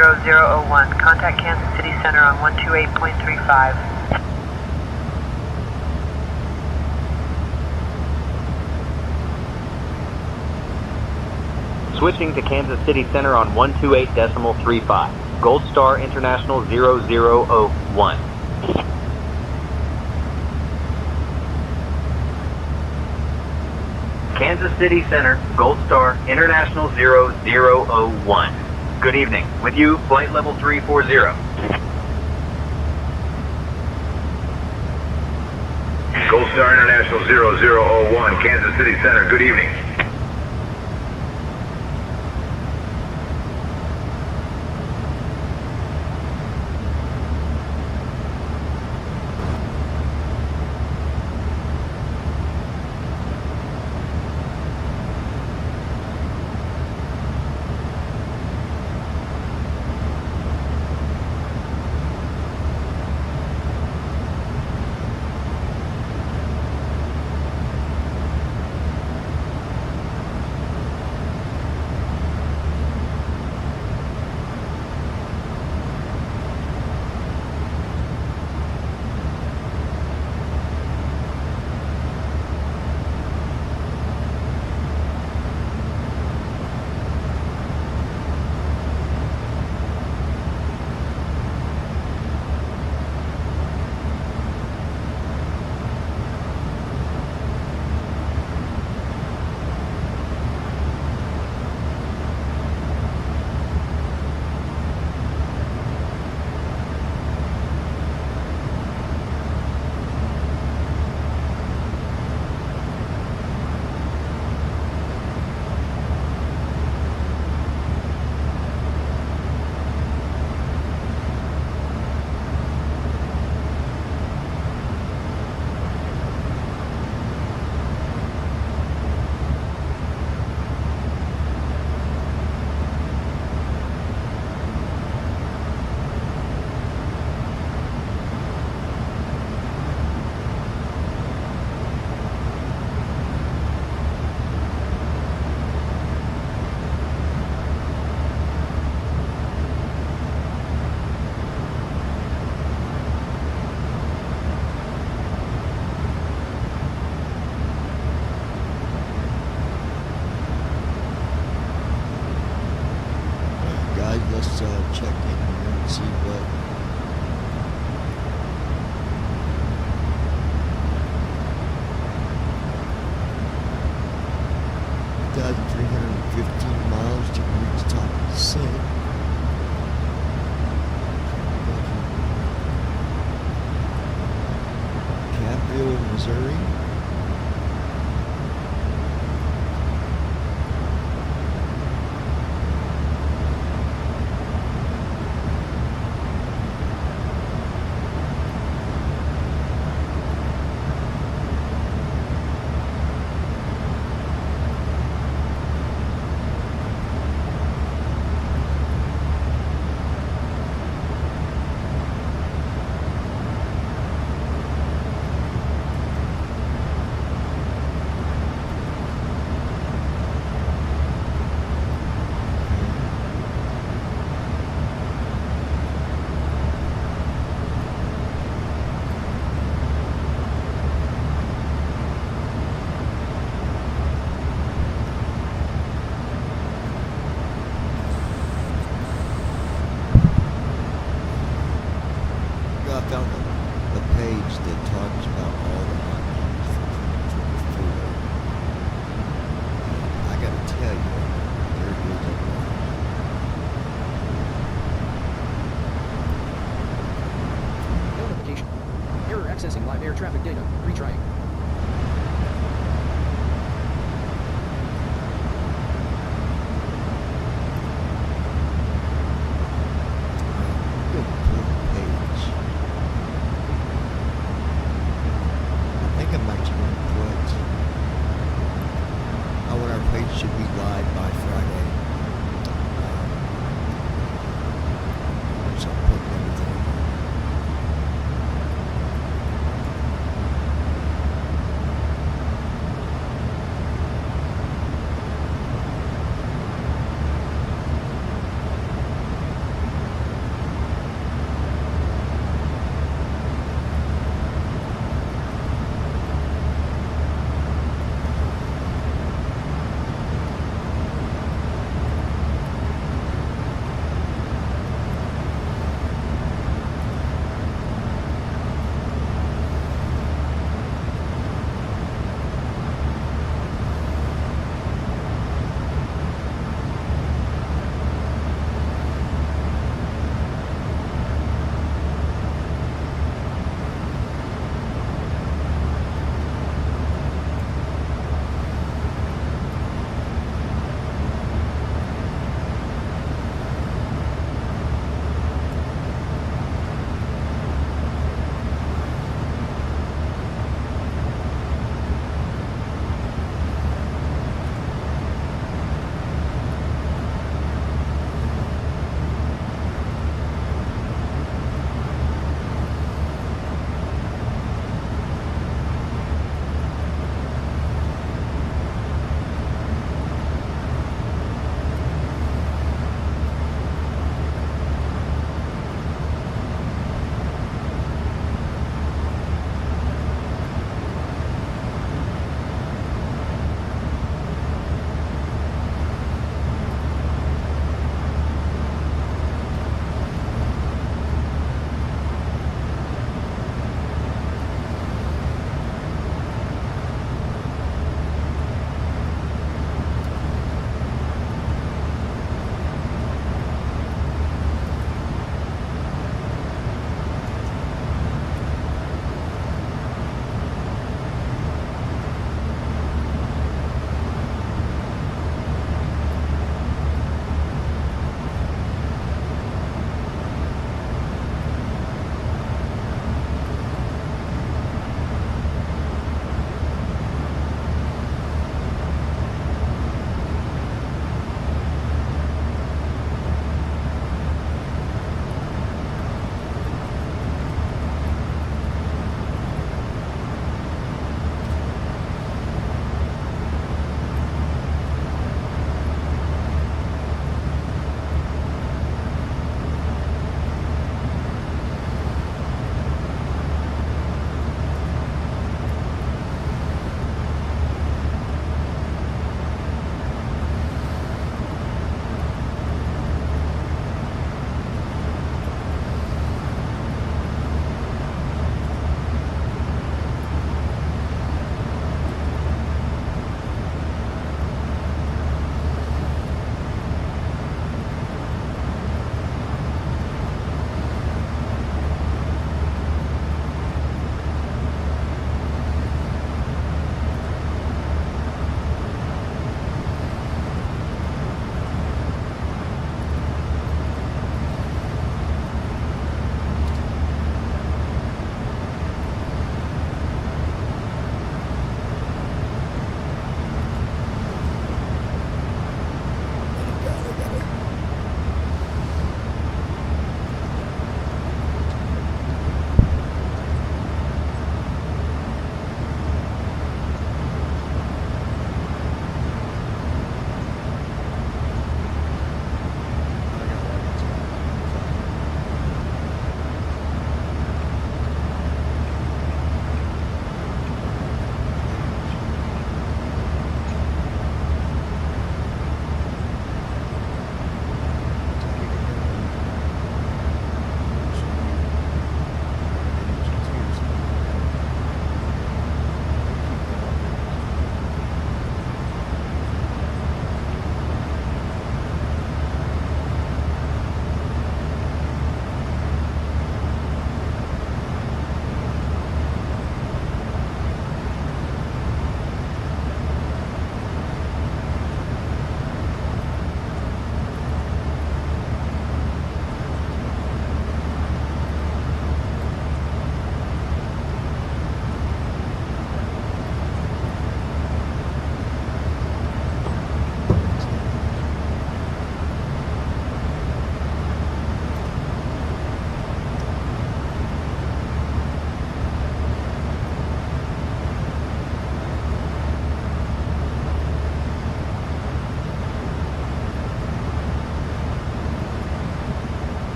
0001. Contact Kansas City Center on 128.35. Switching to Kansas City Center on 128.35. Gold Star International 0001. Kansas City Center, Gold Star International 0001. Good evening. With you, flight level 340. Gold Star International 0001, Kansas City Center. Good evening. Let's check in here and see what miles to reach top of the sun. Campbell, Missouri. I found a page that talks about all the options for 2024. I gotta tell you, there it is up there. Notification. Error accessing live air traffic data. Retrying. Should be live by Friday. So I'm putting everything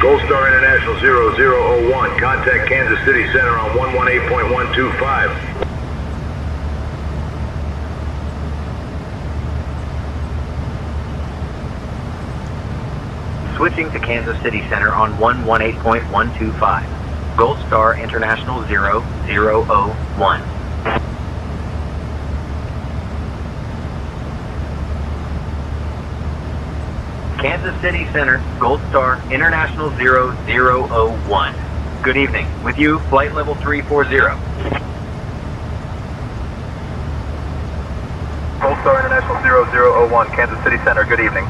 Gold Star International 0001, contact Kansas City Center on 118.125. Switching to Kansas City Center on 118.125. Gold Star International 0001. Kansas City Center, Gold Star International 0001. Good evening. With you, flight level 340. Gold Star International 0001, Kansas City Center, good evening.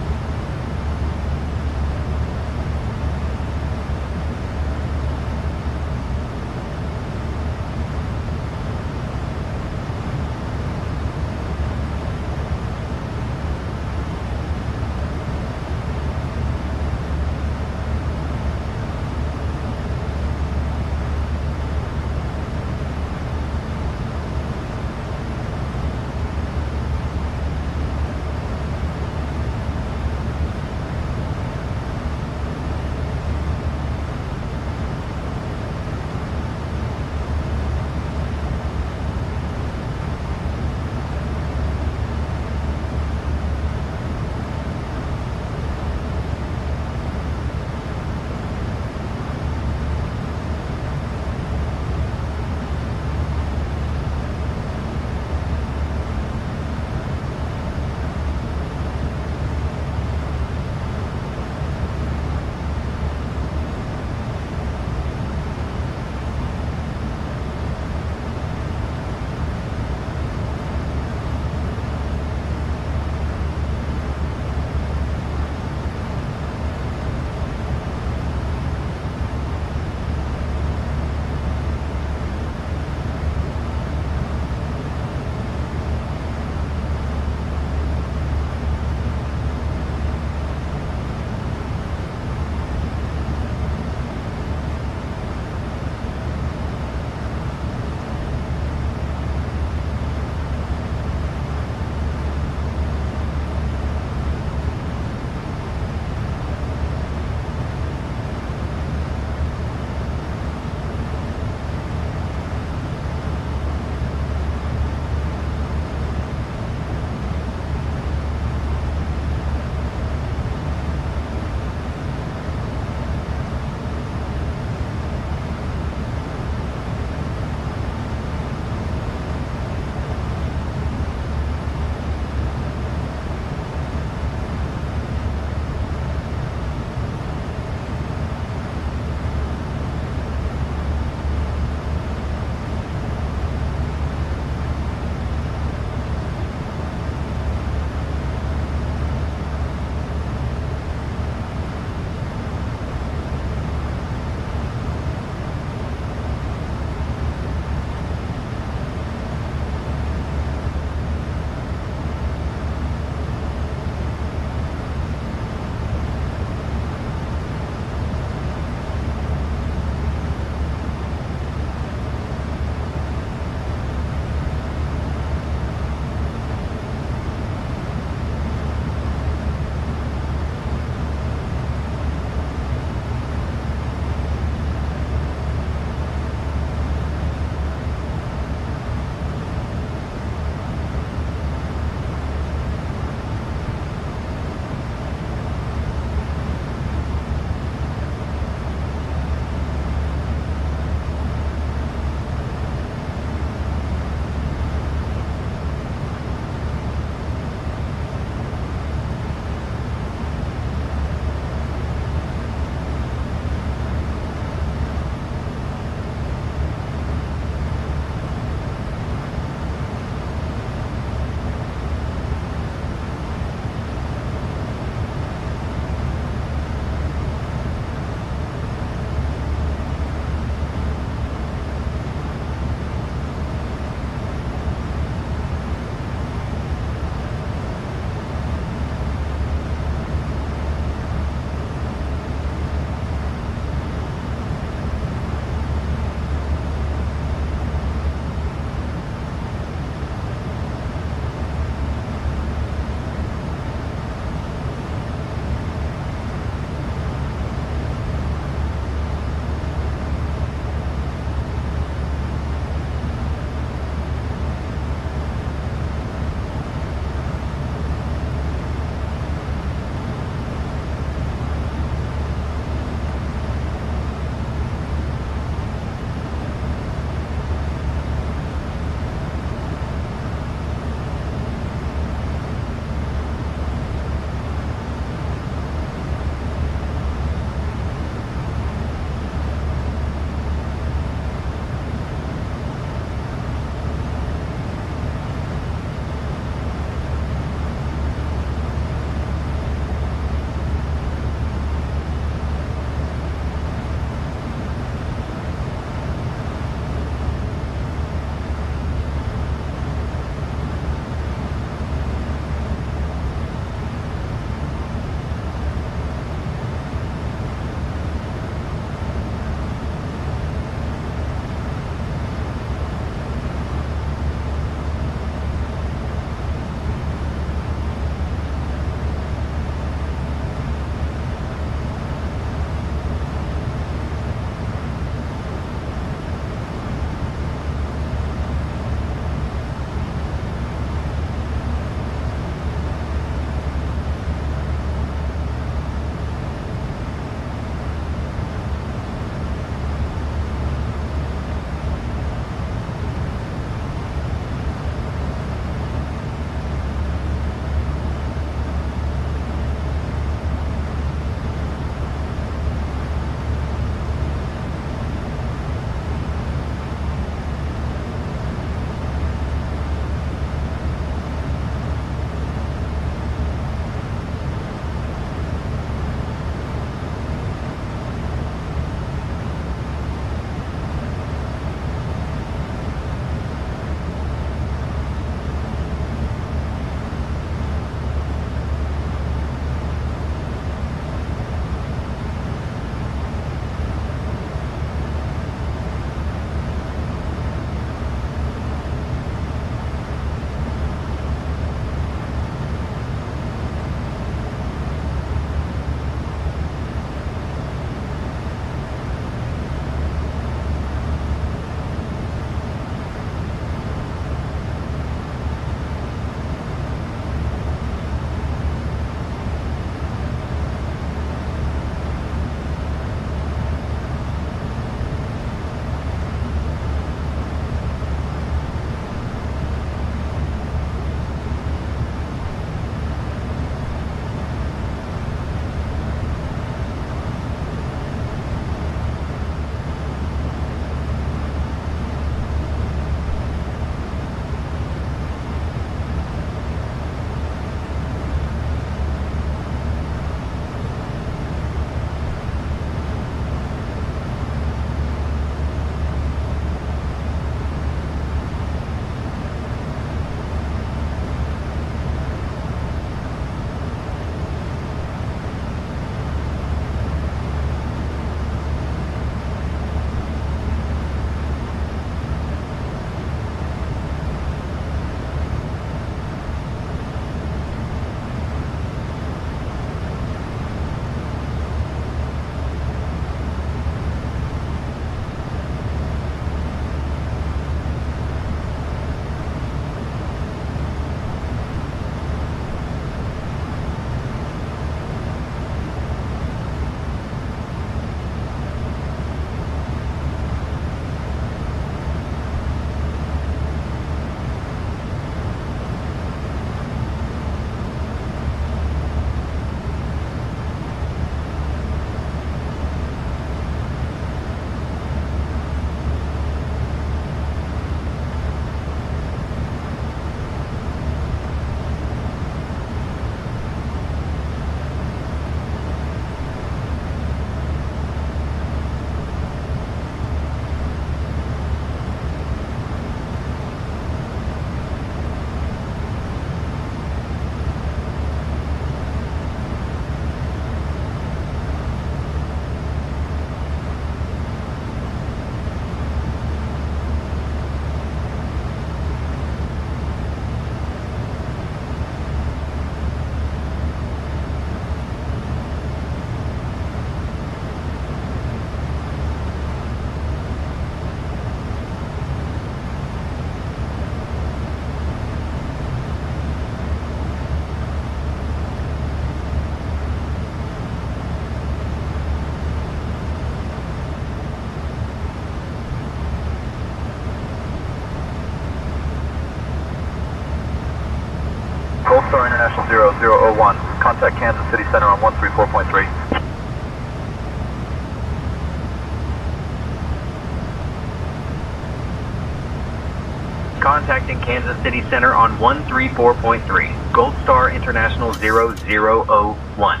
0001. Contact Kansas City Center on 134.3. Contacting Kansas City Center on 134.3. Gold Star International 0001.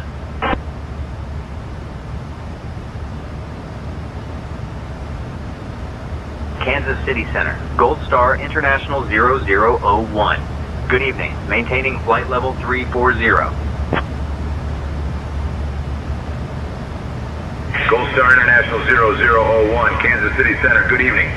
Kansas City Center, Gold Star International 0001. Good evening. Maintaining flight level 340. Gold Star International 0001, Kansas City Center, good evening.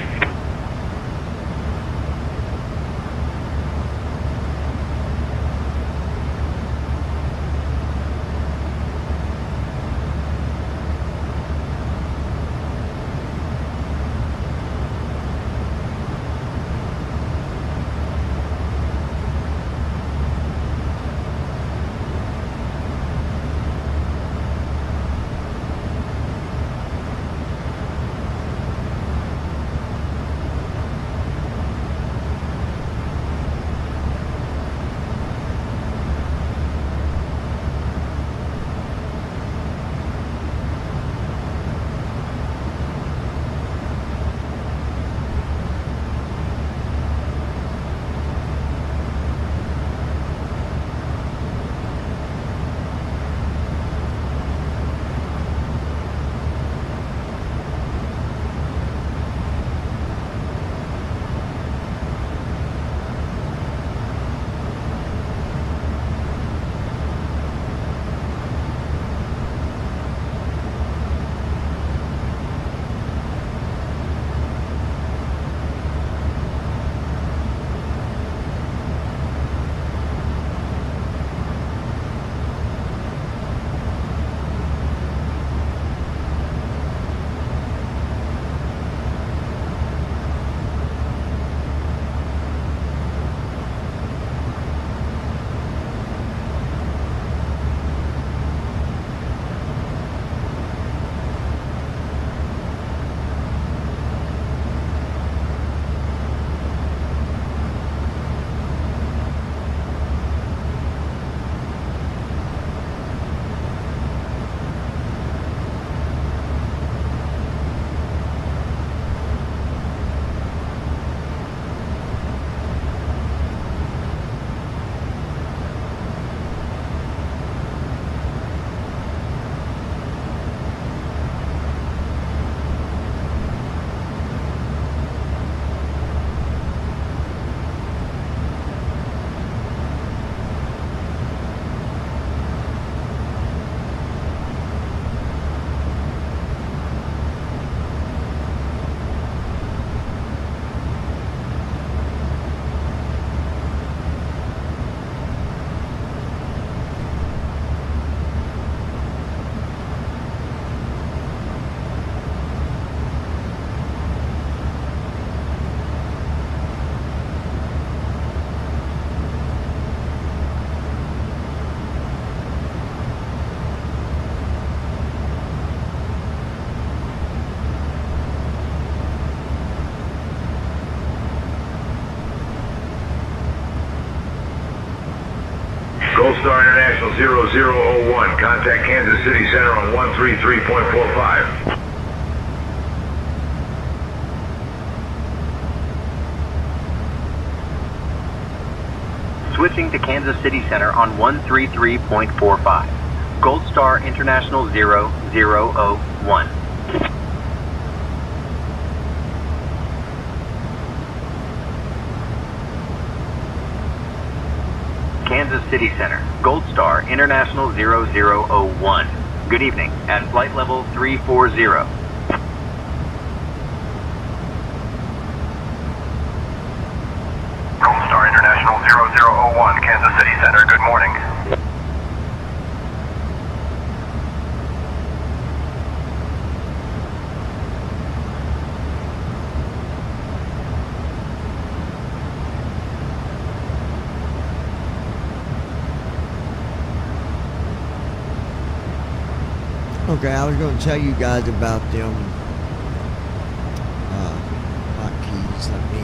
Gold Star International 0001, contact Kansas City Center on 133.45. Switching to Kansas City Center on 133.45. Gold Star International 0001. Kansas City Center, Gold Star International 0001. Good evening, at flight level 340. Gold Star International 0001, Kansas City Center, good morning. Okay, I was going to tell you guys about them hotkeys. Let me...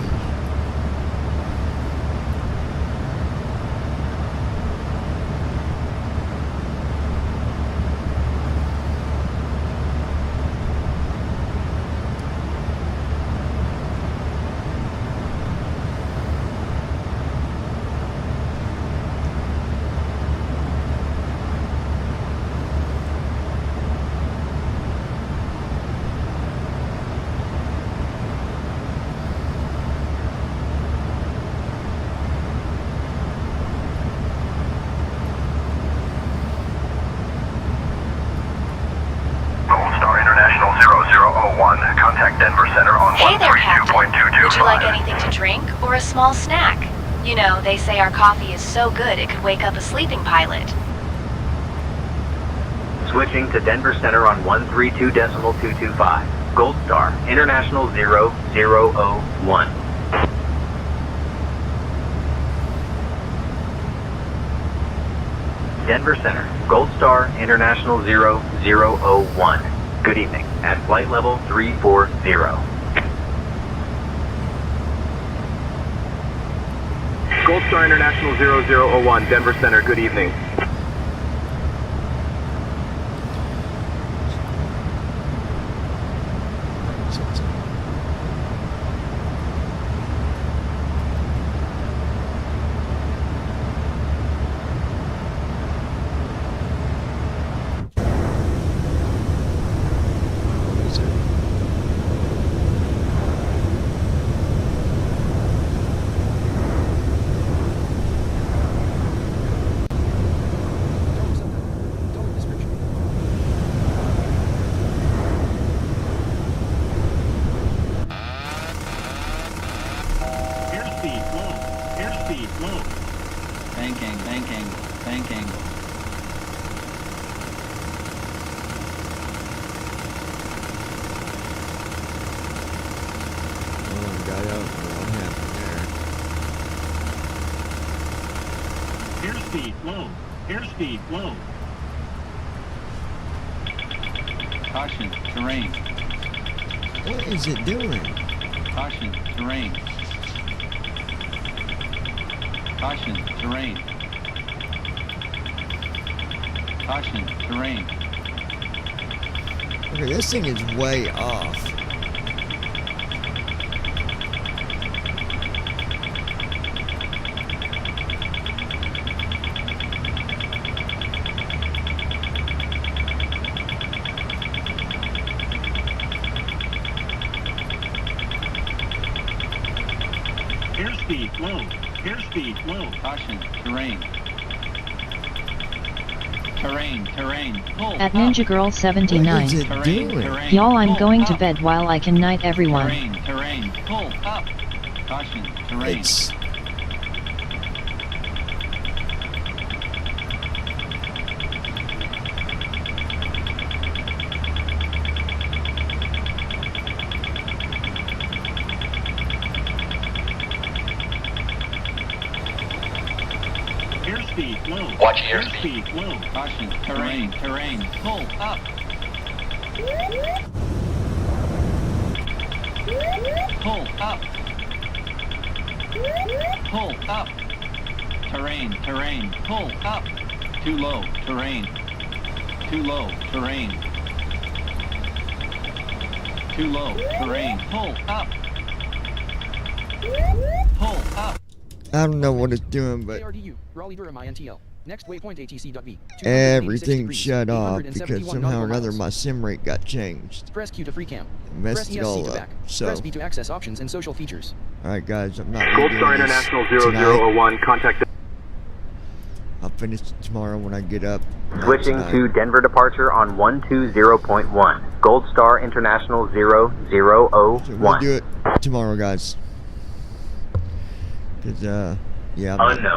Denver Center on Hey there, Captain. 132.225. Would you like anything to drink or a small snack? You know, they say our coffee is so good it could wake up a sleeping pilot. Switching to Denver Center on 132.225. Gold Star, International 0001. Denver Center, Gold Star, International 0001. Good evening, at flight level 340. Gold Star International 0001, Denver Center, good evening. Airspeed low. Caution, terrain. What is it doing? Caution, terrain. Caution, terrain. Caution, terrain. Okay, this thing is way off. Airspeed low. Airspeed low. Caution, terrain. Terrain. Pull At Ninja Girl 79. Y'all, I'm going to bed while I can night everyone. Terrain. Pull up. Caution, terrain. Airspeed low. Watch your airspeed. Airspeed low. Caution, terrain. Pull up. Pull up. Pull up. Terrain. Pull up. Too low. Terrain. Too low. Terrain. Too low. Terrain. Pull up. Pull up. I don't know what it's doing, but ARDU, Raleigh Durham INTL. Next waypoint ATC.V. everything shut off because somehow or another my sim rate got changed. Press Q to free cam. Messed Press it ESC all to up. back. So, Press B to access options and social features. alright guys, I'm not Gold redoing Star this International tonight. 0001, contact. I'll finish it tomorrow when I get up. Switching to Denver departure on 120.1. Gold Star International 0001. So we'll do it tomorrow, guys. Cause yeah. Unknown.